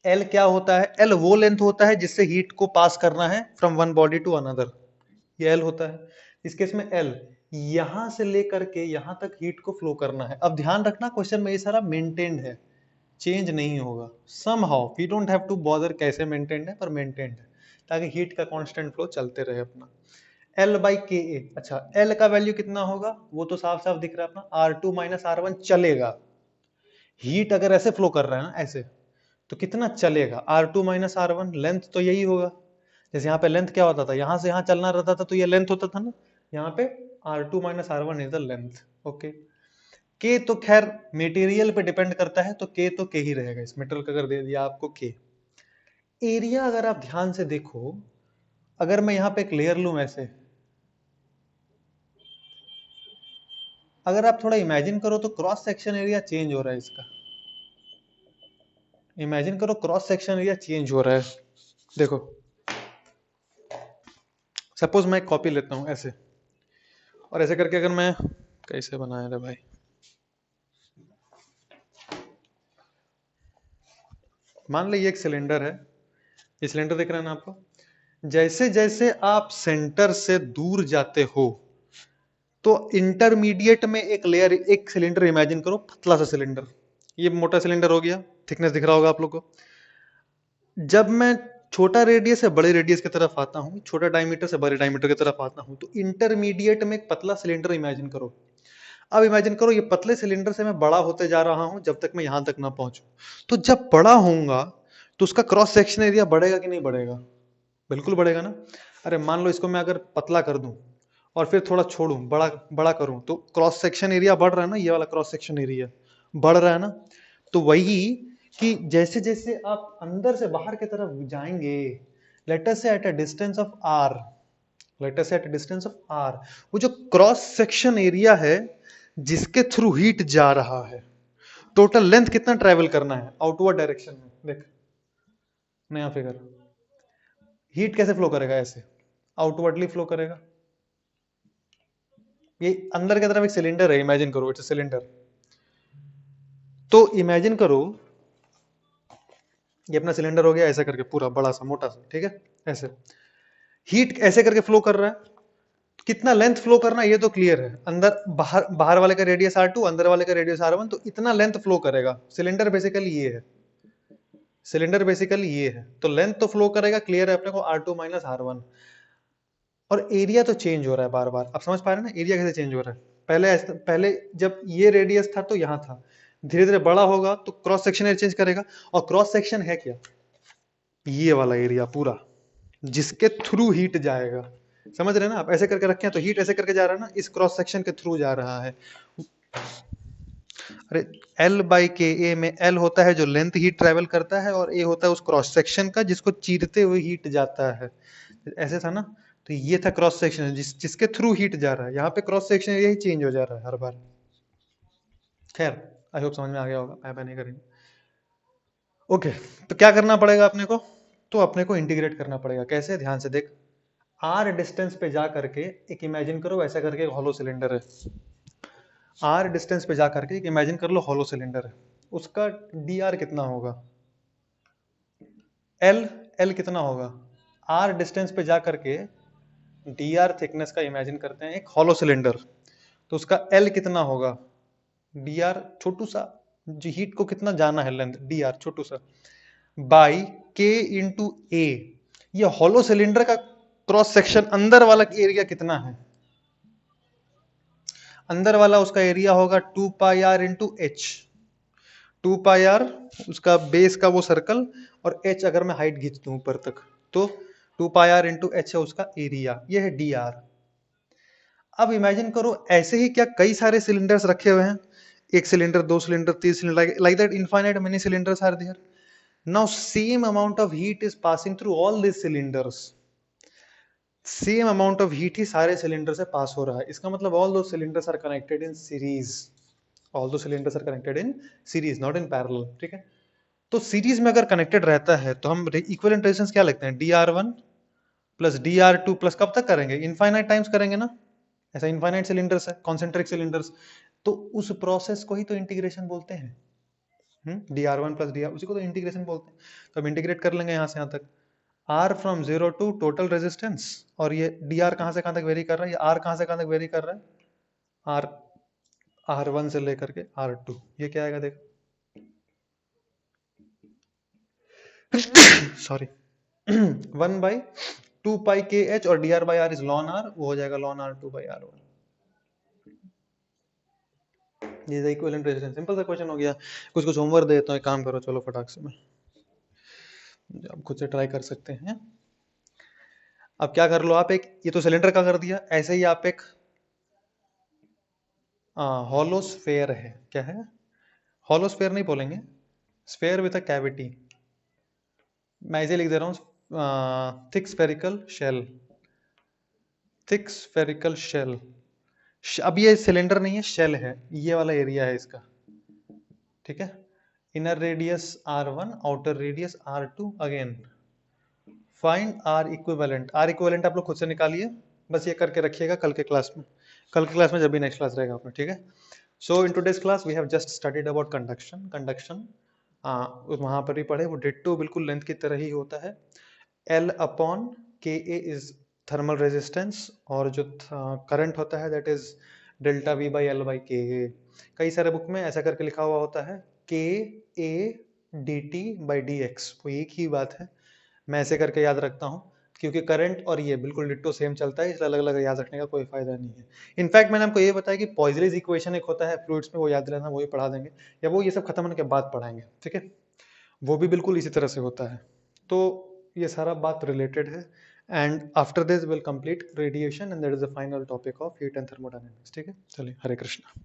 L क्या होता है? एल वो लेंथ होता है जिससे हीट को पास करना है from one body to another, ये एल होता है। इस केस में एल यहां से लेकर के यहां तक हीट को फ्लो करना है। अब ध्यान रखना क्वेश्चन में ये सारा मेंटेन्ड है, चेंज नहीं होगा। Somehow we don't have to bother कैसे मेंटेन्ड है, पर मेंटेन्ड है, ताकि हीट का कांस्टेंट फ्लो चलते रहे अपना। एल बाई के ए, अच्छा एल का वैल्यू कितना होगा वो तो साफ साफ दिख रहा है अपना, R two minus R one चलेगा। हीट अगर ऐसे फ्लो कर रहा है ना ऐसे, तो कितना चलेगा? R two minus R one, length तो यही होगा। जैसे यहाँ पे लेंथ क्या होता था, यहां से यहां चलना रहता था तो ये लेंथ होता था ना, यहाँ पे R two minus R one is the length. Okay, के तो खैर मेटेरियल पे डिपेंड करता है, तो के तो के ही रहेगा, इस मेटल का अगर दे दिया आपको के। एरिया अगर आप ध्यान से देखो, अगर मैं यहाँ पे एक लेयर लूं ऐसे, अगर आप थोड़ा इमेजिन करो तो क्रॉस सेक्शन एरिया चेंज हो रहा है इसका। इमेजिन करो क्रॉस सेक्शन एरिया चेंज हो रहा है, देखो। सपोज मैं एक कॉपी लेता हूं ऐसे, और ऐसे करके अगर मैं, कैसे बनाया रे भाई, मान लीजिए एक सिलेंडर है, ये सिलेंडर दिख रहा है ना आपको। जैसे जैसे आप सेंटर से दूर जाते हो, तो इंटरमीडिएट में एक लेयर, एक सिलेंडर इमेजिन करो, पतला सा सिलेंडर, ये मोटा सिलेंडर हो गया, थिकनेस दिख रहा होगा आप लोग को। जब मैं छोटा रेडियस से बड़े रेडियस की तरफ आता हूं, छोटा डायमीटर से बड़े डायमीटर की तरफ आता हूं, तो इंटरमीडिएट में एक पतला सिलेंडर इमेजिन करो। अब इमेजिन करो ये पतले सिलेंडर से मैं बड़ा होते जा रहा हूं जब तक मैं यहां तक ना पहुंचू। तो जब बड़ा होऊंगा तो उसका क्रॉस सेक्शन एरिया बढ़ेगा कि नहीं बढ़ेगा? बिल्कुल बढ़ेगा ना। अरे मान लो इसको मैं अगर पतला कर दूं और फिर थोड़ा छोड़ूं, बड़ा बड़ा करूं, तो क्रॉस सेक्शन एरिया बढ़ रहा है ना, ये वाला क्रॉस सेक्शन एरिया बढ़ रहा है ना। तो वही कि जैसे जैसे आप अंदर से बाहर की तरफ जाएंगे, let us say at a distance of R, let us say at a distance of R, वो जो क्रॉस सेक्शन एरिया है जिसके थ्रू हीट जा रहा है, टोटल लेंथ कितना ट्रेवल करना है आउटवर्ड डायरेक्शन में, देख नया फिगर। हीट कैसे फ्लो करेगा? ऐसे आउटवर्डली फ्लो करेगा। ये अंदर की तरफ एक सिलेंडर है, इमेजिन करो इट्स सिलेंडर। तो इमेजिन करो ये अपना सिलेंडर हो गया, ऐसा करके पूरा बड़ा सा मोटा सा, ठीक है, ऐसे हीट ऐसे करके फ्लो कर रहा है। कितना लेंथ फ्लो करना है ये तो क्लियर है, अंदर बाहर, बाहर वाले का रेडियस आर टू, अंदर वाले का रेडियस आर वन, तो इतना लेंथ फ्लो करेगा। सिलेंडर बेसिकली ये है, सिलेंडर बेसिकली ये है, तो लेंथ तो फ्लो करेगा, क्लियर है अपने को, R two minus R one. और एरिया तो चेंज हो रहा है बार बार, आप समझ पा रहे हैं ना एरिया कैसे चेंज हो रहा है? पहले जब ये रेडियस था तो यहाँ था, धीरे धीरे बड़ा होगा तो क्रॉस सेक्शन एरिया चेंज करेगा। और क्रॉस सेक्शन है क्या? ये वाला एरिया पूरा, जिसके थ्रू हीट जाएगा। समझ रहे हैं ना आप? ऐसे करके रखे हैं तो हीट ऐसे करके जा रहा है ना, इस क्रॉस सेक्शन के थ्रू जा रहा है। अरे एल बाई के ए में एल होता है जो लेंथ हीट ट्रेवल करता है, और ए होता है उस क्रॉस सेक्शन का जिसको चीरते हुए हीट जाता है। ऐसे था ना, तो ये था क्रॉस सेक्शन जिसके थ्रू हीट जा रहा है। यहाँ पे क्रॉस सेक्शन यही चेंज हो जा रहा है हर बार। खैर आई होप समझ में आ गया होगा, मैं नहीं करेंगे। ओके, तो क्या करना पड़ेगा अपने को? तो अपने को इंटीग्रेट करना पड़ेगा। कैसे? ध्यान से देख, आर डिस्टेंस पे जा करके एक इमेजिन करो, ऐसा करके एक हॉलो सिलेंडर है। आर डिस्टेंस पे जा करके एक इमेजिन कर लो हॉलो सिलेंडर है, उसका डी आर कितना होगा? एल, एल कितना होगा? आर डिस्टेंस पे जा करके डी आर थिकनेस का इमेजिन करते हैं एक हॉलो सिलेंडर, तो उसका एल कितना होगा? डी आर छोटू सा, जो हीट को कितना जाना है लेंथ, डी आर छोटू सा, बाई के इंटू ए। ये हॉलो सिलेंडर का क्रॉस सेक्शन अंदर वाला एरिया कितना है? अंदर वाला उसका एरिया होगा 2 pi R into H. 2 pi R उसका बेस का वो सर्कल, और एच अगर मैं हाइट खींच दूं ऊपर तक, तो 2 पाई आर इंटू एच है उसका एरिया, ये है डी आर। अब इमेजिन करो ऐसे ही क्या कई सारे सिलेंडर्स रखे हुए हैं, एक सिलेंडर, दो सिलेंडर, तीन cylinder, like that infinite many cylinders are there. Now same amount of heat is passing through all this cylinders. Same amount of heat ही सारे सिलेंडर से पास हो रहा है, इसका मतलब ऑल दो cylinders are connected in series, all दो cylinders are connected in series not in parallel, ठीक है। तो सीरीज में अगर कनेक्टेड रहता है तो हम इक्विवेलेंट रेजिस्टेंस क्या लिखते हैं, dr1 प्लस dr2 प्लस कब तक करेंगे, इनफाइनाइट टाइम्स करेंगे ना, ऐसा इनफाइनाइट सिलेंडर्स है, कॉन्सेंट्रिक सिलेंडर्स, तो उस प्रोसेस को ही तो इंटीग्रेशन बोलते हैं। dr1 प्लस dr उसी को तो इंटीग्रेशन बोलते हैं। तो हम इंटीग्रेट कर लेंगे यहाँ से यहाँ तक, r from 0 to total resistance, और ये dr कहाँ से कहाँ तक वेरी कर रहा है, ये r कहाँ से कहाँ तक वेरी कर रहा है, r1 से लेकर के r2, ये क्या आएगा देखो, सॉरी 1/2 पाई के एच, और dr बाई आर इज लॉन r, वो हो जाएगा लॉन r2 बाई r1। ये इक्विवेलेंट रेजिस्टेंस, सिंपल सा क्वेश्चन हो गया। कुछ कुछ होमवर्क देता हूँ, एक काम करो, चलो फटाक से में आप खुद से ट्राई कर सकते हैं। अब क्या कर लो आप, एक ये तो सिलेंडर का कर दिया, ऐसे ही आप एक हॉलो स्फेयर है, क्या है, हॉलो स्फेयर नहीं बोलेंगे, स्फेयर विद अ कैविटी, मैं इसे लिख दे रहा हूँ thick spherical shell, thick spherical shell. अब ये सिलेंडर नहीं है, शेल है, ये वाला एरिया है इसका, ठीक है। Inner radius r1, outer radius r2, again find r equivalent, r equivalent आप लोग खुद से निकालिए, बस ये करके रखिएगा कल के क्लास में, कल के क्लास में जब भी नेक्स्ट क्लास रहेगा आपका, ठीक है। So in today's class we have just studied about conduction, conduction वहां पर भी पढ़े, वो डिट्टो बिल्कुल लेंथ की तरह ही होता है, L upon K A is thermal resistance, और जो करंट होता है that is delta we by L by K ए। कई सारे बुक में ऐसा करके लिखा हुआ होता है के A D T by D x, वो एक ही बात है, मैं ऐसे करके याद रखता हूँ, क्योंकि करंट और ये बिल्कुल डिट्टो सेम चलता है, इसलिए अलग अलग याद रखने का कोई फायदा नहीं है। इनफैक्ट मैंने आपको ये बताया कि पॉइजलेस इक्वेशन एक होता है फ्लूइड्स में, वो याद रहना, वो ही पढ़ा देंगे, या वो ये सब खत्म होने के बाद पढ़ाएंगे, ठीक है, वो भी बिल्कुल इसी तरह से होता है। तो ये सारा बात रिलेटेड है, and after this will complete radiation, and that is the final topic of heat and thermodynamics, ठीक है। चलिए, हरे कृष्णा।